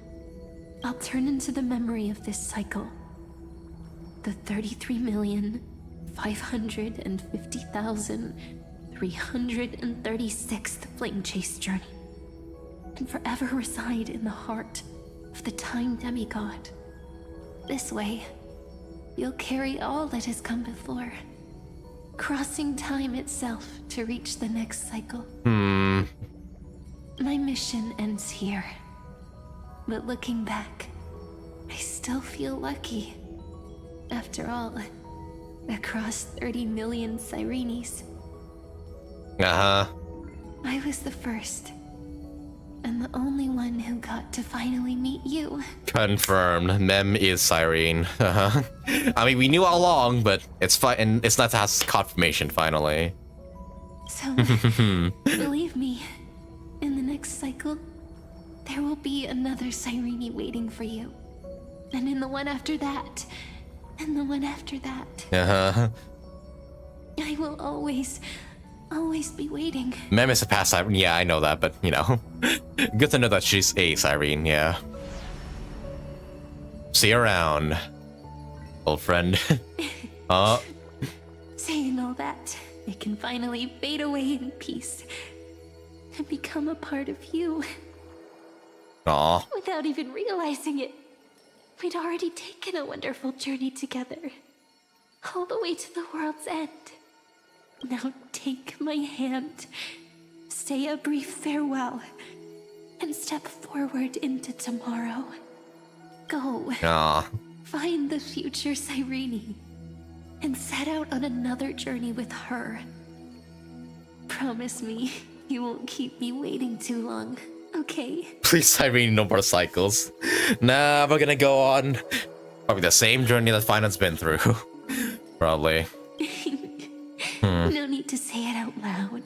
I'll turn into the memory of this cycle. The 33,550,336th flame chase journey. And forever reside in the heart of the time demigod. This way, you'll carry all that has come before, crossing time itself to reach the next cycle. My mission ends here, but looking back, I still feel lucky. After all, across 30 million Sirenes, I was the first. And the only one who got to finally meet you. Confirmed. Mem is Sirene. I mean, we knew all along, but it's fine, and it's nice to have confirmation finally. So, believe me, in the next cycle, there will be another Sirene waiting for you. And in the one after that, and the one after that. I will always be waiting. Mem is a past Sirene. Yeah, I know that, but you know, good to know that she's a Sirene. Yeah. See you around, old friend. Saying all that, it can finally fade away in peace and become a part of you. Aw. Without even realizing it, we'd already taken a wonderful journey together, all the way to the world's end. Now take my hand, say a brief farewell, and step forward into tomorrow. Go. Find the future Sirene, and set out on another journey with her. Promise me you won't keep me waiting too long, okay? Please, Sirene, no more cycles. Nah, we're gonna go on probably the same journey that Phainon's been through. Probably. No need to say it out loud.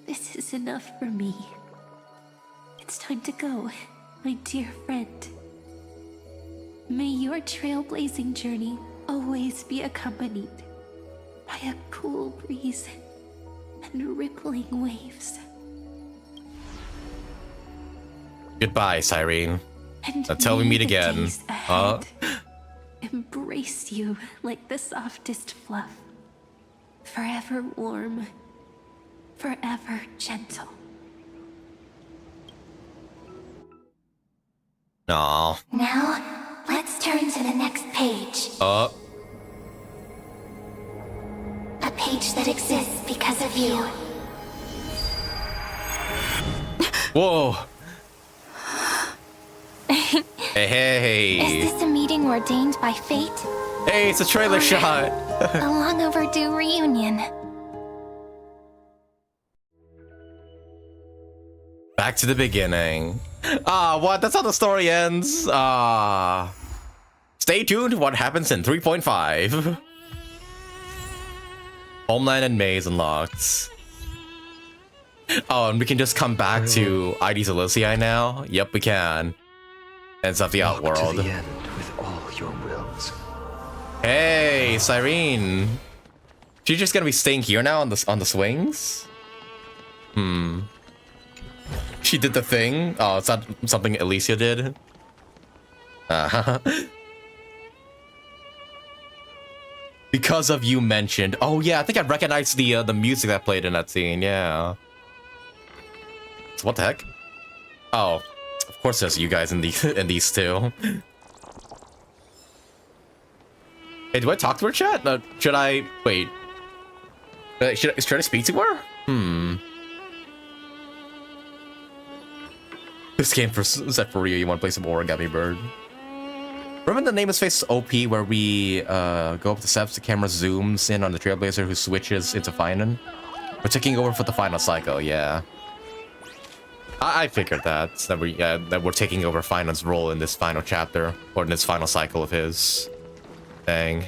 This is enough for me. It's time to go, my dear friend. May your trailblazing journey always be accompanied by a cool breeze and rippling waves. Goodbye, Sirene. And Until we may meet the again. days ahead embrace you like the softest fluff. Forever warm, forever gentle. Aw. Now, let's turn to the next page. A page that exists because of you. Whoa. Hey. Is this a meeting ordained by fate? Hey, it's a trailer shot. A long overdue reunion. Back to the beginning. What? That's how the story ends. Stay tuned to what happens in 3.5. Homeland and Maze unlocked. Oh, and we can just come back to ID's Elysiae now? Yep, we can. And it's of the Outworld. To the end with all your wills. Hey, Sirene. She's just gonna be staying here now on the swings? She did the thing. Oh, it's not something Alicia did. Because of you mentioned. Oh yeah, I think I recognized the music that played in that scene. Yeah. So what the heck? Oh, of course there's you guys in these two. Hey, do I talk to her, chat? Should I wait? Should I speak to her? This game set for real. You want to play some Origami Bird? Remember the Name His Face OP where we go up the steps, the camera zooms in on the Trailblazer who switches into phainon? We're taking over for the final cycle, yeah. I figured that we're taking over Phainon's role in this final chapter, or in this final cycle of his. Dang.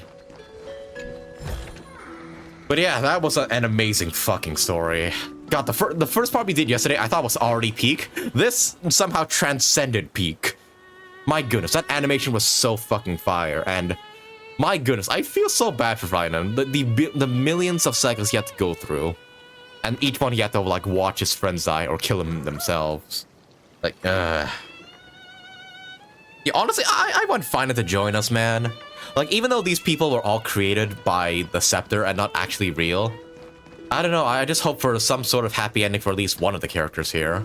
But yeah, that was an amazing fucking story. God, the first part we did yesterday, I thought was already peak. This somehow transcended peak. My goodness, that animation was so fucking fire, and my goodness, I feel so bad for Phainon. The millions of cycles he had to go through, and each one he had to like watch his friends die or kill them themselves. Like, yeah, honestly, I want Phainon to join us, man. Like, even though these people were all created by the Scepter and not actually real, I don't know, I just hope for some sort of happy ending for at least one of the characters here.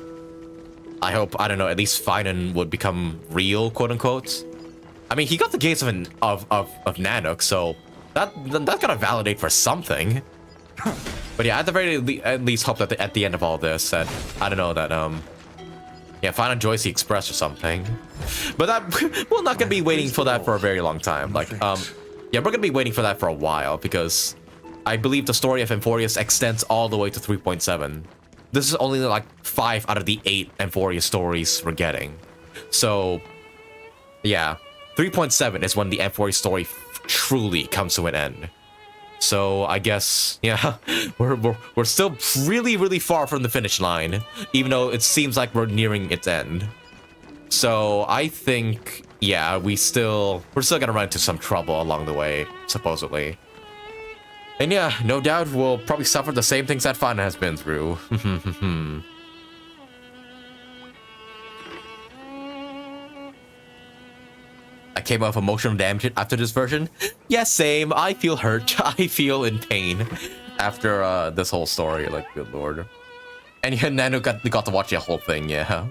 I hope, I don't know, at least Phainon would become real, quote-unquote. I mean, he got the gates of Nanook, so that's gotta validate for something. But yeah, at the very least hope that at the end of all this, that, I don't know, that, yeah, Phainon joins the Express or something. But that, we're not gonna be waiting for that for a very long time. Like, yeah, we're gonna be waiting for that for a while, because I believe the story of AMPHOREUS extends all the way to 3.7. This is only like 5 out of the 8 AMPHOREUS stories we're getting. So, yeah, 3.7 is when the AMPHOREUS story truly comes to an end. So I guess, yeah, we're still really, really far from the finish line, even though it seems like we're nearing its end. So I think, yeah, we're still gonna run into some trouble along the way, supposedly. And yeah, no doubt we'll probably suffer the same things that Phainon has been through. I came off emotional damage after this version. Yeah, same. I feel hurt. I feel in pain after this whole story. Like, good lord. And yeah, Nano got to watch the whole thing, yeah.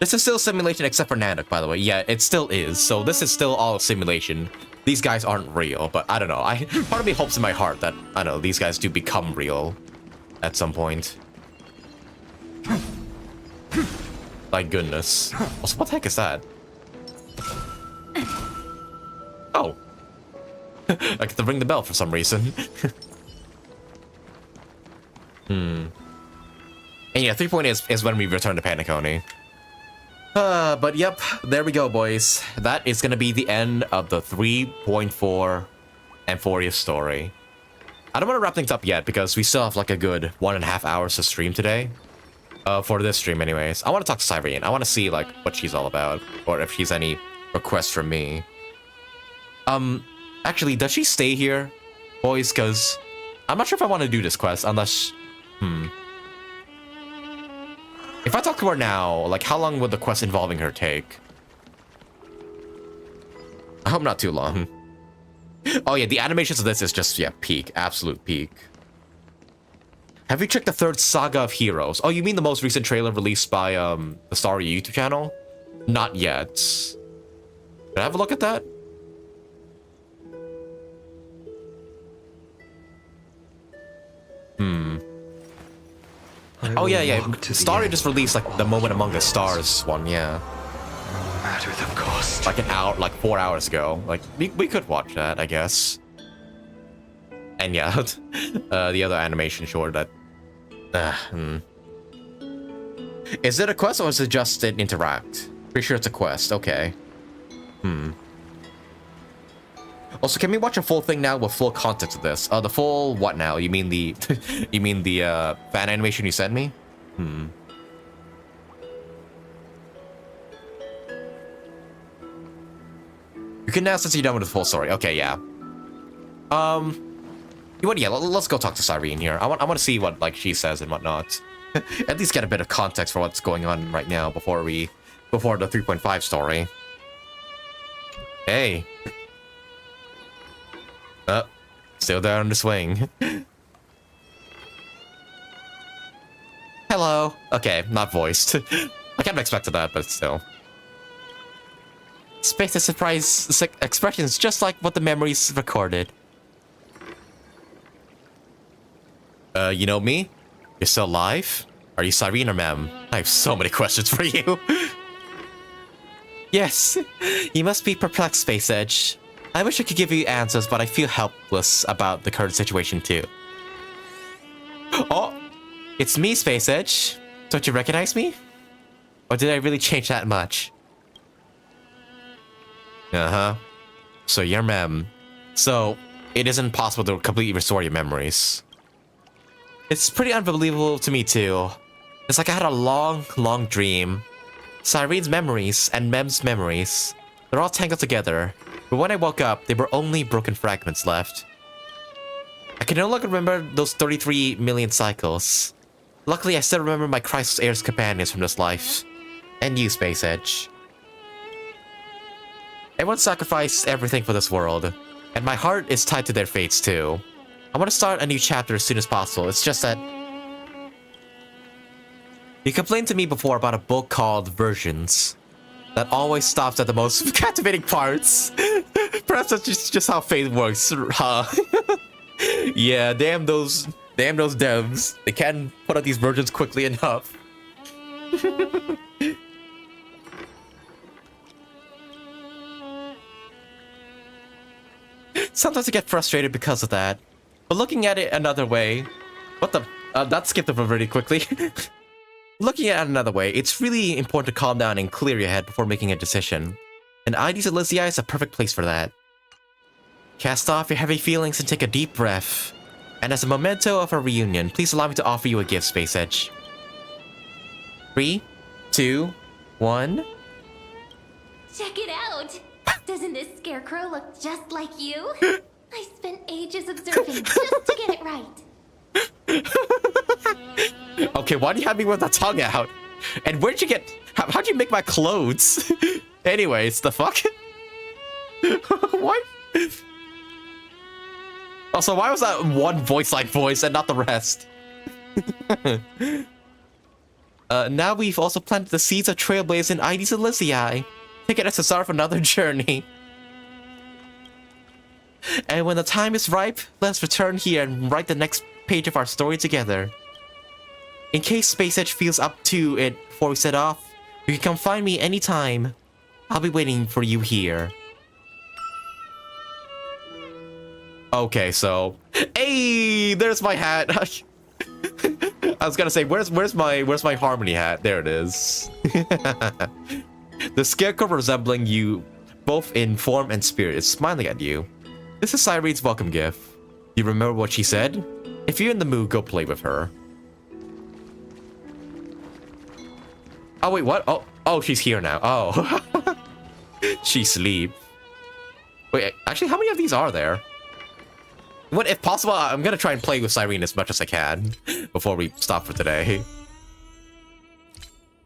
This is still simulation except for Nanook, by the way. Yeah, it still is. So this is still all simulation. These guys aren't real, but I don't know. Part of me hopes in my heart that, I don't know, these guys do become real at some point. My goodness. Also, what the heck is that? Oh. I get to ring the bell for some reason. And yeah, 3.8 is when we return to Paniconi. But yep, there we go, boys. That is gonna be the end of the 3.4 AMPHOREUS story. I don't want to wrap things up yet because we still have like a good 1.5 hours to stream today. For this stream anyways. I want to talk to Sirene. I want to see like what she's all about, or if she's any requests from me. Actually, does she stay here boys, because I'm not sure if I want to do this quest unless... If I talk to her now, like, how long would the quest involving her take? I hope not too long. Oh yeah, the animations of this is just, yeah, peak. Absolute peak. Have you checked the third Saga of Heroes? Oh, you mean the most recent trailer released by, the Starry YouTube channel? Not yet. Can I have a look at that? Oh yeah, yeah. Starry just released like the Moment Among the Stars one, yeah. No matter the cost. Like an hour, like 4 hours ago. Like we could watch that, I guess. And yeah, the other animation short that. Is it a quest or is it just an interact? Pretty sure it's a quest. Okay. Also, can we watch a full thing now with full context of this? The full what now? You mean the you mean the fan animation you sent me? You can now since you're done with the full story. Okay, yeah. Yeah, let's go talk to Sirene here. I want to see what like she says and whatnot. At least get a bit of context for what's going on right now before the 3.5 story. Hey. Still there on the swing. Hello. Okay, not voiced. I kind of expected that, but still. Space is surprise expressions just like what the memories recorded. You know me? You're still alive? Are you Sirene or ma'am? I have so many questions for you. Yes, you must be perplexed, Space Edge. I wish I could give you answers, but I feel helpless about the current situation too. Oh, it's me, Space Edge. Don't you recognize me? Or did I really change that much? Uh-huh. So you're mem. So it isn't possible to completely restore your memories. It's pretty unbelievable to me too. It's like I had a long, long dream. Sirene's memories and Mem's memories, they're all tangled together. But when I woke up, there were only broken fragments left. I can no longer remember those 33 million cycles. Luckily, I still remember my Crisis Heirs companions from this life. And you, Space Edge. Everyone sacrificed everything for this world. And my heart is tied to their fates too. I want to start a new chapter as soon as possible. It's just that... You complained to me before about a book called Versions. That always stops at the most captivating parts. Perhaps that's just how fate works, huh? Yeah, damn those devs. They can't put out these versions quickly enough. Sometimes I get frustrated because of that. But looking at it another way... What the... that skipped over really quickly. Looking at it another way, it's really important to calm down and clear your head before making a decision. And Ides Elysiae is a perfect place for that. Cast off your heavy feelings and take a deep breath. And as a memento of our reunion, please allow me to offer you a gift, Space Edge. 3, 2, 1... Check it out! Doesn't this scarecrow look just like you? I spent ages observing just to get it right. Okay, why do you have me with the tongue out? And where'd you get... How'd you make my clothes? Anyways, the fuck? What? Also, why was that one voice-like voice and not the rest? Now we've also planted the seeds of Trailblaze in Ides Elysiae. Take it as a start of another journey. And when the time is ripe, let's return here and write the next page of our story together. In case Space Edge feels up to it before we set off, you can come find me anytime. I'll be waiting for you here. Okay, so... Hey! There's my hat! I was gonna say, where's my Harmony hat? There it is. The scarecrow resembling you, both in form and spirit, is smiling at you. This is Sirene's welcome gift. You remember what she said? If you're in the mood, go play with her. Oh wait, what? Oh, she's here now. Oh. She sleep. Wait, actually, how many of these are there? What if possible? I'm gonna try and play with Sirene as much as I can before we stop for today.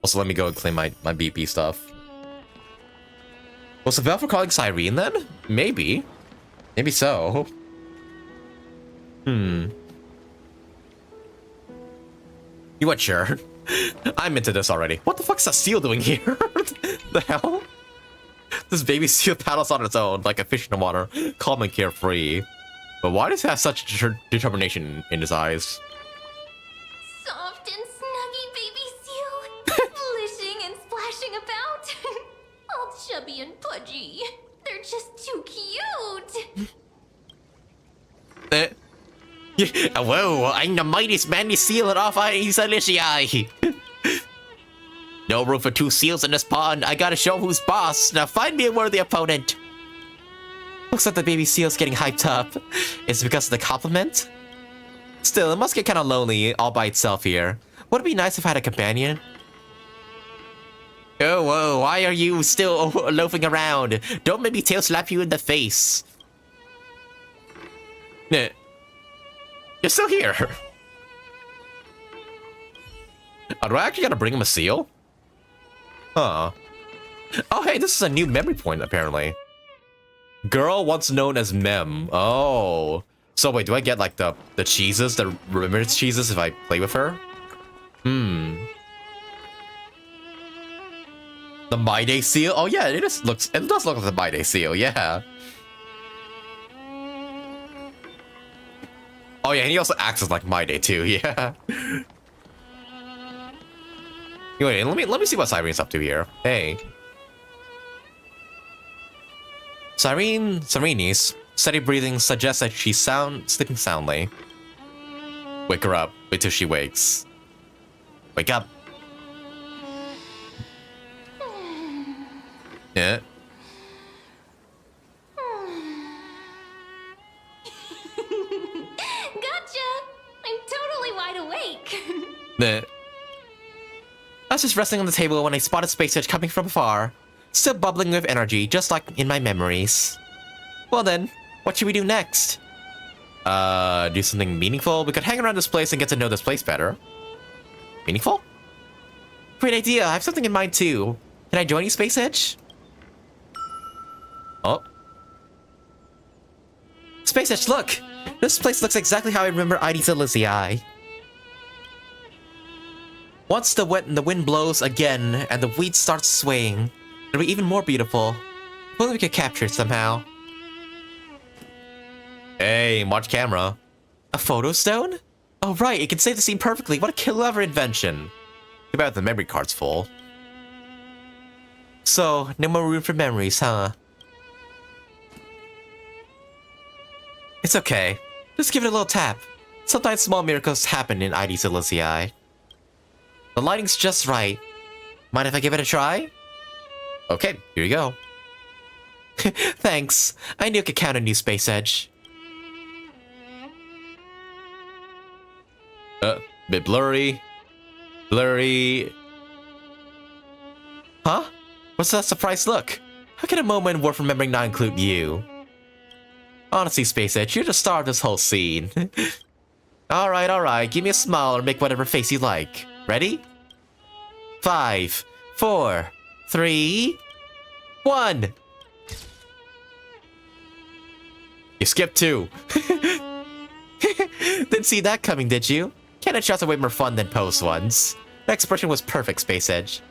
Also, let me go and claim my BP stuff. Was the bell for calling Sirene then? Maybe. Maybe so. You what, sure? I'm into this already. What the fuck's that seal doing here? The hell? This baby seal paddles on its own like a fish in the water, calm and carefree. But why does he have such determination in his eyes? Soft and snuggy baby seal, splishing and splashing about. All chubby and pudgy. They're just too cute. Whoa, I'm the mightiest manly seal off Hysilens. No room for two seals in this pond. I gotta show who's boss. Now find me a worthy opponent. Looks like the baby seal's getting hyped up. Is it because of the compliment? Still, it must get kind of lonely all by itself here. Would it be nice if I had a companion? Oh, whoa, why are you still loafing around? Don't make me tail slap you in the face. You're still here. Oh, do I actually gotta bring him a seal? Huh. Oh, hey, this is a new memory point, apparently. Girl once known as Mem. Oh. So wait, do I get like the cheeses, the remembrance cheeses if I play with her? The mydei seal? Oh yeah, it does look like the mydei seal, yeah. Oh yeah, and he also acts as like mydei too, yeah. Anyway, let me see what Sirene's up to here. Hey. Sirene's steady breathing suggests that she's sleeping soundly. Wake her up. Wait till she wakes. Wake up. Yeah. Gotcha! I'm totally wide awake. I was just resting on the table when I spotted Space Edge coming from afar. Still bubbling with energy, just like in my memories. Well then, what should we do next? Do something meaningful? We could hang around this place and get to know this place better. Meaningful? Great idea, I have something in mind too. Can I join you, Space Edge? Oh. Space Edge, look! This place looks exactly how I remember Hysilens. Once the wind blows again and the weed starts swaying, it'll be even more beautiful. If only we could capture it somehow. Hey, watch camera. A photo stone? Oh right, it can save the scene perfectly. What a clever invention. Too bad the memory card's full. So, no more room for memories, huh? It's okay. Just give it a little tap. Sometimes small miracles happen in Hysilens. The lighting's just right. Mind if I give it a try? Okay, here you go. Thanks. I knew I could count on you, Space Edge. Bit blurry. Blurry. Huh? What's that surprised look? How can a moment worth remembering not include you? Honestly, Space Edge, you're the star of this whole scene. Alright. Give me a smile or make whatever face you like. Ready? 5, 4, 3, 1. You skipped 2. Didn't see that coming, did you? Cannon shots are way more fun than post ones. That expression was perfect, Space Edge.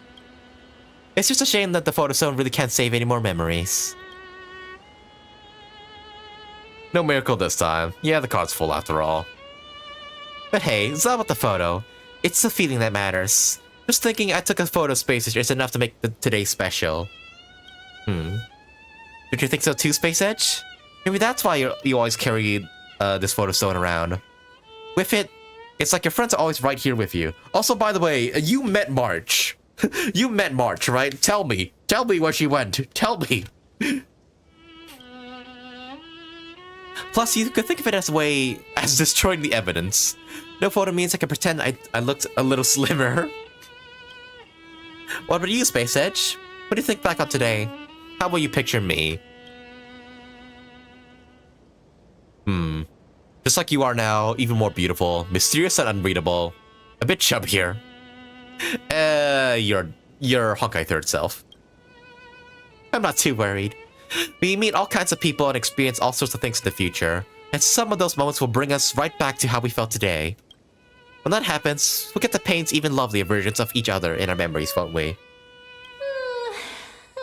It's just a shame that the photo stone really can't save any more memories. No miracle this time. Yeah, the card's full after all. But hey, it's not about the photo. It's the feeling that matters. Just thinking I took a photo, Space Edge, is enough to make today special. Don't you think so too, Space Edge? Maybe that's why you always carry this photo stone around. With it, it's like your friends are always right here with you. Also, by the way, you met March. You met March, right? Tell me where she went. Tell me. Plus, you could think of it as a way as destroying the evidence. No photo means I can pretend I looked a little slimmer. What about you, Space Edge? What do you think back on today? How will you picture me? Just like you are now, even more beautiful, mysterious and unreadable. A bit chubbier. Your Honkai third self. I'm not too worried. We meet all kinds of people and experience all sorts of things in the future. And some of those moments will bring us right back to how we felt today. When that happens, we'll get to paint even lovelier versions of each other in our memories, won't we?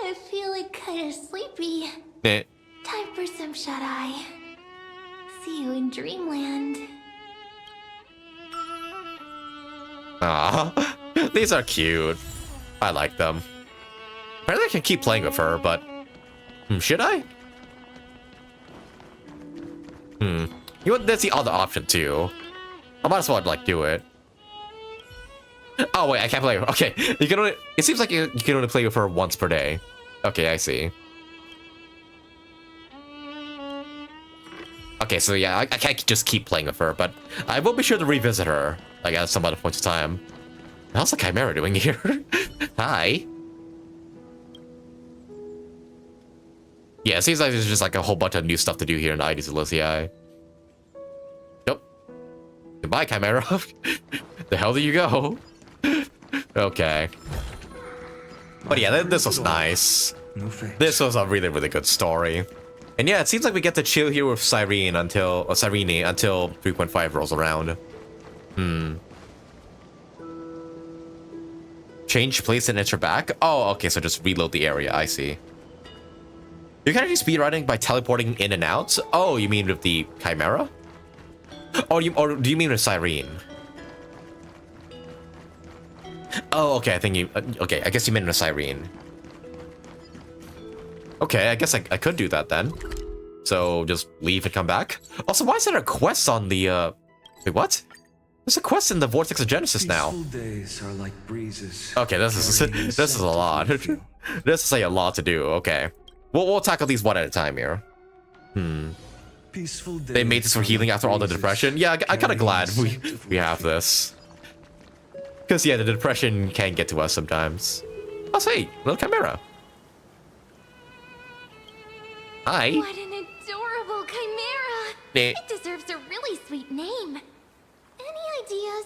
I feel like kind of sleepy. Time for some shut-eye. See you in dreamland. Aww, these are cute. I like them. Apparently I can keep playing with her, but... should I? You know, that's the other option too. I might as well, like, do it. Oh wait, I can't play with her. Okay, you can only... It seems like you can only play with her once per day. Okay, I see. Okay, so yeah, I can't just keep playing with her, but I will be sure to revisit her, like, at some other point in time. How's the Chimera doing here? Hi. Yeah, it seems like there's just like a whole bunch of new stuff to do here in Ides Elysiae. Nope. Goodbye, Chimera. The hell do you go? Okay. But yeah, this was nice. This was a really, really good story. And yeah, it seems like we get to chill here with Sirene until 3.5 rolls around. Change place and enter back? Oh, okay, so just reload the area, I see. You can actually speedrunning by teleporting in and out? Oh, you mean with the Chimera? Or do you mean with Sirene? Oh, okay, I think you... okay, I guess you meant with Sirene. Okay, I guess I could do that then. So, just leave and come back? Also, why is there a quest on the, Wait, what? There's a quest in the Vortex of Genesis now. Days are like breezes. Okay, this is a lot. This is a lot to do, okay. We'll tackle these one at a time here. Peaceful days. They made this for healing after all the depression? Yeah, I'm kind of glad we have this. Because, yeah, the depression can get to us sometimes. Oh, say, little Chimera. Hi. What an adorable chimera! It deserves a really sweet name. Any ideas?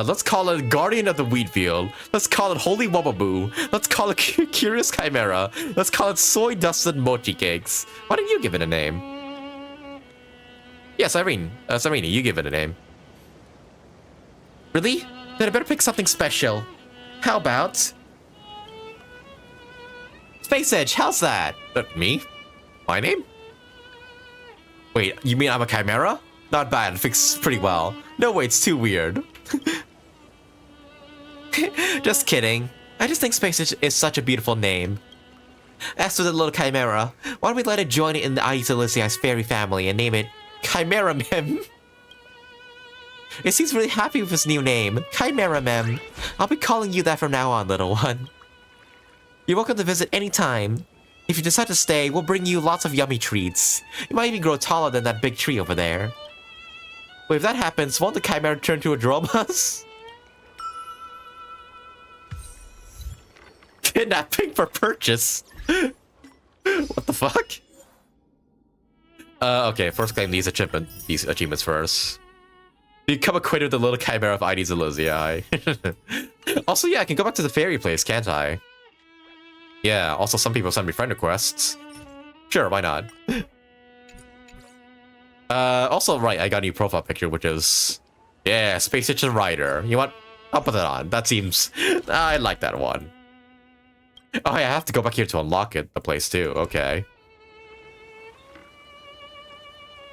Let's call it Guardian of the Wheatfield. Let's call it Holy Wobaboo. Let's call it Curious Chimera. Let's call it Soy Dusted Mochi Cakes. Why don't you give it a name? Yeah, Sirene, you give it a name. Really? Then I better pick something special. How about... Space Edge, how's that? Me? My name? Wait, you mean I'm a Chimera? Not bad, it fits pretty well. No way, it's too weird. Just kidding. I just think Space Edge is such a beautiful name. As for the little Chimera, why don't we let it join in the Ides Elysiae's fairy family and name it Chimera Mem? It seems really happy with its new name, Chimera Mem. I'll be calling you that from now on, little one. You're welcome to visit anytime. If you decide to stay, we'll bring you lots of yummy treats. You might even grow taller than that big tree over there. Wait, if that happens, won't the Chimera turn to a Dromas? Kidnapping for purchase? What the fuck? Okay, first claim these achievements first. Become acquainted with the little Chimera of Ides Elysiae. Also, yeah, I can go back to the fairy place, can't I? Yeah, also some people send me friend requests. Sure, why not? Also, right, I got a new profile picture, which is... yeah, Space Station Rider. You know what? I'll put that on. That seems... I like that one. Oh, yeah, I have to go back here to unlock the place, too. Okay.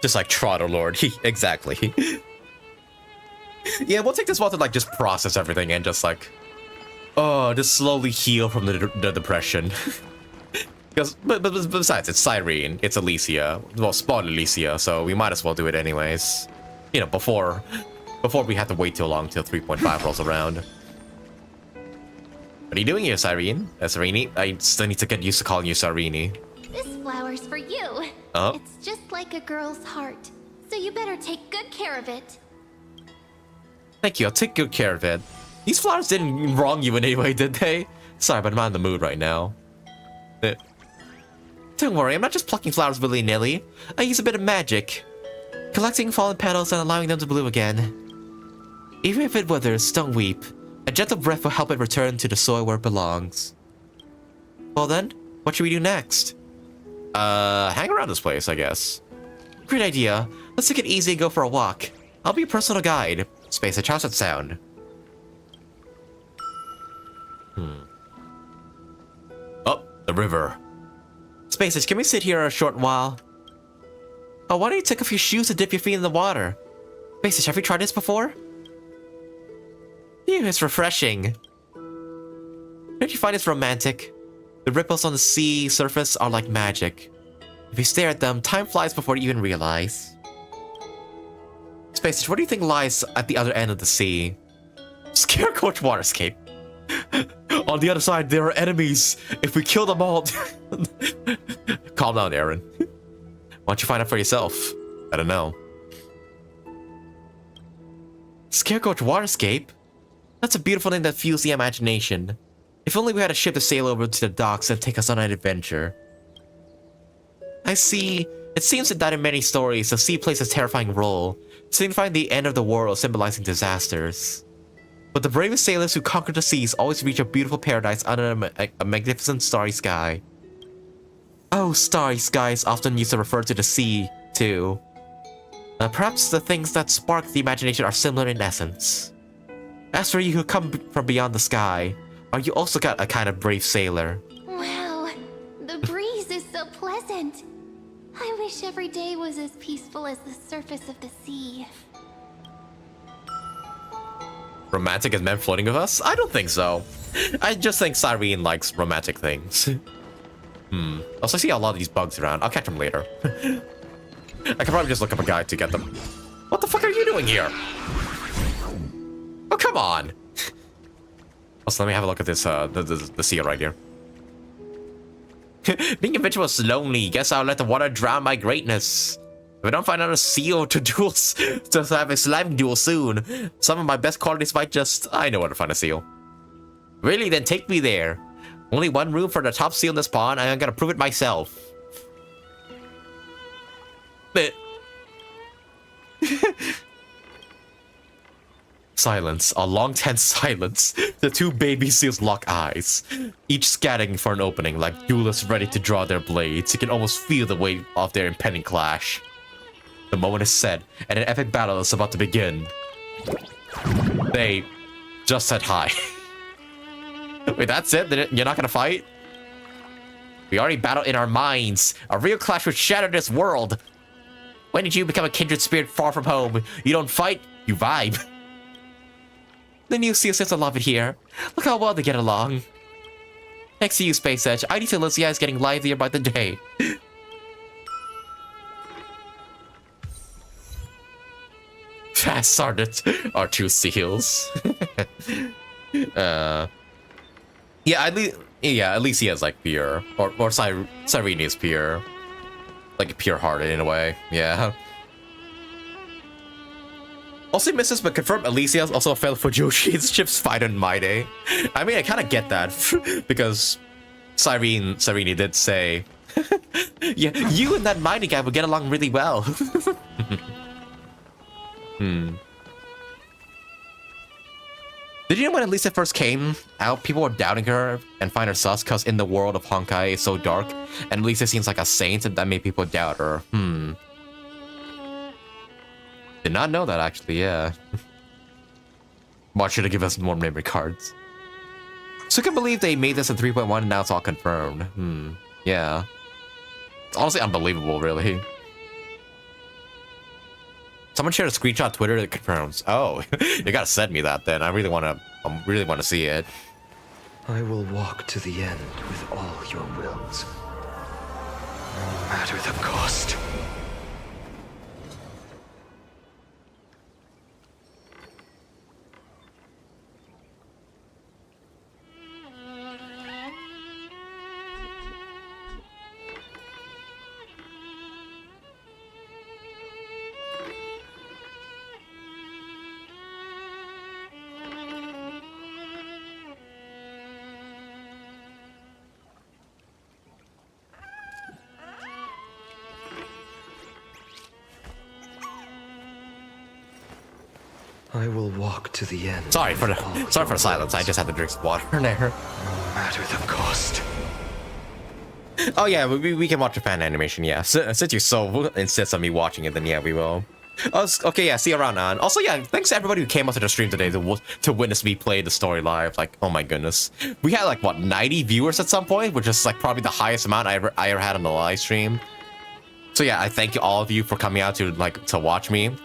Just like Trotter Lord. Exactly. Yeah, we'll take this while to, like, just process everything and just, like... oh, just slowly heal from the depression. Because, but besides, it's Sirene, it's Elysia. Well, spawn Elysia, so we might as well do it anyways. You know, before we have to wait too long till 3.5 rolls around. What are you doing here, Sirene? Sirene? I still need to get used to calling you Sirene. This flower's for you. Oh? It's just like a girl's heart, so you better take good care of it. Thank you, I'll take good care of it. These flowers didn't wrong you in any way, did they? Sorry, but I'm not in the mood right now. Don't worry, I'm not just plucking flowers willy-nilly. I use a bit of magic. Collecting fallen petals and allowing them to bloom again. Even if it withers, don't weep. A gentle breath will help it return to the soil where it belongs. Well then, what should we do next? Hang around this place, I guess. Great idea. Let's take it easy and go for a walk. I'll be your personal guide. Space, how's that sound? Oh, the river. Spaces, can we sit here a short while? Oh, why don't you take off your shoes and dip your feet in the water? Spaces, have you tried this before? Ew, it's refreshing. Don't you find this romantic? The ripples on the sea surface are like magic. If you stare at them, time flies before you even realize. Spaces, what do you think lies at the other end of the sea? Scarecoach Waterscape. On the other side, there are enemies. If we kill them all... Calm down, Aaron. Why don't you find out for yourself? I don't know. Scarecoach Waterscape? That's a beautiful name that fuels the imagination. If only we had a ship to sail over to the docks and take us on an adventure. I see. It seems that in many stories, the sea plays a terrifying role, signifying the end of the world, symbolizing disasters. But the bravest sailors who conquer the seas always reach a beautiful paradise under a magnificent starry sky. Oh, starry sky is often used to refer to the sea, too. Perhaps the things that spark the imagination are similar in essence. As for you who come from beyond the sky, are you also got a kind of brave sailor? Wow, the breeze is so pleasant. I wish every day was as peaceful as the surface of the sea. Romantic as men floating with us? I don't think so. I just think Sirene likes romantic things. Also, I see a lot of these bugs around. I'll catch them later. I could probably just look up a guide to get them. What the fuck are you doing here? Oh, come on. Also, let me have a look at this, the seal right here. Being adventurous is lonely. Guess I'll let the water drown my greatness. If I don't find another seal to duel, to have a slime duel soon, some of my best qualities might just... I know where to find a seal. Really? Then take me there. Only one room for the top seal in this pond, and I'm gonna prove it myself. Silence. A long tense silence. The two baby seals lock eyes, each scanning for an opening like duelists ready to draw their blades. You can almost feel the weight of their impending clash. The moment is set, and an epic battle is about to begin. They just said hi. Wait, that's it? You're not gonna fight? We already battled in our minds. A real clash would shatter this world. When did you become a kindred spirit far from home? You don't fight, you vibe. The new seal seems to love it here. Look how well they get along. Thanks to you, Space Edge, ID Silencia is getting livelier by the day. Fast started our two seals. Yeah, at least he has like pure, or Sirene is pure, like pure-hearted in a way. Yeah. Also misses, but confirmed Elysia also a failed for Joshi's ship's fight on mydei. I mean, I kind of get that because Sirene did say, yeah, you and that mydei guy would get along really well. Did you know when Elisa first came out, people were doubting her and find her sus because in the world of Honkai it's so dark, and Elisa seems like a saint, and that made people doubt her. Did not know that, actually, yeah. Why should have given us more memory cards? So I can believe they made this in 3.1 and now it's all confirmed. Yeah. It's honestly unbelievable, really. Someone shared a screenshot on Twitter that confirms. Oh, you gotta send me that then. I really wanna see it. I will walk to the end with all your wills, no matter the cost. I will walk to the end. Sorry for the silence. I just had to drink some water there. No matter the cost. Oh yeah, we can watch a fan animation. Yeah, since you so insist on me watching it, then yeah, we will. Okay, yeah, see you around, man. Also, yeah, thanks to everybody who came out to the stream today to witness me play the story live. Like, oh my goodness, we had like what 90 viewers at some point, which is like probably the highest amount I ever had on the live stream. So yeah, I thank you all of you for coming out to watch me.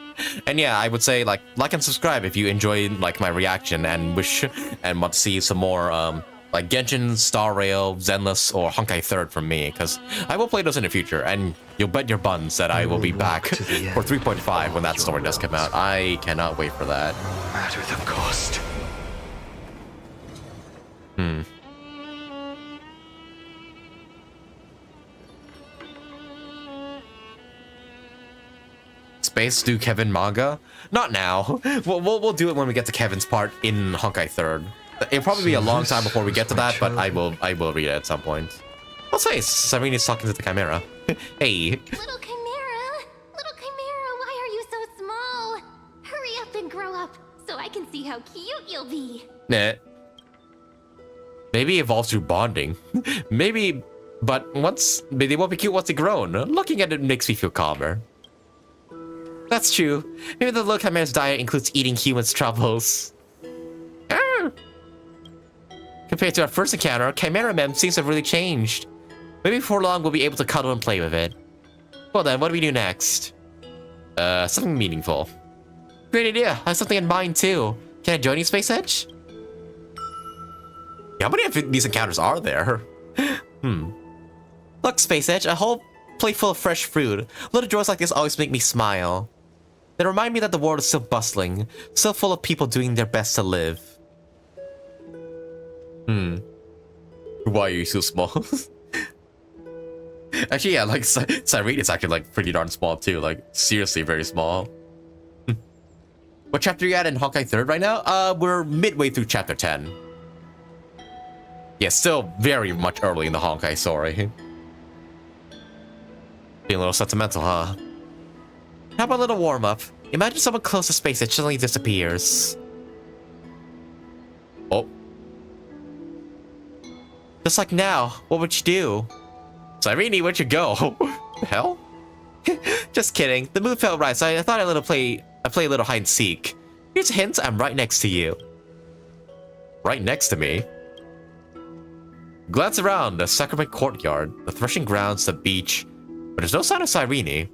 And yeah, I would say like and subscribe if you enjoy like my reaction and want to see some more like Genshin, Star Rail, Zenless, or Honkai 3rd from me, because I will play those in the future, and you'll bet your buns that I will be back for 3.5 when that story does come out. I cannot wait for that. No matter the cost. Space do Kevin manga? Not now. We'll do it when we get to Kevin's part in Honkai 3rd. It'll probably be a long time before we get to that, but I will read it at some point. Let's say Sirene is talking to the Chimera. Hey. Little Chimera, why are you so small? Hurry up and grow up so I can see how cute you'll be. Nah. Maybe it evolves through bonding. Maybe, but they won't be cute once they're grown. Looking at it makes me feel calmer. That's true. Maybe the little Chimera's diet includes eating humans' troubles. Compared to our first encounter, Chimera Mem seems to have really changed. Maybe before long we'll be able to cuddle and play with it. Well then, what do we do next? Something meaningful. Great idea. I have something in mind too. Can I join you, Space Edge? Yeah, how many of these encounters are there? Look, Space Edge, a whole plate full of fresh fruit. Little joys like this always make me smile. They remind me that the world is still bustling, still full of people doing their best to live. Why are you so small? Actually, yeah, like Sirene is actually like pretty darn small too. Like seriously, very small. What chapter are you at in Honkai 3rd right now? We're midway through chapter 10. Yeah, still very much early in the Honkai story. Being a little sentimental, huh? How about a little warm up? Imagine someone close to space that suddenly disappears. Oh. Just like now, what would you do? Sirene, where'd you go? The hell? Just kidding. The mood felt right, so I thought I'd play a little hide and seek. Here's a hint, I'm right next to you. Right next to me? Glance around the sacrament courtyard, the threshing grounds, the beach, but there's no sign of Sirene.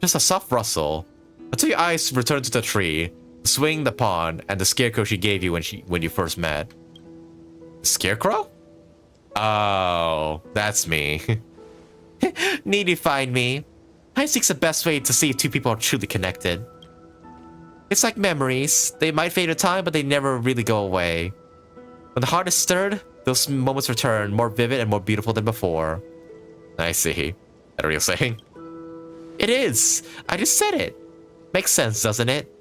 Just a soft rustle, until your eyes return to the tree, the swing, the pond, and the scarecrow she gave you when you first met. Scarecrow? Oh, that's me. Need you find me? Hide and seek's the best way to see if two people are truly connected. It's like memories. They might fade with time, but they never really go away. When the heart is stirred, those moments return, more vivid and more beautiful than before. I see. That a real saying? It is! I just said it. Makes sense, doesn't it?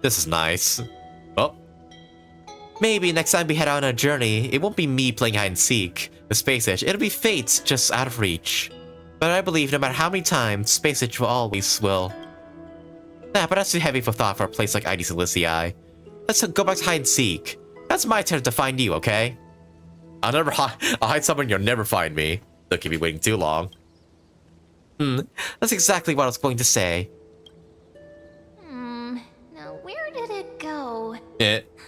This is nice. Oh. Maybe next time we head on a journey, it won't be me playing hide and seek with Space Edge. It'll be fate just out of reach. But I believe no matter how many times, Space Edge will. Nah, but that's too heavy for thought for a place like ID Silicii. Let's go back to hide and seek. That's my turn to find you, okay? I'll hide someone, you'll never find me. Don't keep me waiting too long. That's exactly what I was going to say. Now where did it go?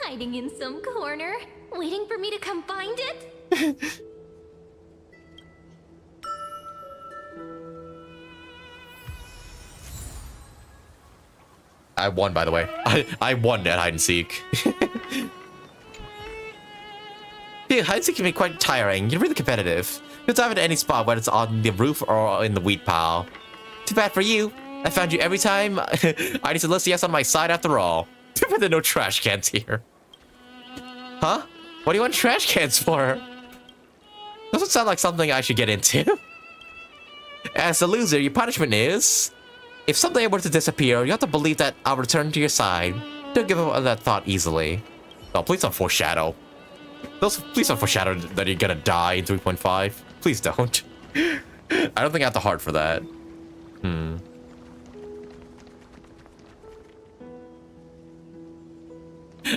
Hiding in some corner, waiting for me to come find it? I won, by the way. I won at hide and seek. Dude, hide and seek can be quite tiring. You're really competitive. You'll dive into any spot, whether it's on the roof or in the wheat pile. Too bad for you. I found you every time. I need to list yes on my side after all. Too bad there are no trash cans here. Huh? What do you want trash cans for? Doesn't sound like something I should get into. As a loser, your punishment is... If something were to disappear, you have to believe that I'll return to your side. Don't give up on that thought easily. Oh, please don't foreshadow. Please don't foreshadow that you're gonna die in 3.5. Please don't. I don't think I have the heart for that.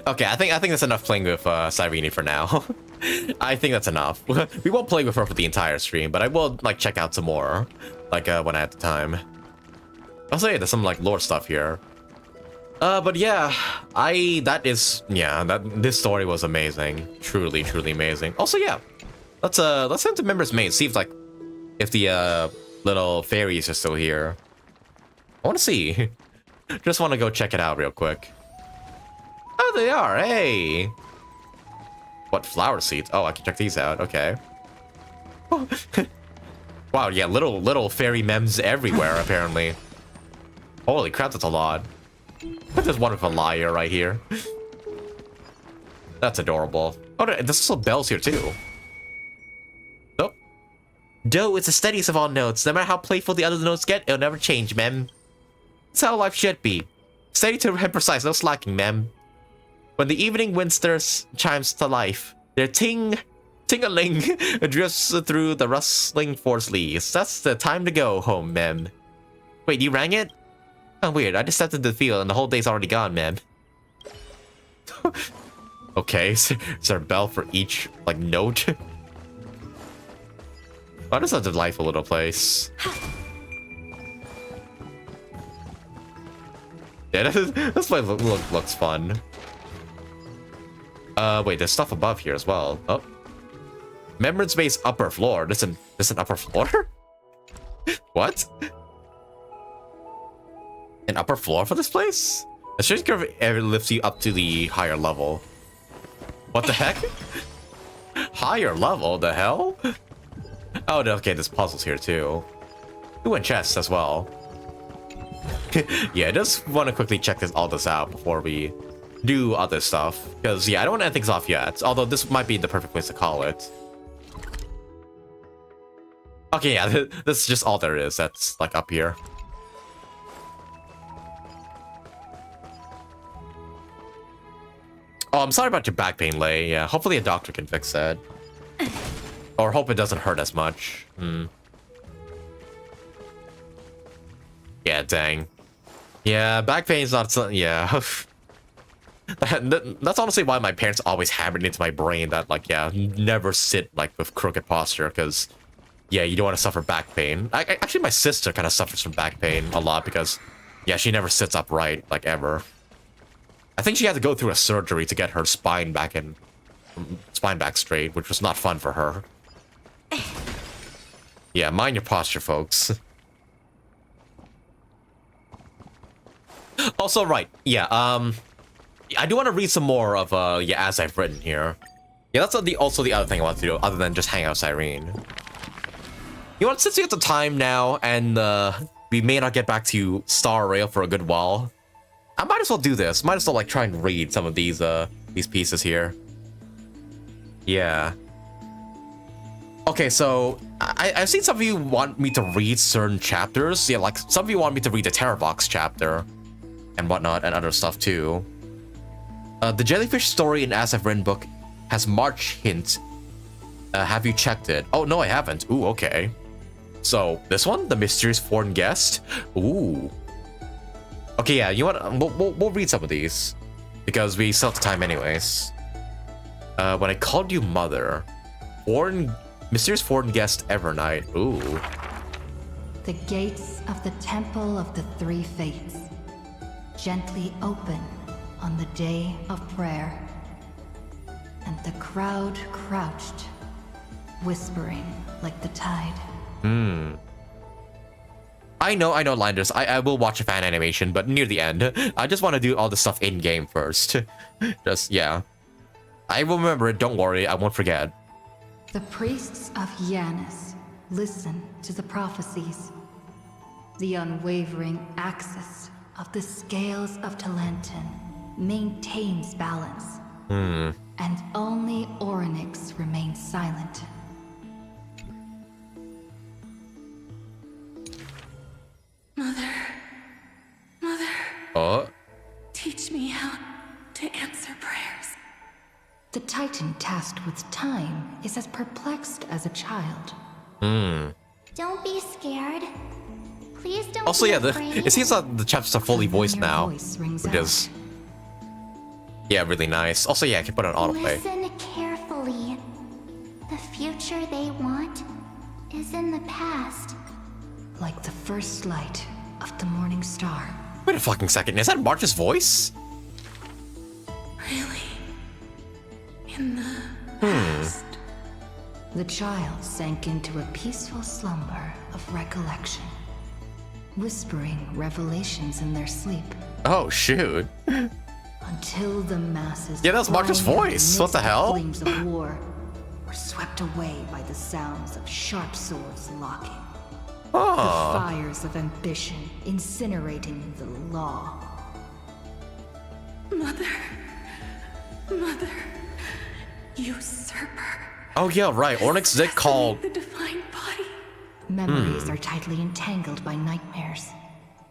Okay, I think that's enough playing with Sirene for now. I think that's enough. We won't play with her for the entire stream, but I will like check out some more, like when I have the time. I'll say there's some like lore stuff here. But yeah, this story was amazing, truly amazing. Also, yeah, let's head to Members Main, see if the little fairies are still here. I want to see. Just want to go check it out real quick. Oh, they are. Hey. What flower seeds? Oh, I can check these out. Okay. Wow, yeah, little fairy memes everywhere apparently. Holy crap, that's a lot. There's one with a liar right here. That's adorable. Oh, there's also bells here too. Oh. Do, it's the steadiest of all notes. No matter how playful the other notes get, it'll never change, mem. That's how life should be. Steady to and precise, no slacking, mem. When the evening wind stirs chimes to life, their ting-a-ling drifts through the rustling forest leaves. That's the time to go home, mem. Wait, you rang it? Oh, weird. I just stepped into the field and the whole day's already gone, mem. Okay, is there a bell for each, like, note? Oh, this is a delightful little place. Yeah, this place looks fun. Wait, there's stuff above here as well. Oh. Memory Space upper floor. There's an upper floor? What? An upper floor for this place? The strange curve ever lifts you up to the higher level. What the heck? Higher level? The hell? Oh, okay, there's puzzles here too. Ooh, and chests as well. Yeah, I just want to quickly check all this out before we do other stuff. Because, yeah, I don't want to end things off yet. Although this might be the perfect place to call it. Okay, yeah, this is just all there is. That's, like, up here. Oh, I'm sorry about your back pain, Lei. Yeah, hopefully a doctor can fix that. Or hope it doesn't hurt as much. Yeah, dang. Yeah, back pain is not something. Yeah. That's honestly why my parents always hammered into my brain that, like, yeah, never sit, like, with crooked posture, because, yeah, you don't want to suffer back pain. Actually, my sister kind of suffers from back pain a lot because, yeah, she never sits upright, like, ever. I think she had to go through a surgery to get her spine back straight, which was not fun for her. Yeah, mind your posture, folks. Also, right, yeah, I do want to read some more of, yeah, as I've written here. Yeah, that's also the other thing I want to do, other than just hang out with Sirene. You know what, since we have the time now, and, we may not get back to Star Rail for a good while, I might as well do this. Might as well, like, try and read some of these pieces here. Yeah. Okay, so, I've seen some of you want me to read certain chapters. Yeah, like, some of you want me to read the Terrorbox chapter, and whatnot, and other stuff, too. The Jellyfish story in As I've Written book has March hint. Have you checked it? Oh, no, I haven't. Ooh, okay. So, this one? The Mysterious Foreign Guest? Ooh. Okay, yeah, you know what? We'll read some of these. Because we still have the time anyways. When I called you mother. Mysterious Foreign Guest Evernight. Ooh. The gates of the Temple of the Three Fates gently open on the day of prayer, and the crowd crouched, whispering like the tide. I know, Linders. I will watch a fan animation, but near the end. I just want to do all the stuff in-game first. Just, yeah. I will remember it, don't worry, I won't forget. The priests of Yanis listen to the prophecies. The unwavering axis of the scales of Talenton maintains balance. And only Orynyx remains silent. Mother, Oh? teach me how to answer prayers. The Titan tasked with time is as perplexed as a child. Don't be scared. Please don't Also, be yeah, afraid. it seems like the chapters are fully voiced now. Voice rings Which is... Yeah, really nice. Also, yeah, I can put it on autoplay. Listen carefully. The future they want is in the past. Like the first light of the morning star. Wait a fucking second, is that March's voice? Really? In the past? The child sank into a peaceful slumber of recollection, whispering revelations in their sleep. Oh, shoot. Until the masses. Yeah, that was March's voice. What the hell? Flames of war were swept away by the sounds of sharp swords locking. Oh. The fires of ambition incinerating the law. Mother, usurper. Oh yeah, right. Onyx did call. The divine body. Memories are tightly entangled by nightmares,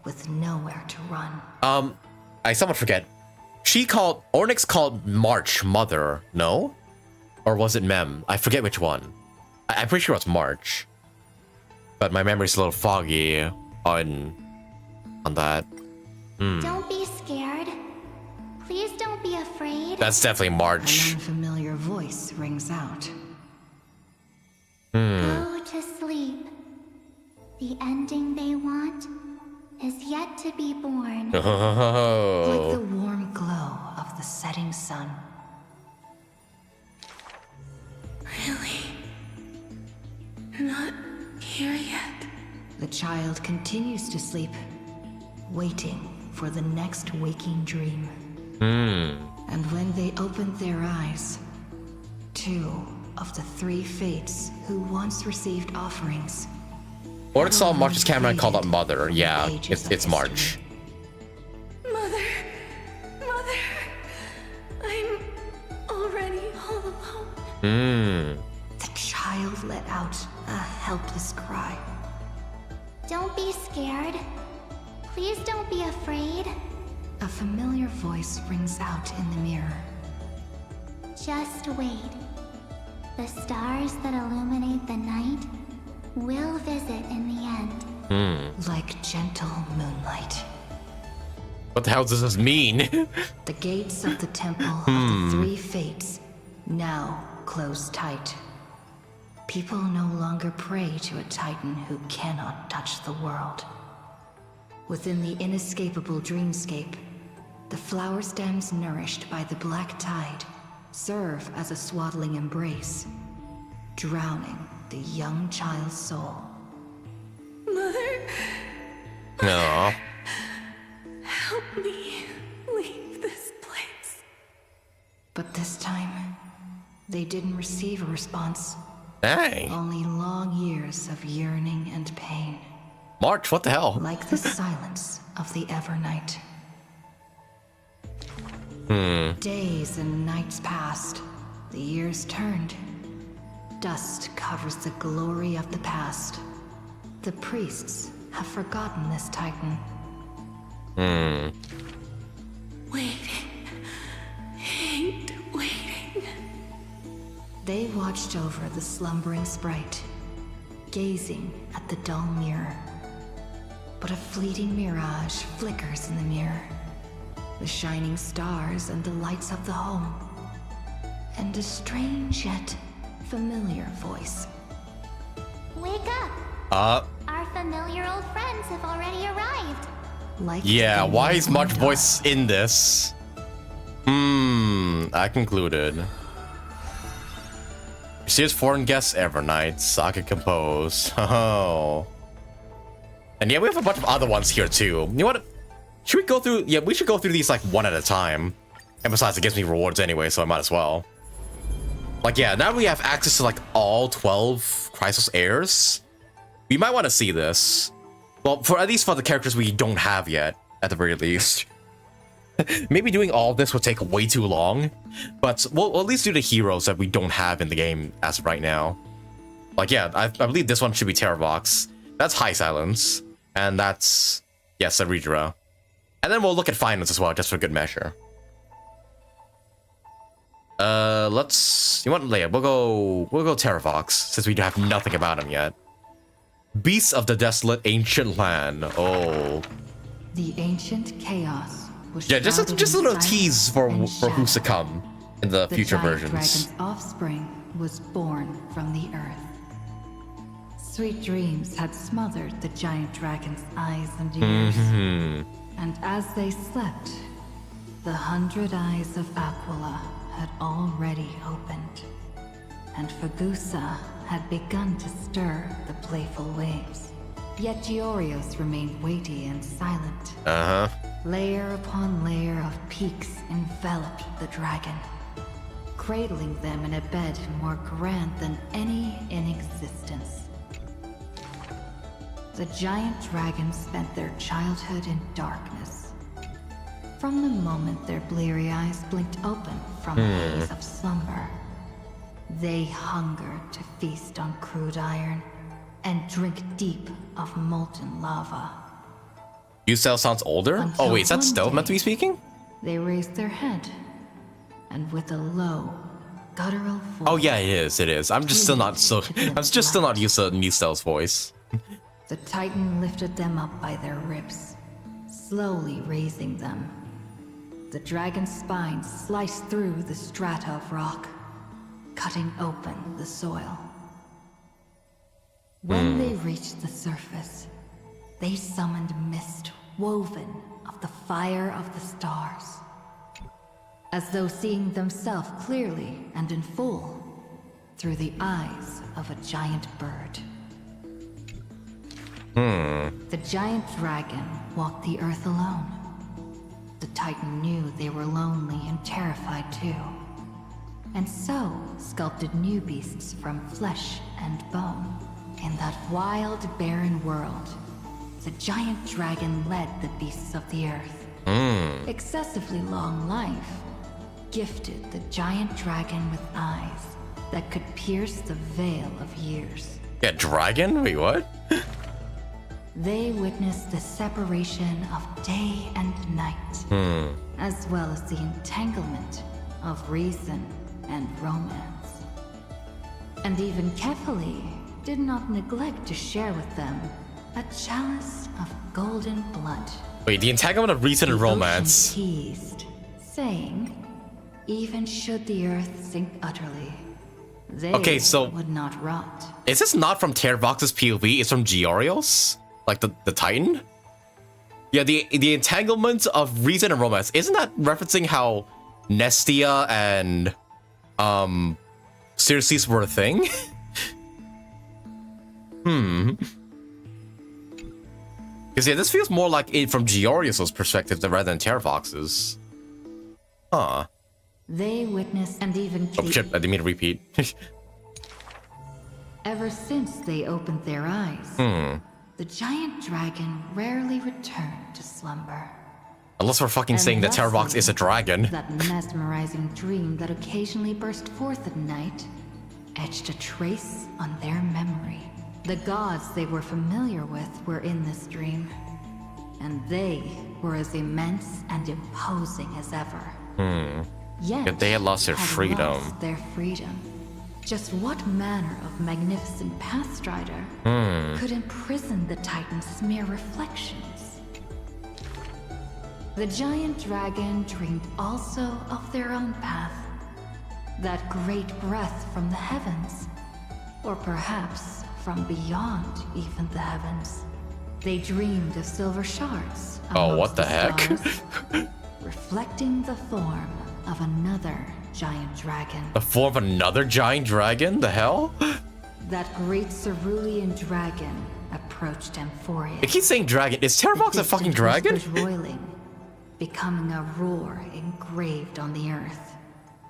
with nowhere to run. I somewhat forget. Onyx called March mother, no? Or was it Mem? I forget which one. I'm pretty sure it's March. But my memory's a little foggy on that. Don't be scared. Please don't be afraid. That's definitely March. An unfamiliar voice rings out. Go to sleep. The ending they want is yet to be born. Like Oh. the warm glow of the setting sun. Really? Not here yet. The child continues to sleep, waiting for the next waking dream. And when they opened their eyes, 2 of the 3 fates who once received offerings. Onyx saw March's camera and called up mother. Yeah, it's March. Mother, I'm already all alone. The child let out a helpless cry. Don't be scared. Please don't be afraid. A familiar voice rings out in the mirror. Just wait. The stars that illuminate the night will visit in the end. Like gentle moonlight. What the hell does this mean? The gates of the temple of the 3 fates now close tight. People no longer pray to a titan who cannot touch the world. Within the inescapable dreamscape, the flower stems nourished by the black tide serve as a swaddling embrace, drowning the young child's soul. Mother, No. help me leave this place. But this time, they didn't receive a response. Dang. Only long years of yearning and pain. March, what the hell? Like the silence of the Evernight. Days and nights passed. The years turned. Dust covers the glory of the past. The priests have forgotten this titan. Waiting. Hate waiting. They watched over the slumbering sprite, gazing at the dull mirror. But a fleeting mirage flickers in the mirror. The shining stars and the lights of the home. And a strange yet familiar voice. Wake up! Uh, Our familiar old friends have already arrived. Like yeah, the why is March window. voice in this? I concluded. Serious foreign guests every night. Sake compose. Oh. And yeah, we have a bunch of other ones here too. You know what? Should we go through? Yeah, we should go through these like one at a time. And besides, it gives me rewards anyway, so I might as well. Like, yeah, now we have access to like all 12 Chrysos heirs. We might want to see this. Well, for at least for the characters we don't have yet, at the very least. Maybe doing all this would take way too long, but we'll at least do the heroes that we don't have in the game as of right now. Like, yeah, I believe this one should be Terravox. That's Hysilens, and that's, yeah, Cerydra. And then we'll look at finance as well, just for good measure. You want Leia? We'll go Terravox, since we have nothing about him yet. Beasts of the Desolate Ancient Land. Oh. The ancient chaos was Yeah, just a shrouded in little silence tease for and who's to shadow. come in the future giant versions. dragon's offspring was born from the earth. Sweet dreams had smothered the giant dragon's eyes and ears. And as they slept, the 100 eyes of Aquila had already opened. And Fagusa had begun to stir the playful waves. Yet Giorios remained weighty and silent. Layer upon layer of peaks enveloped the dragon, cradling them in a bed more grand than any in existence. The giant dragons spent their childhood in darkness. From the moment their bleary eyes blinked open from a haze of slumber, they hungered to feast on crude iron and drink deep of molten lava. Yusel sounds older? Oh wait, is that Stove meant to be speaking? They raised their head, and with a low, guttural voice. Oh yeah, it is. I'm just still not used to Yustel's voice. The Titan lifted them up by their ribs, slowly raising them. The dragon's spine sliced through the strata of rock, cutting open the soil. When they reached the surface, they summoned mist woven of the fire of the stars, as though seeing themselves clearly and in full through the eyes of a giant bird. The giant dragon walked the earth alone. The Titan knew they were lonely and terrified too, and so sculpted new beasts from flesh and bone. In that wild, barren world, the giant dragon led the beasts of the earth. Excessively long life gifted the giant dragon with eyes that could pierce the veil of years. Yeah, dragon? Wait, what? They witnessed the separation of day and night, as well as the entanglement of reason and romance. And even Kefali did not neglect to share with them a chalice of golden blood. Wait, the entanglement of reason and romance. The ocean teased, saying, even should the earth sink utterly, they would not rot. Is this not from Tervox's POV? It's from Giorios? Like the Titan? Yeah, the entanglement of reason and romance. Isn't that referencing how Nestia and Circes were a thing? Because yeah, this feels more like it from Giorios' perspective rather than Tervox's. Huh. They witnessed and even Oh shit, I didn't mean to repeat. Ever since they opened their eyes, the giant dragon rarely returned to slumber. Unless we're fucking saying that Tervox is a dragon. That mesmerizing dream that occasionally burst forth at night etched a trace on their memory. The gods they were familiar with were in this dream, and they were as immense and imposing as ever. Yet they had lost their freedom. Lost their freedom. Just what manner of magnificent pathstrider could imprison the Titan's mere reflections? The giant dragon dreamed also of their own path. That great breath from the heavens, or perhaps from beyond even the heavens. They dreamed of silver shards. Oh, what the heck? Stars, reflecting the form of another giant dragon. The form of another giant dragon? The hell? That great cerulean dragon approached Amphoreus. It keeps saying dragon. Is Tervox a fucking dragon? Roiling, becoming a roar engraved on the earth.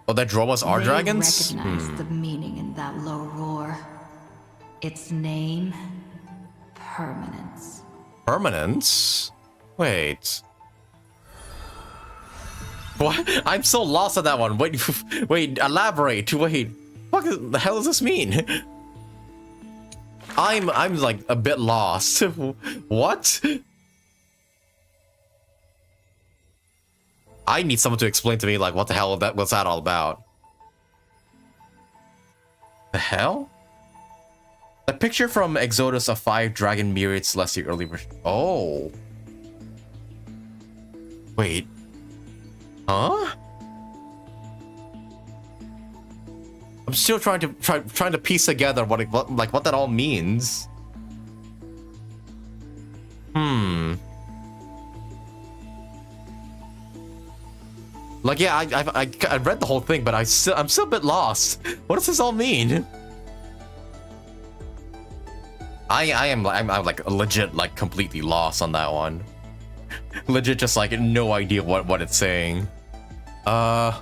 Oh, that Dromas are dragons? They recognized the meaning in that low roar. Its name, Permanence. Permanence? Wait. What? I'm so lost on that one. Wait, elaborate. Wait, what the hell does this mean? I'm like a bit lost. What? I need someone to explain to me like what the hell what's that all about? The hell? A picture from Exodus of 5 Dragon Myriad Celestia early version. Oh. Wait. Huh? I'm still trying to piece together what that all means. Like, yeah, I read the whole thing, but I'm still a bit lost. What does this all mean? I'm like legit like completely lost on that one. Legit just like no idea what it's saying. Cause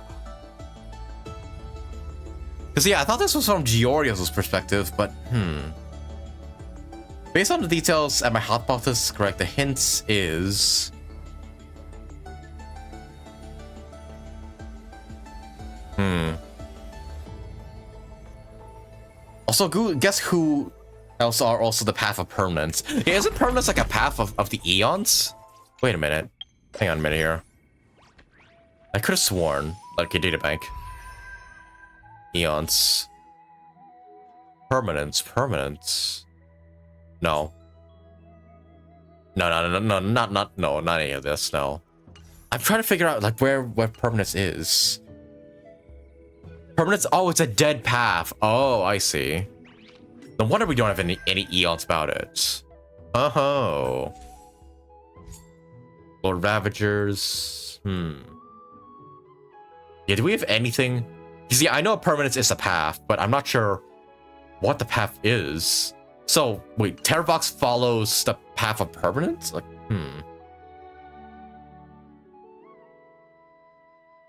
yeah, I thought this was from Giorio's perspective, but based on the details and my hypothesis correct, the hints is also, guess who else are also the path of permanence? Yeah, isn't permanence like a path of the eons? Wait a minute. Hang on a minute here. I could have sworn. Okay, databank. Eons. Permanence. No. No, not any of this, no. I'm trying to figure out like where permanence is. Permanence, oh, it's a dead path. Oh, I see. No wonder we don't have any eons about it. Oh. Lord Ravagers. Yeah, do we have anything? See, I know permanence is a path, but I'm not sure what the path is. So, wait, Terravox follows the path of permanence? Like,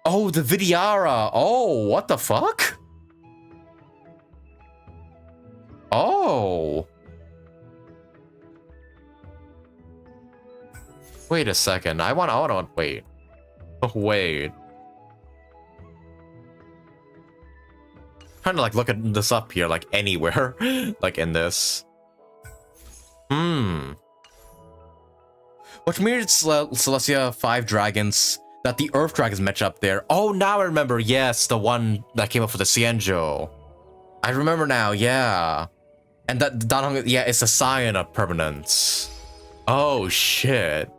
Oh, the Vidyara. Oh, what the fuck? Oh. Wait a second. I want to wait. Oh, wait. Trying to like look at this up here, like anywhere, like in this. Which mirrored Celestia 5 dragons that the Earth dragons match up there. Oh, now I remember. Yes, the one that came up with the Xianzhou. I remember now. Yeah, and that Danhong, yeah, it's a sign of permanence. Oh shit.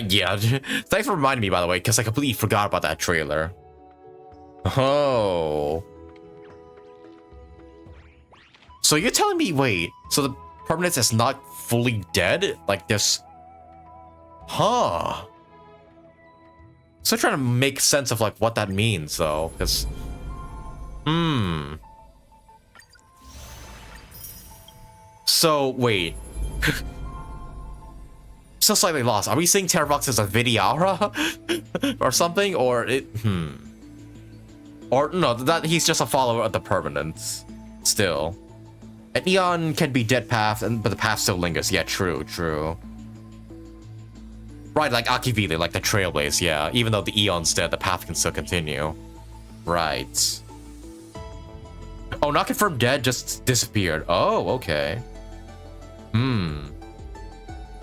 Yeah. Thanks for reminding me, by the way, because I completely forgot about that trailer. Oh. So you're telling me, wait, so the permanence is not fully dead? Like this? Huh. So trying to make sense of like what that means though, because So wait. Still slightly lost. Are we seeing Terravox as a Vidyara or something? Or it or no, that he's just a follower of the permanence still. An eon can be dead path, but the path still lingers. Yeah, true. Right, like Akivile, like the Trailblaze, yeah. Even though the eon's dead, the path can still continue. Right. Oh, not confirmed dead, just disappeared. Oh, okay.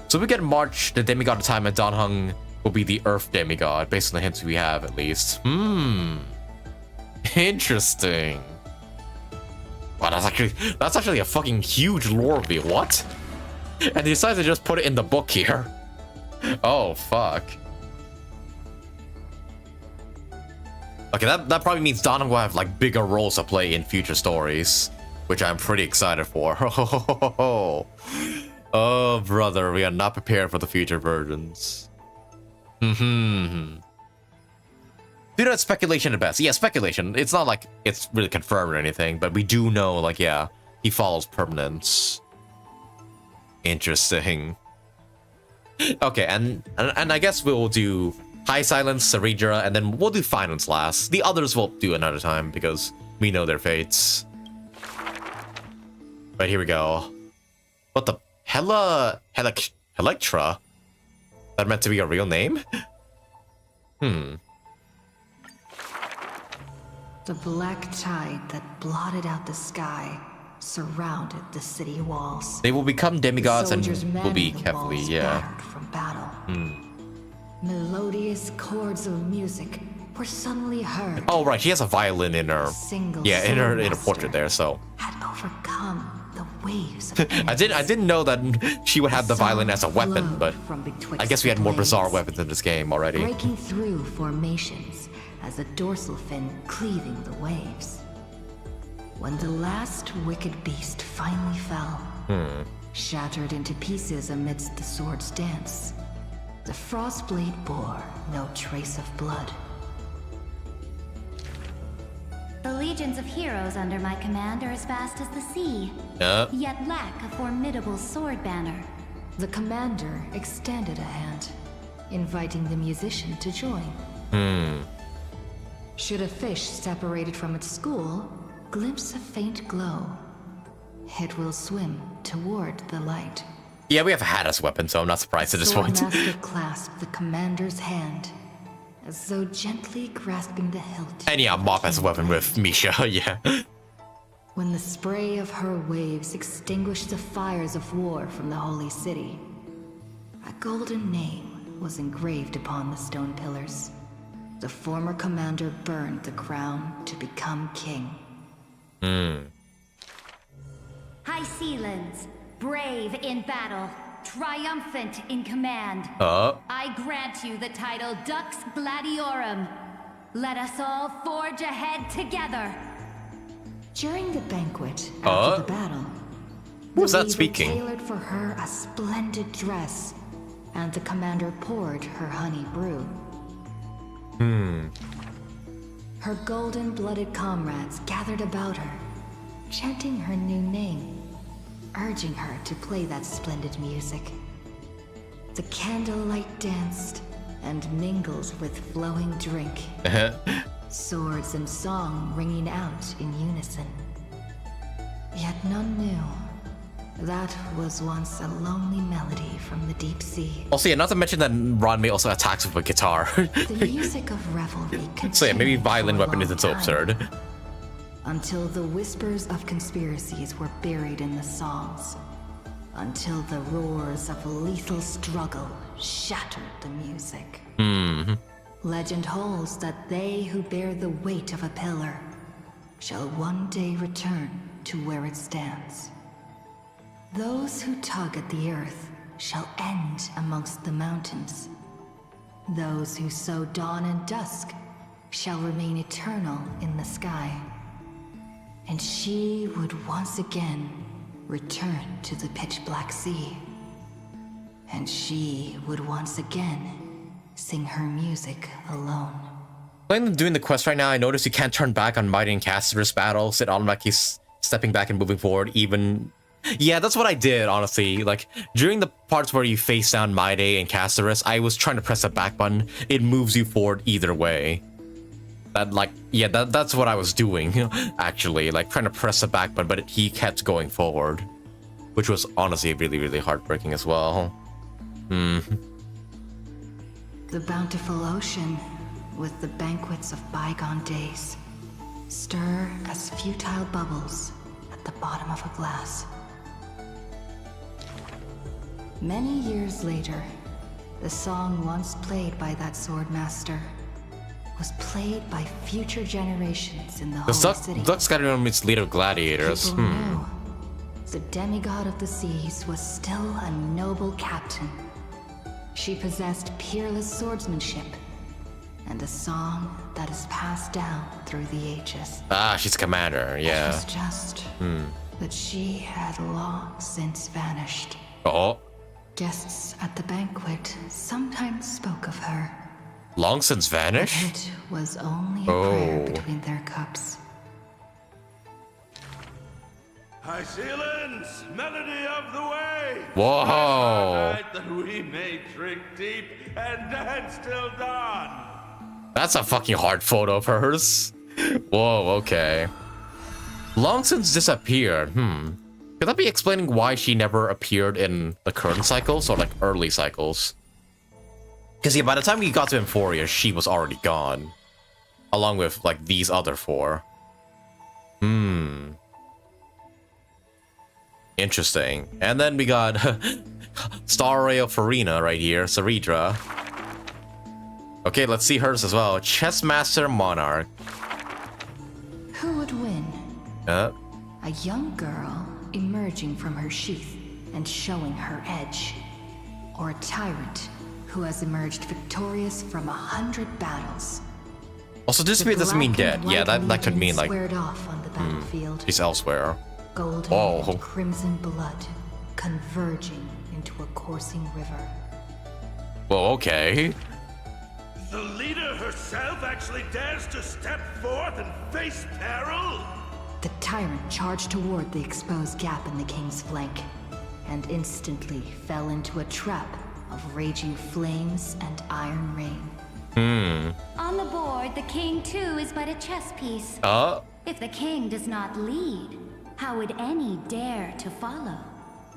So we get March, the demigod of time, and Danhong will be the Earth demigod, based on the hints we have, at least. Interesting. Wow, that's actually a fucking huge lore reveal. What? And they decided to just put it in the book here. Oh, fuck. Okay, that probably means Danhong will have like bigger roles to play in future stories, which I'm pretty excited for. Oh, brother, we are not prepared for the future versions. You know, it's speculation at best. Yeah, speculation. It's not like it's really confirmed or anything, but we do know, like, yeah, he follows permanence. Interesting. Okay, and I guess we'll do Hysilens, Cerydra, and then we'll do Phainons last. The others we'll do another time because we know their fates. Right, here we go. What the Electra? That meant to be a real name? The black tide that blotted out the sky surrounded the city walls. They will become demigods and Soldiers will be manned the carefully, walls yeah. battered from battle. Melodious chords of music were suddenly heard. Oh right, she has a violin in her. Single Yeah, in her Soul portrait Master there. So had overcome the waves of I didn't know that she would have the violin as a weapon, but I guess we had more bizarre weapons in this game already. breaking through formations as a dorsal fin cleaving the waves. When the last wicked beast finally fell, shattered into pieces amidst the sword's dance, the Frostblade bore no trace of blood. The legions of heroes under my command are as vast as the sea, yet lack a formidable sword banner. The commander extended a hand, inviting the musician to join. Should a fish separated from its school glimpse a faint glow, it will swim toward the light. Yeah, we have a hat as a weapon, so I'm not surprised at this point. Swordmaster clasped the commander's hand, as though gently grasping the hilt. And yeah, mop as a weapon with Misha, yeah. When the spray of her waves extinguished the fires of war from the holy city, a golden name was engraved upon the stone pillars. The former commander burned the crown to become king. Hysilens, brave in battle, triumphant in command. I grant you the title Dux Gladiorum. Let us all forge ahead together. During the banquet after the battle, who's that weaver speaking? Tailored for her a splendid dress, and the commander poured her honey brew. Her golden-blooded comrades gathered about her, chanting her new name, urging her to play that splendid music. The candlelight danced and mingled with flowing drink, swords and song ringing out in unison. Yet none knew that was once a lonely melody from the deep sea. Also, yeah, not to mention that Ranmei also attacks with a guitar. The music of revelry continued So yeah, maybe violin for a weapon long isn't so time, absurd. until the whispers of conspiracies were buried in the songs, until the roars of lethal struggle shattered the music. Legend holds that they who bear the weight of a pillar shall one day return to where it stands. Those who tug at the earth shall end amongst the mountains. Those who sow dawn and dusk shall remain eternal in the sky. And she would once again return to the pitch-black sea. And she would once again sing her music alone. When doing the quest right now, I noticed you can't turn back on mydei and castorice battles. It automatically stepping back and moving forward even... Yeah, that's what I did, honestly. Like, during the parts where you face down mydei and castorice, I was trying to press the back button. It moves you forward either way. That's what I was doing, actually. Like, trying to press the back button, but he kept going forward. Which was honestly really, really heartbreaking as well. The bountiful ocean, with the banquets of bygone days, stir as futile bubbles at the bottom of a glass. Many years later, the song once played by that swordmaster was played by future generations in the holy city. Dux Gladiorum is leader of gladiators. People knew the demigod of the seas was still a noble captain. She possessed peerless swordsmanship and a song that is passed down through the ages. Ah, she's commander, yeah. It was just that she had long since vanished. Oh, Guests at the banquet sometimes spoke of her. long since vanished? It was only a prayer between their cups. Hysilens, melody of the way! Whoa! Night that we may drink deep and dance till dawn! That's a fucking hard photo of hers. Whoa, okay. Long since disappeared, Could that be explaining why she never appeared in the current cycles or like early cycles? Because yeah, by the time we got to AMPHOREUS, she was already gone. Along with like these other four. Interesting. And then we got Star Ray of Farina right here, Cerydra. Okay, let's see hers as well. Chessmaster Monarch. Who would win? A young girl emerging from her sheath and showing her edge. Or a tyrant who has emerged victorious from 100 battles. Also, disappear doesn't mean dead. Yeah, that could mean like squared off on the battlefield. He's elsewhere. Golden and crimson blood converging into a coursing river. Well, okay. The leader herself actually dares to step forth and face peril? The tyrant charged toward the exposed gap in the king's flank, and instantly fell into a trap of raging flames and iron rain. On the board, the king too is but a chess piece. If the king does not lead, how would any dare to follow?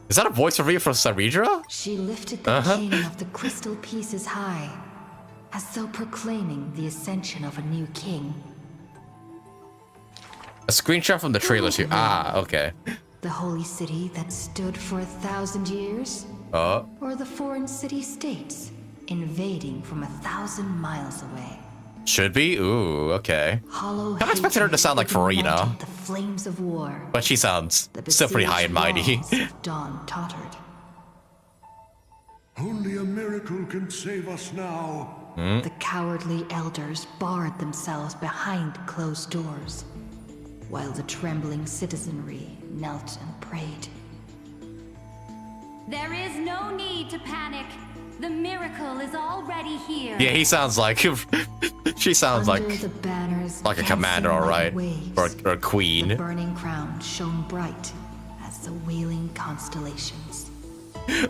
Is that a voice reveal for Cerydra? She lifted the chain of the crystal pieces high, as though proclaiming the ascension of a new king. A screenshot from the trailer too. Ah, okay. The holy city that stood for 1,000 years? Or the foreign city-states invading from 1,000 miles away? Should be? Ooh, okay. Hollow I'm expecting her to sound like Farina. The flames of war. But she sounds still pretty high and mighty. Dawn tottered. Only a miracle can save us now. The cowardly elders barred themselves behind closed doors, while the trembling citizenry knelt and prayed. There is no need to panic. The miracle is already here. Yeah, he sounds like she sounds Under the banners like a commander, all right, or a queen. The burning crown shone bright as the wheeling constellations.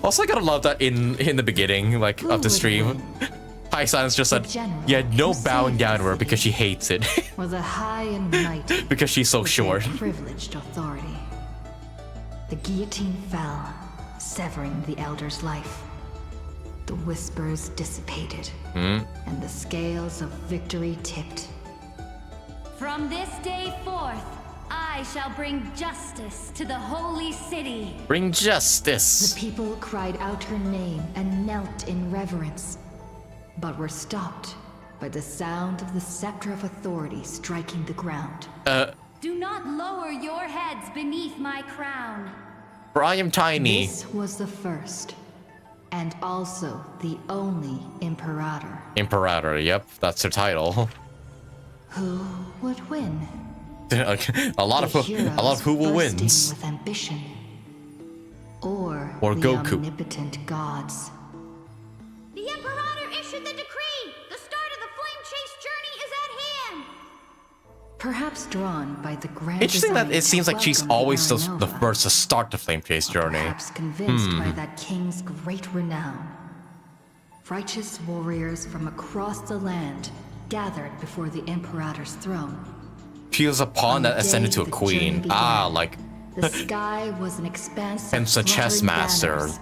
Also, I gotta love that in the beginning, like of the stream, Hysilens just said, "Yeah, no bowing down to her because she hates it." Was a high and mighty because she's so short. Privileged authority. The guillotine fell, severing the elder's life. The whispers dissipated, and the scales of victory tipped. From this day forth, I shall bring justice to the holy city. Bring justice. The people cried out her name and knelt in reverence, but were stopped by the sound of the scepter of authority striking the ground. Do not lower your heads beneath my crown. For I am tiny. This was the first, and also the only Imperator. Imperator, yep, that's her title. Who would win? a lot of who will wins. With ambition, or the Goku. Omnipotent gods. The Imperator issued the decree. The start of the flame chase journey is at hand. Perhaps drawn by the grand. Interesting that it seems like she's always the first to start the flame chase journey. Perhaps convinced by that king's great renown. Righteous warriors from across the land gathered before the Imperator's throne. She was a pawn that ascended to a queen. Ah, like the sky was an expanse hence of the chess master banners.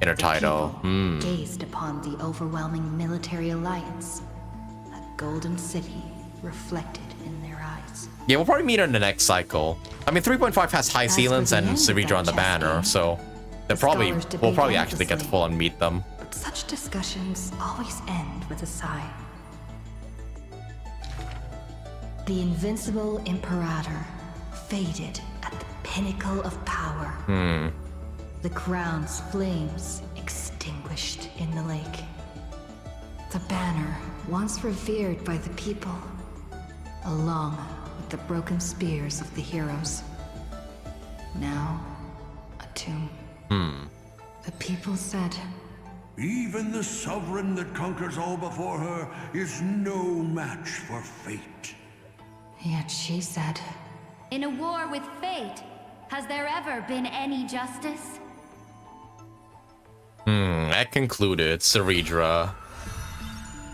in her title. Gazed upon the overwhelming military alliance, a golden city reflected in their eyes. Yeah, we'll probably meet her in the next cycle. I mean, 3.5 has Hysilens and Cerydra on the banner, so we'll probably actually get to full on meet them. But such discussions always end with a sigh. The invincible Imperator faded at the pinnacle of power. The crown's flames extinguished in the lake. The banner, once revered by the people, along with the broken spears of the heroes, now a tomb. The people said, Even the sovereign that conquers all before her is no match for fate. Yet she said, In a war with fate, has there ever been any justice? That concluded Cerydra.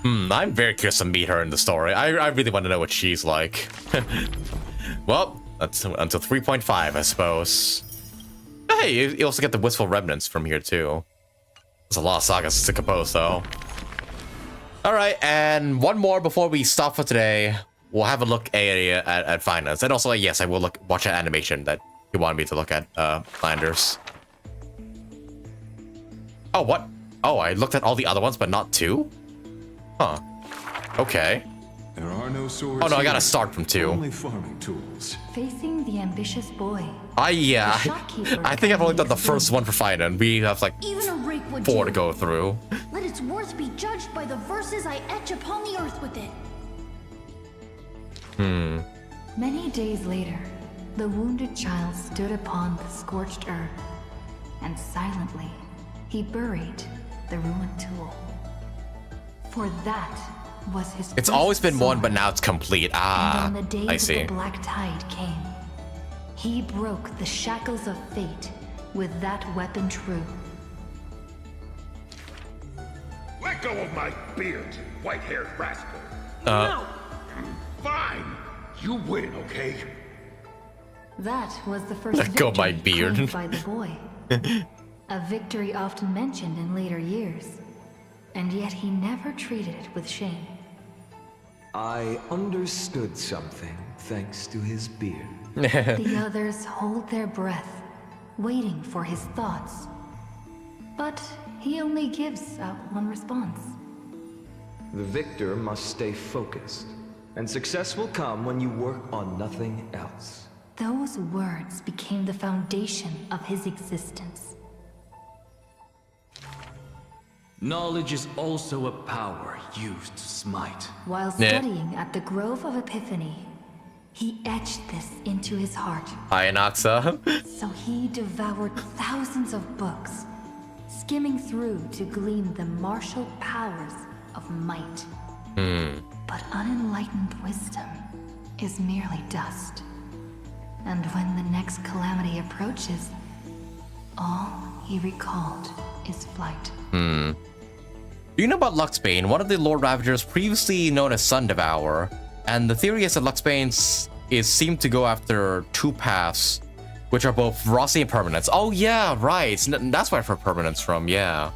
I'm very curious to meet her in the story. I really want to know what she's like. Well, that's until 3.5, I suppose. Hey, you also get the Wistful Remnants from here, too. There's a lot of sagas to compose, though. Alright, and one more before we stop for today. We'll have a look at finance. And also, yes, I will watch an animation that you wanted me to look at, Flanders. Oh, what? Oh, I looked at all the other ones, but not 2? Huh. Okay. There are no swords. Oh no, I gotta start from 2. Only farming tools. Facing the ambitious boy. Yeah. I think I've only done the first one for phainon. We have like Even a rake would 4 do. to go through. Let its worth be judged by the verses I etch upon the earth with it. Many days later, the wounded child stood upon the scorched earth, and silently he buried the ruined tool. For that was his. It's first always been one, sword. but now it's complete. And on the day I that see. the black tide came, he broke the shackles of fate with that weapon true. Let go of my beard, you white-haired rascal. No. Fine. You win, okay? That was the first Let go of my victory beard. claimed by the boy. A victory often mentioned in later years, and yet he never treated it with shame. I understood something thanks to his beard. The others hold their breath, waiting for his thoughts. But he only gives out one response. The victor must stay focused, and success will come when you work on nothing else. Those words became the foundation of his existence. Knowledge is also a power used to smite. While studying at the Grove of Epiphany, he etched this into his heart. Hi, anaxa. So he devoured thousands of books, skimming through to glean the martial powers of might. But unenlightened wisdom is merely dust. And when the next calamity approaches, all he recalled is flight. Do you know about Luxbane, one of the Lord Ravagers previously known as Sun Devourer? And the theory is that Luxbane is seemed to go after 2 paths, which are both Rossi and Permanence. Oh yeah, right. That's where I've heard Permanence from, yeah.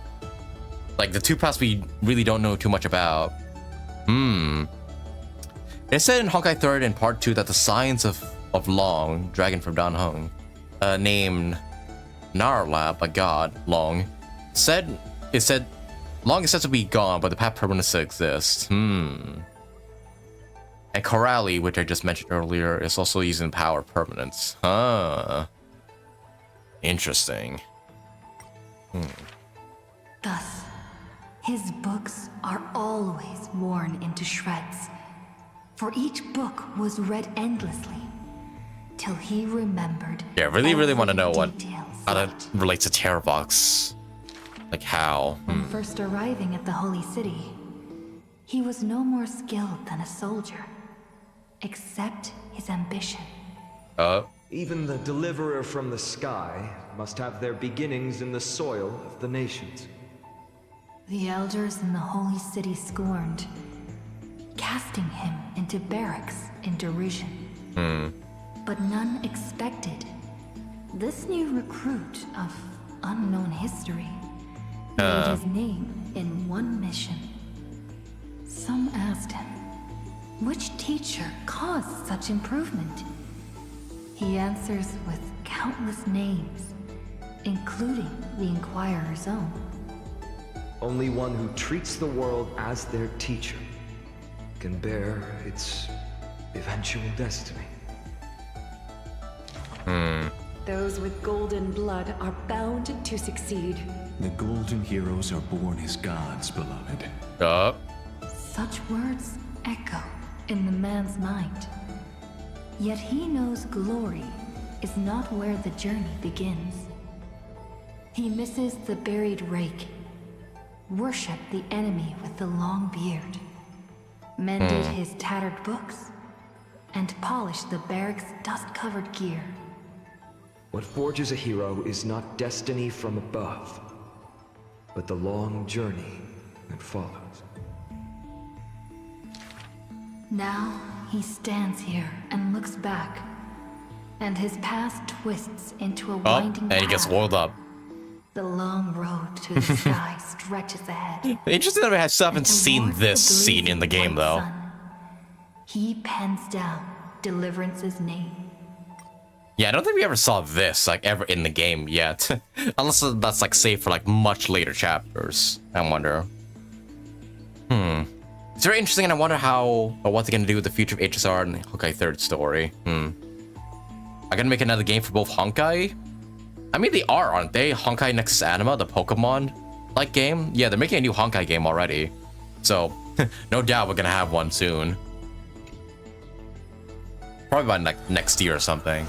Like the 2 paths we really don't know too much about. It said in Honkai 3rd in Part 2 that the signs of Long, dragon from Dan Heng, named Narlab, my god, Long, Long is said to be gone, but the path permanence still exists. And Corelli, which I just mentioned earlier, is also using power permanence. Interesting. Thus, his books are always worn into shreds. For each book was read endlessly, till he remembered. Yeah, really want to know what detail how that relates to Terravox. Like how? When first arriving at the Holy City, he was no more skilled than a soldier, except his ambition. Even the deliverer from the sky must have their beginnings in the soil of the nations. The elders in the Holy City scorned, casting him into barracks in derision. But none expected this new recruit of unknown history made his name in one mission. Some asked him, which teacher caused such improvement? He answers with countless names, including the Inquirer's own. Only one who treats the world as their teacher can bear its eventual destiny. Those with golden blood are bound to succeed. The golden heroes are born as gods, beloved. Such words echo in the man's mind. Yet he knows glory is not where the journey begins. He misses the buried rake, worshipped the enemy with the long beard, mended his tattered books, and polished the barracks' dust-covered gear. What forges a hero is not destiny from above, but the long journey that follows. Now he stands here and looks back, and his past twists into a winding and he gets path. walled up. The long road to the sky stretches ahead. Interesting that I still haven't And seen towards this the scene in the blazing game white though. sun, he pens down Deliverance's name. Yeah, I don't think we ever saw this like ever in the game yet. Unless that's like saved for like much later chapters. I wonder. It's very interesting, and I wonder how or what they're gonna do with the future of HSR and the Honkai 3rd story. I'm gonna make another game for both Honkai. I mean, they are, aren't they? Honkai Nexus Anima, the Pokemon-like game. Yeah, they're making a new Honkai game already. So, no doubt we're gonna have one soon. Probably by next year or something.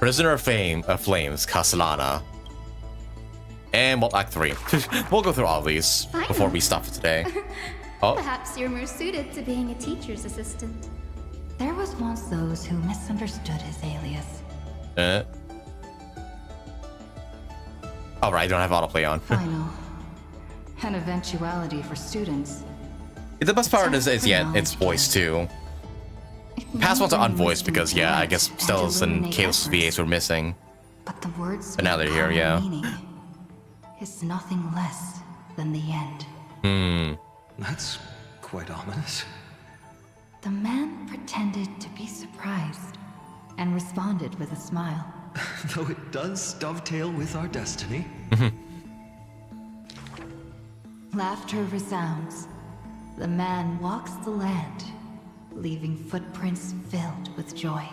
Prisoner of Flames, Castellana. And well, Act 3. We'll go through all of these before we stop for today. Oh. Perhaps you're more suited to being a teacher's assistant. There was once those who misunderstood his alias. Alright, I don't have autoplay on. Phainon. An eventuality for students. The best part is yeah, it's voiced too. Past ones are unvoiced because, yeah, I guess Stella's and Kalos' VAs were missing. But the words but now they're here, yeah. Is nothing less than the end. That's quite ominous. The man pretended to be surprised and responded with a smile. Though it does dovetail with our destiny. Laughter resounds. The man walks the land, leaving footprints filled with joy.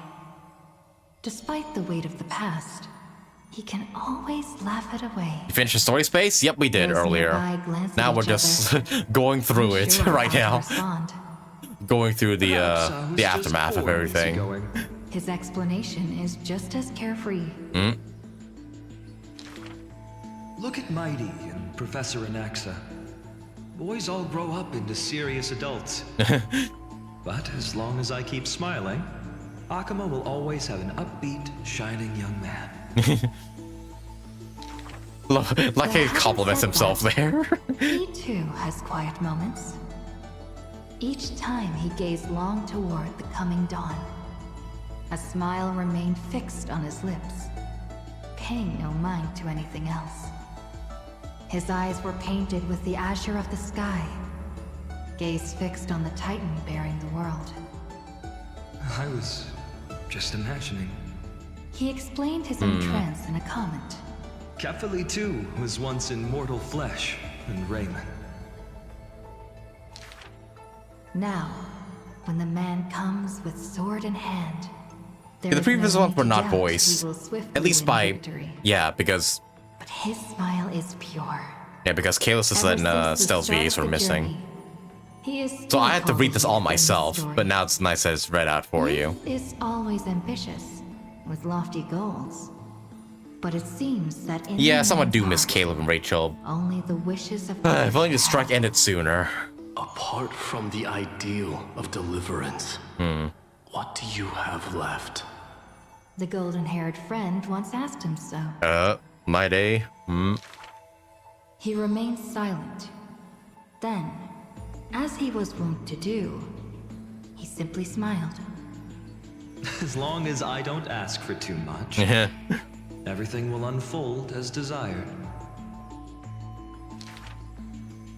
Despite the weight of the past, he can always laugh it away. You finished the story space? Yep, we did earlier. Now we're just going through it right now. Going through the aftermath of everything. His explanation is just as carefree. Look at Mydei and Professor Anaxa. Boys all grow up into serious adults. But as long as I keep smiling, Akuma will always have an upbeat, shining young man. Like he compliments himself there. He too has quiet moments. Each time he gazed long toward the coming dawn. A smile remained fixed on his lips, paying no mind to anything else. His eyes were painted with the azure of the sky, gaze fixed on the Titan bearing the world. I was just imagining. He explained his entrance in a comment. Kefali too was once in mortal flesh and raiment. Now, when the man comes with sword in hand, the previous ones were not voiced, at least by yeah, because but his smile is pure. Yeah, because Kalos and Stella's VAs were missing. So I had to read this all myself, but now it's nice that it's read out for you. Is always ambitious, with lofty goals. But it seems that in yeah, someone do miss Caleb and Rachel. Only the wishes of if only the strike ended sooner. Apart from the ideal of deliverance, what do you have left? The golden-haired friend once asked him so. Mydei. He remained silent. Then, as he was wont to do, he simply smiled. As long as I don't ask for too much, everything will unfold as desired.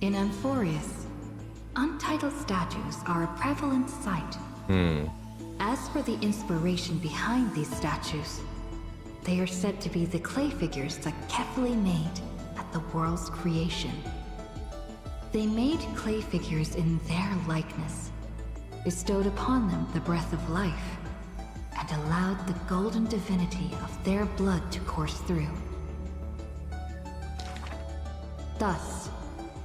In AMPHOREUS, untitled statues are a prevalent sight. As for the inspiration behind these statues, they are said to be the clay figures that Kefali made at the world's creation. They made clay figures in their likeness, bestowed upon them the breath of life, and allowed the golden divinity of their blood to course through. Thus,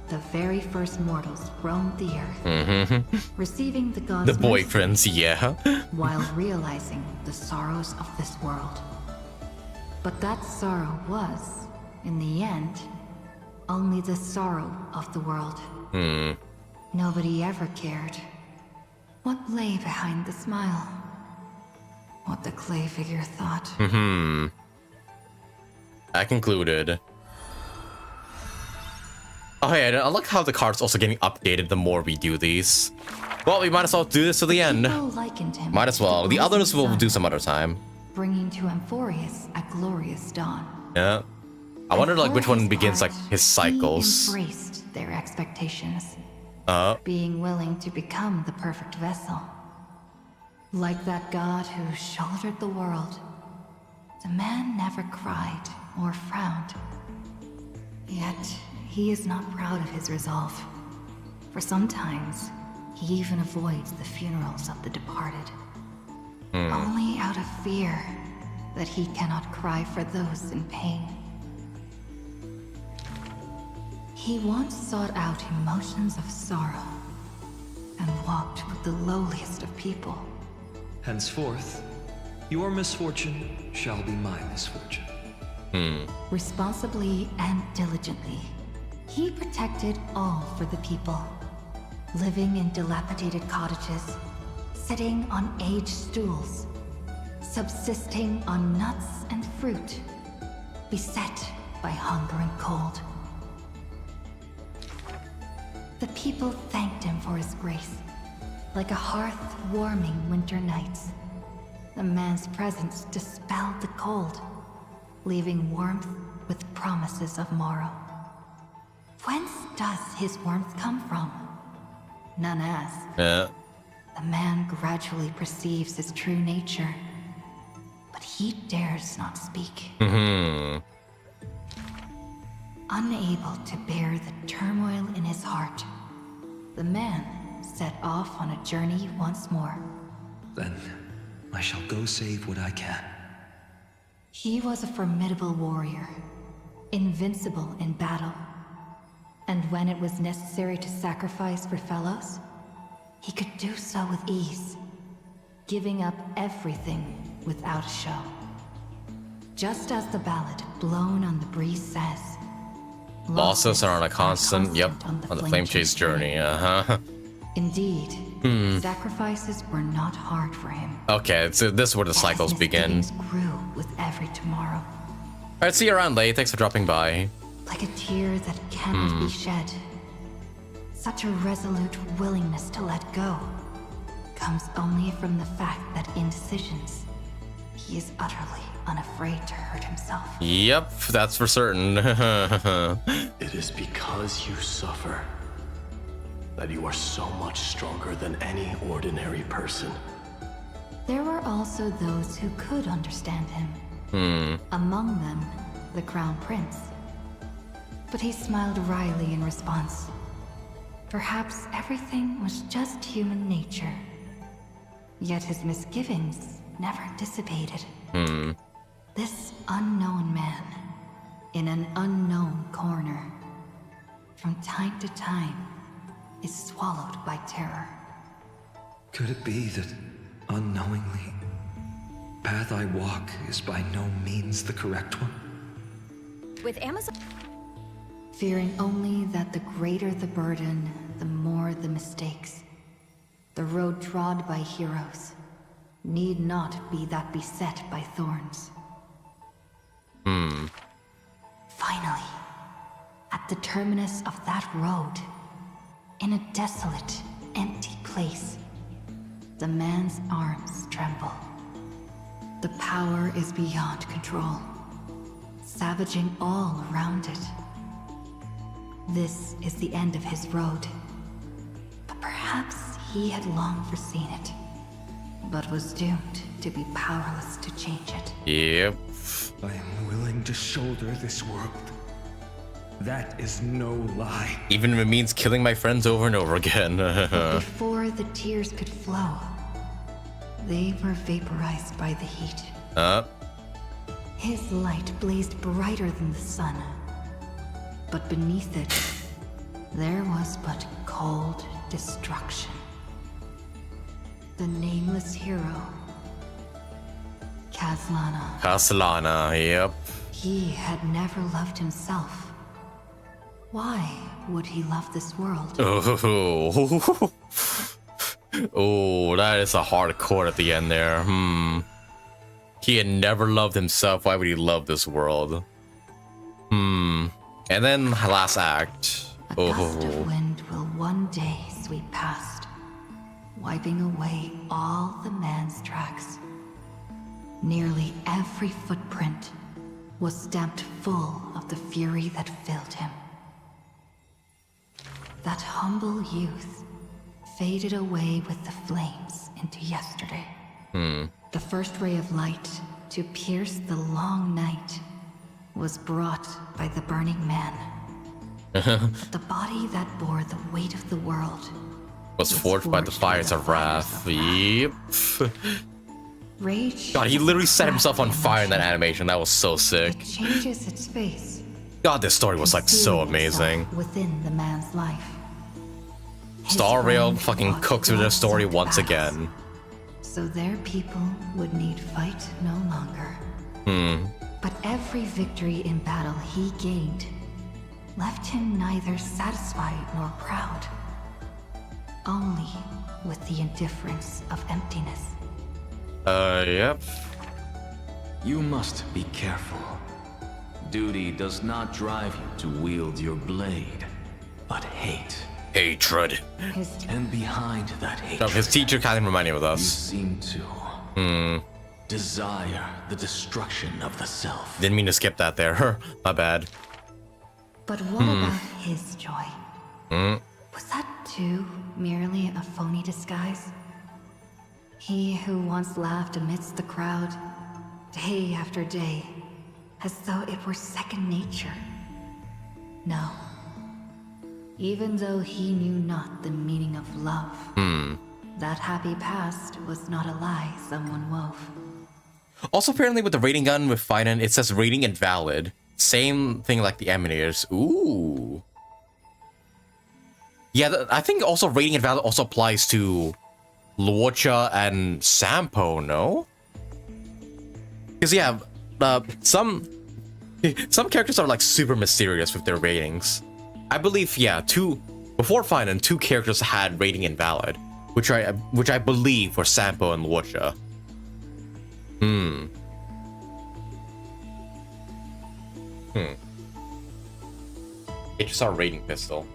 the very first mortals roamed the earth, receiving the gods' the boyfriends, yeah, while realizing the sorrows of this world. But that sorrow was, in the end, only the sorrow of the world. Nobody ever cared what lay behind the smile, what the clay figure thought. I concluded. Oh yeah, I like how the card's also getting updated the more we do these. Well, we might as well do this to the end. Might as well. The others we'll do some other time. Bringing to AMPHOREUS a glorious dawn. Yeah. I wonder like which one begins like his cycles. He embraced their expectations. Being willing to become the perfect vessel. Like that god who shouldered the world, the man never cried or frowned. Yet, he is not proud of his resolve. For sometimes, he even avoids the funerals of the departed. Only out of fear that he cannot cry for those in pain. He once sought out emotions of sorrow and walked with the lowliest of people. Henceforth, your misfortune shall be my misfortune. Responsibly and diligently, he protected all for the people, living in dilapidated cottages, sitting on aged stools, subsisting on nuts and fruit, beset by hunger and cold. The people thanked him for his grace, like a hearth warming winter nights. The man's presence dispelled the cold, leaving warmth with promises of morrow. Whence does his warmth come from? None ask. The man gradually perceives his true nature, but he dares not speak. Unable to bear the turmoil in his heart, the man set off on a journey once more. Then I shall go save what I can. He was a formidable warrior, invincible in battle. And when it was necessary to sacrifice for fellows, he could do so with ease, giving up everything without a show. Just as the ballad blown on the breeze says, losses are on a constant, on the flame chase journey, Indeed, sacrifices were not hard for him. Okay, so this is where the cycles begin. Grew with every tomorrow. Alright, see you around, Lei. Thanks for dropping by. Like a tear that cannot be shed. Such a resolute willingness to let go comes only from the fact that in decisions, he is utterly unafraid to hurt himself. Yep, that's for certain. It is because you suffer that you are so much stronger than any ordinary person. There were also those who could understand him. Among them, the Crown Prince. But he smiled wryly in response. Perhaps everything was just human nature. Yet his misgivings never dissipated. This unknown man, in an unknown corner, from time to time, is swallowed by terror. Could it be that, unknowingly, path I walk is by no means the correct one? With Amazon... Fearing only that the greater the burden, the more the mistakes. The road trod by heroes need not be that beset by thorns. Finally, at the terminus of that road, in a desolate, empty place, the man's arms tremble. The power is beyond control, savaging all around it. This is the end of his road. But perhaps he had long foreseen it, but was doomed to be powerless to change it. Yep. I am willing to shoulder this world. That is no lie. Even if it means killing my friends over and over again. Before the tears could flow, they were vaporized by the heat. His light blazed brighter than the sun. But beneath it, there was but cold destruction. The nameless hero, Caslana, yep. He had never loved himself. Why would he love this world? Oh, that is a hard chord at the end there. He had never loved himself. Why would he love this world? And then last act. A gust of wind will one day sweep past, wiping away all the man's tracks. Nearly every footprint was stamped full of the fury that filled him. That humble youth faded away with the flames into yesterday. The first ray of light to pierce the long night was brought by the burning man. But the body that bore the weight of the world was forged by the fires of wrath. Yep. Rage. God, he literally set himself on fire in that animation. That was so sick. It changes its face. God, this story was like so amazing. Within the man's life. Star Rail fucking cooks with their story once again. So their people would need fight no longer. But every victory in battle he gained left him neither satisfied nor proud. Only with the indifference of emptiness. Yep. You must be careful. Duty does not drive you to wield your blade, but hate. Hatred. And behind that hatred, His teacher kind of reminded me of us. you seem to desire the destruction of the self. Didn't mean to skip that there. My bad. But what about his joy? Was that too merely a phony disguise? He who once laughed amidst the crowd, day after day, as though it were second nature. No. Even though he knew not the meaning of love, that happy past was not a lie someone wove. Also, apparently with the rating gun with phainon, it says rating invalid. Same thing like the emanators. Ooh. Yeah, I think also rating invalid also applies to Luocha and Sampo, no? Because yeah, some characters are like super mysterious with their ratings. I believe, yeah, before phainon, 2 characters had rating invalid, which I believe were Sampo and Luocha. It just our rating pistol.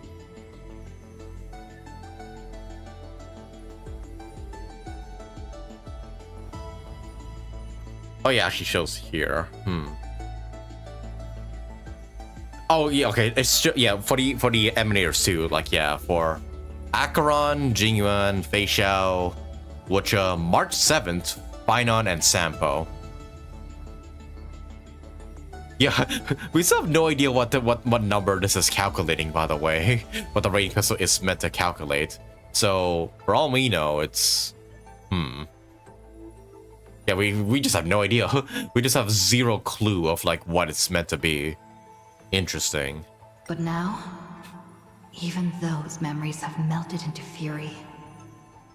Oh yeah, she shows here. Oh yeah, okay. It's just, yeah, for the emanators too. Like yeah, for Acheron, Jingyuan, Fei Xiao, Luocha, March 7th, phainon, and Sampo. Yeah, we still have no idea what number this is calculating, by the way. What the rating pistol is meant to calculate. So for all we know, it's yeah, we just have no idea. We just have zero clue of like what it's meant to be. Interesting. But now, even those memories have melted into fury.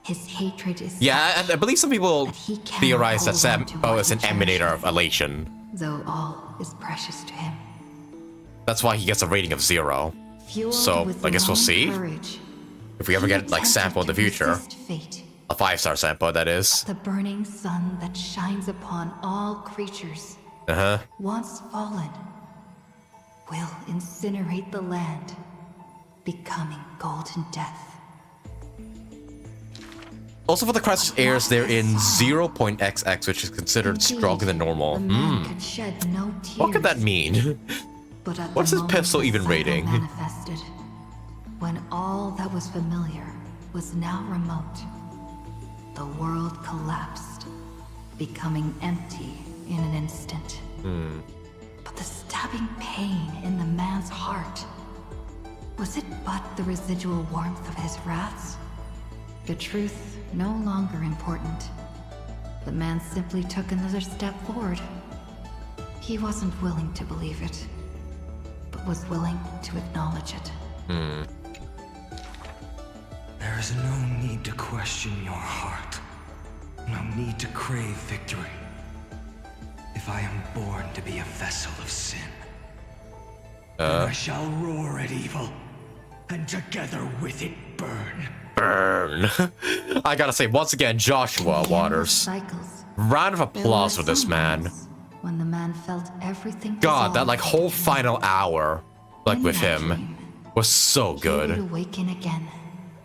His hatred is yeah, I believe some people theorize that Sampo is an emanator of elation. Though all is precious to him. That's why he gets a rating of 0. So I guess we'll see if we ever get like Sampo in the future. Fate. A 5-star Sampo, that is. The burning sun that shines upon all creatures. Once fallen, will incinerate the land, becoming golden death. Also for the crisis airs, they're in 0.xx, which is considered stronger than normal. Could shed no tears, what could that mean? What's his pistol even rating? Manifested, when all that was familiar was now remote, the world collapsed, becoming empty in an instant. But the stabbing pain in the man's heart, was it but the residual warmth of his wraths? The truth no longer important. The man simply took another step forward. He wasn't willing to believe it, but was willing to acknowledge it. There is no need to question your heart. No need to crave victory. If I am born to be a vessel of sin, then I shall roar at evil, and together with it burn. Burn. I gotta say, once again, Joshua Waters. Cycles. Round of applause for this man. When the man felt everything God, that like whole final hour, like with him, was so good. He would awaken again,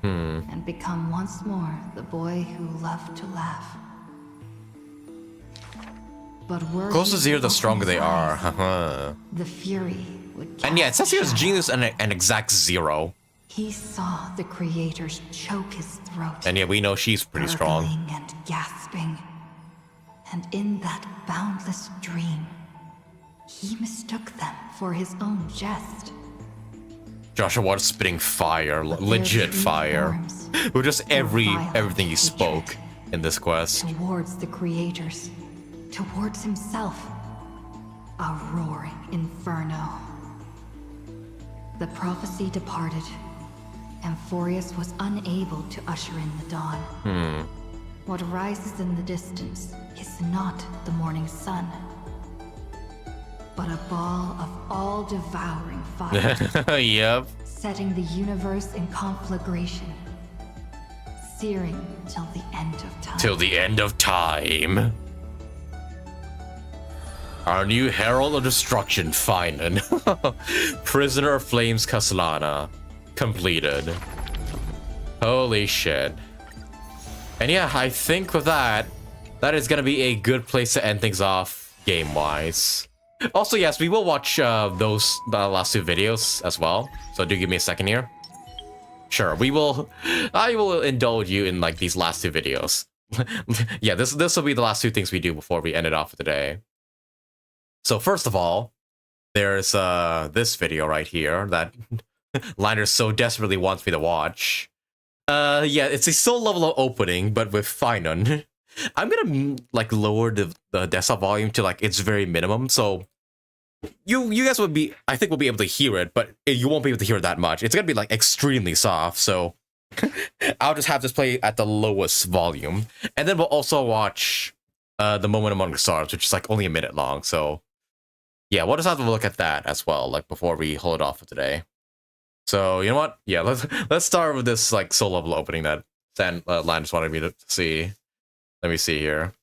and become once more the boy who loved to laugh. But closer to 0, the stronger they are. The fury would. And yeah, it says he was genius and an exact 0. He saw the creators choke his throat. And yeah, we know she's pretty strong. And gasping. And in that boundless dream, he mistook them for his own jest. Joshua was spitting fire, legit fire. With just everything he spoke in this quest. Towards the creators, towards himself. A roaring inferno. The prophecy departed. AMPHOREUS was unable to usher in the dawn. What rises in the distance is not the morning sun, but a ball of all-devouring fire. Yep. Setting the universe in conflagration. Searing till the end of time. Till the end of time. Our new Herald of Destruction, phainon. Prisoner of Flames Castellana. Completed. Holy shit. And yeah, I think with that is gonna be a good place to end things off game-wise. Also, yes, we will watch the last two videos as well. So do give me a second here. Sure, I will indulge you in like these last two videos. Yeah, this will be the last two things we do before we end it off for the day. So first of all, there's this video right here that Liner so desperately wants me to watch. Yeah, it's a soul level of opening, but with phainon. I'm gonna like lower the desktop volume to like its very minimum, so you guys I think will be able to hear it, but you won't be able to hear it that much. It's gonna be like extremely soft, so I'll just have this play at the lowest volume, and then we'll also watch the Moment Among the Stars, which is like only a minute long. So yeah, we'll just have to look at that as well, like before we hold it off for today. So you know what? Yeah, let's start with this like soul level opening that Linus wanted me to see. Let me see here.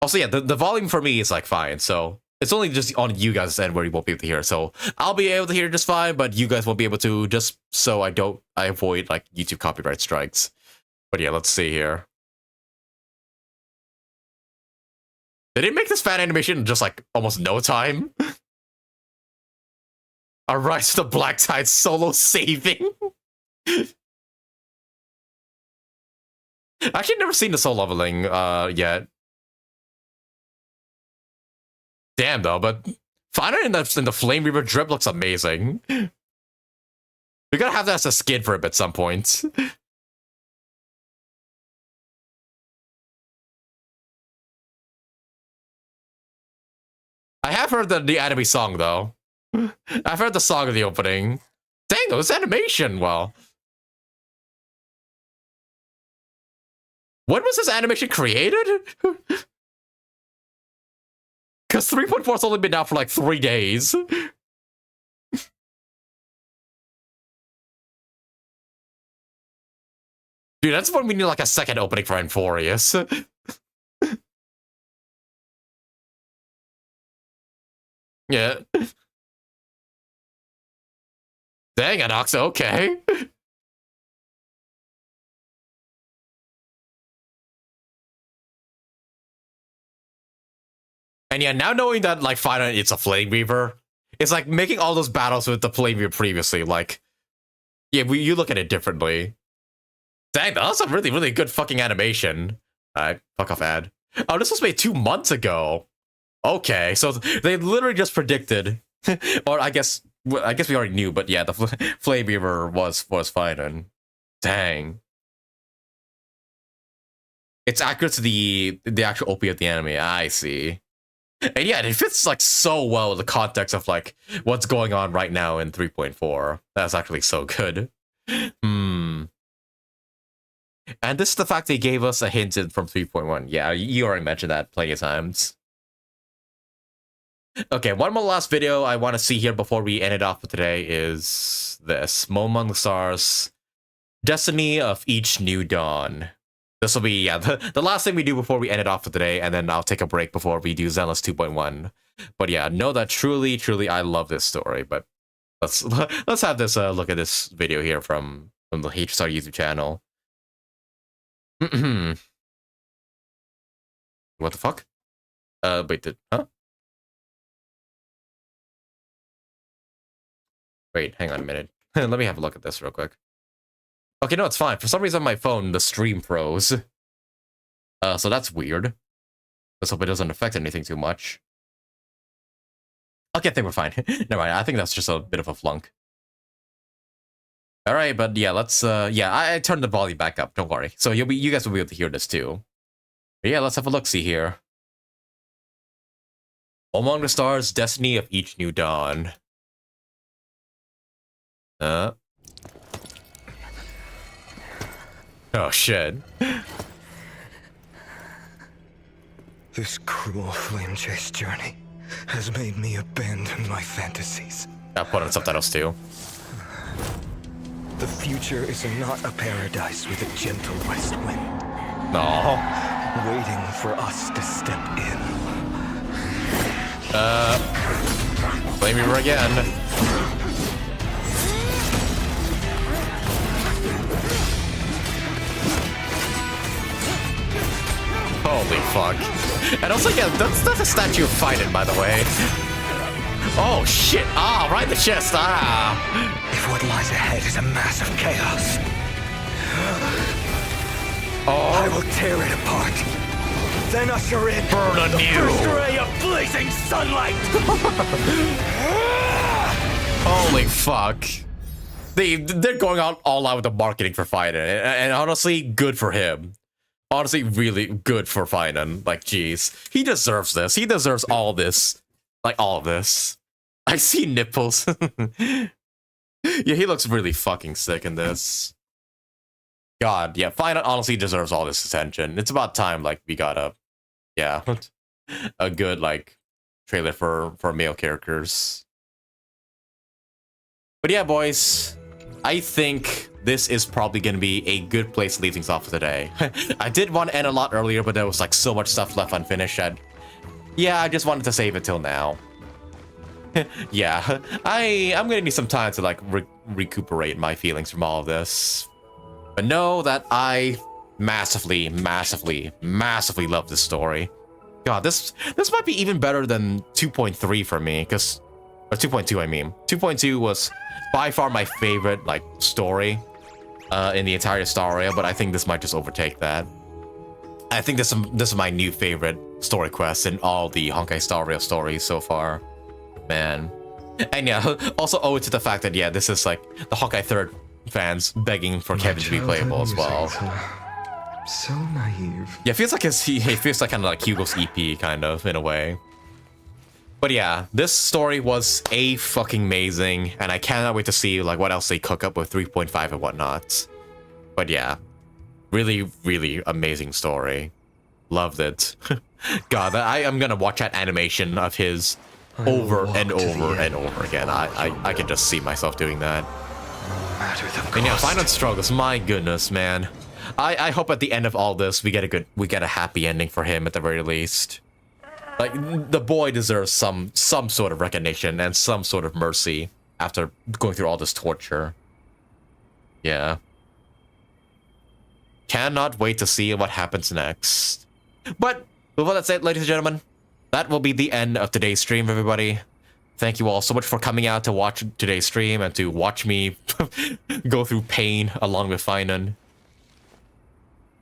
Also, yeah, the volume for me is like fine, so it's only just on you guys' end where you won't be able to hear. So I'll be able to hear just fine, but you guys won't be able to, just so I avoid like YouTube copyright strikes. But yeah, let's see here. Did it make this fan animation in just like almost no time? A Rise to the Black Tide solo saving. Actually, never seen the soul leveling yet. Damn though, but phainon in the Flame Reaver drip looks amazing. We gotta have that as a skin for him at some point. I have heard the anime song though. I've heard the song of the opening. Dang, this animation, well. When was this animation created? Because 3.4's only been out for like 3 days. Dude, that's when we need like a second opening for AMPHOREUS. Yeah. Dang, anaxa, okay. And yeah, now knowing that like phainon it's a Flame Reaver, it's like making all those battles with the Flame Reaver previously, like, yeah, you look at it differently. Dang, that's a really, really good fucking animation. Alright, fuck off ad. Oh, this was made 2 months ago. Okay, so they literally just predicted, or I guess we already knew, but yeah, the Flame Reaver was phainon. Dang. It's accurate to the actual OP of the anime. I see. And yeah, it fits like so well with the context of like what's going on right now in 3.4. That's actually so good. And this is the fact they gave us a hint from 3.1. Yeah, you already mentioned that plenty of times. Okay, one more last video I want to see here before we end it off for today is this. Moment Among the Stars. Destiny of Each New Dawn. This will be, yeah, the last thing we do before we end it off for today, and then I'll take a break before we do Zenless 2.1. But yeah, know that truly, truly I love this story, but let's have this look at this video here from the HSR YouTube channel. What the fuck? Wait, huh? Wait, hang on a minute. Let me have a look at this real quick. Okay, no, it's fine. For some reason on my phone, the stream froze. So that's weird. Let's hope it doesn't affect anything too much. Okay, I think we're fine. Never mind, I think that's just a bit of a flunk. All right, but yeah, let's yeah, I turned the volume back up. Don't worry. So you guys will be able to hear this too. But yeah, let's have a look. See here. Among the stars, destiny of each new dawn. Oh shit. This cruel flame chase journey has made me abandon my fantasies. I'll put on subtitles too. The future is not a paradise with a gentle west wind. No. Waiting for us to step in. Flame Reaver again. Holy fuck. And also, yeah, that's a statue of Phainon, by the way. Oh shit! Ah, right in the chest! Ah! If what lies ahead is a mass of chaos, I will tear it apart. Then usher in burn the anew. first ray of blazing sunlight. Holy fuck! They're going all out with the marketing for Phainon, and honestly, good for him. Honestly, really good for Phainon. Like, jeez, he deserves this. He deserves all this, like all of this. I see nipples. Yeah, he looks really fucking sick in this. God, yeah, Phainon honestly deserves all this attention. It's about time, like, we got a good, like, trailer for male characters. But yeah, boys, I think this is probably going to be a good place to leave things off for today. I did want to end a lot earlier, but there was, like, so much stuff left unfinished that, yeah, I just wanted to save it till now. Yeah, I'm gonna need some time to like recuperate my feelings from all of this. But know that I massively love this story. God, this might be even better than 2.3 for me, because or 2.2 I mean. 2.2 was by far my favorite like story in the entire Star Rail, but I think this might just overtake that. I think this is my new favorite story quest in all the Honkai Star Rail stories so far. Man. And yeah, also owe it to the fact that, yeah, this is like the Honkai 3rd fans begging for Kevin to be playable as well. So naive. Yeah, it feels like he feels like kind of like Hugo's EP, kind of, in a way. But yeah, this story was fucking amazing, and I cannot wait to see like what else they cook up with 3.5 and whatnot. But yeah, really amazing story. Loved it. God, I am gonna watch that animation of his over and over and over again. I can just see myself doing that. And yeah, Phainon struggles. My goodness, man. I hope at the end of all this we get a happy ending for him at the very least. Like, the boy deserves some sort of recognition and some sort of mercy after going through all this torture. Yeah. Cannot wait to see what happens next. But with that said, ladies and gentlemen, that will be the end of today's stream, everybody. Thank you all so much for coming out to watch today's stream and to watch me go through pain along with Phainon.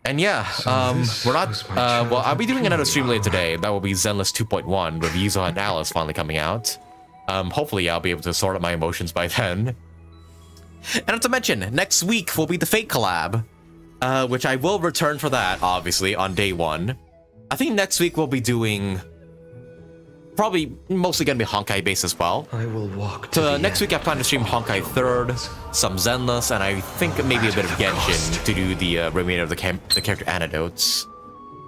And yeah, we're not, well, I'll be doing another stream later today. That will be Zenless 2.1 with Yuzo and Alice finally coming out. Hopefully I'll be able to sort out my emotions by then. And not to mention, next week will be the Fate collab, which I will return for that, obviously, on day 1. I think next week we'll be doing probably mostly gonna be Honkai based as well. I will walk to next week I plan to stream Honkai 3rd, some Zenless, and I think maybe a bit of Genshin to do the remainder of the character anecdotes.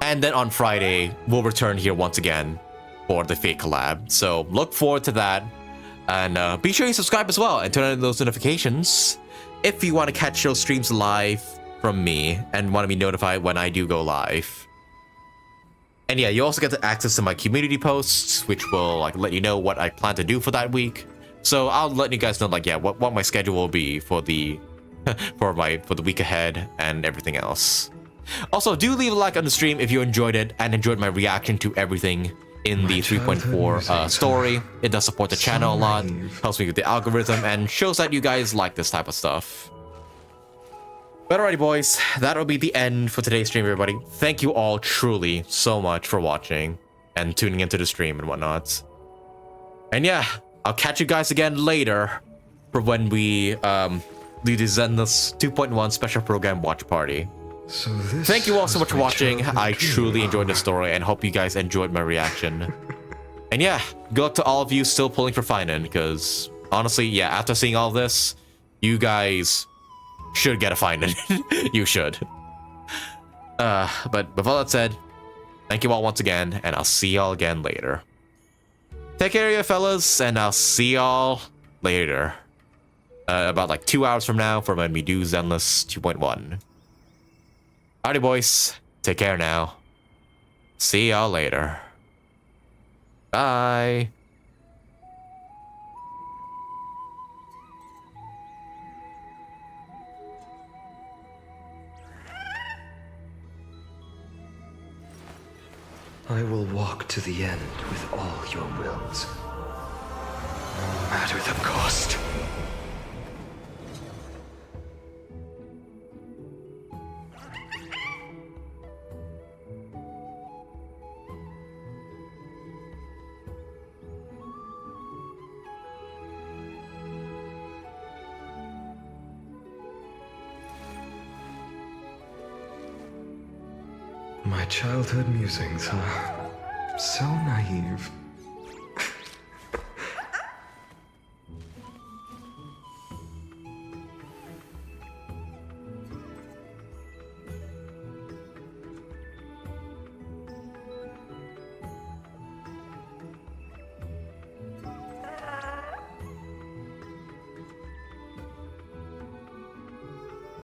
And then on Friday, we'll return here once again for the Fate collab. So look forward to that. And be sure you subscribe as well and turn on those notifications if you want to catch those streams live from me and want to be notified when I do go live. And yeah, you also get the access to my community posts, which will like let you know what I plan to do for that week. So I'll let you guys know like, yeah, what my schedule will be for the for the week ahead and everything else. Also, do leave a like on the stream if you enjoyed it and enjoyed my reaction to everything in the 3.4 story. It does support the channel a lot, helps me with the algorithm, and shows that you guys like this type of stuff. But alrighty, boys, that'll be the end for today's stream, everybody. Thank you all truly so much for watching and tuning into the stream and whatnot. And yeah, I'll catch you guys again later for when we the Zenless 2.1 special program watch party. So this Thank you all so was much for my watching. childhood I dream, truly huh? enjoyed the story and hope you guys enjoyed my reaction. And yeah, good luck to all of you still pulling for phainon, because honestly, yeah, after seeing all this, you guys should get a phainon. You should. But with all that said, thank you all once again, and I'll see y'all again later. Take care of you fellas, and I'll see y'all later. About like 2 hours from now for when we do Zenless 2.1. Alrighty boys, take care now. See y'all later. Bye. I will walk to the end with all your wills, no matter the cost. My childhood musings, huh? So naive.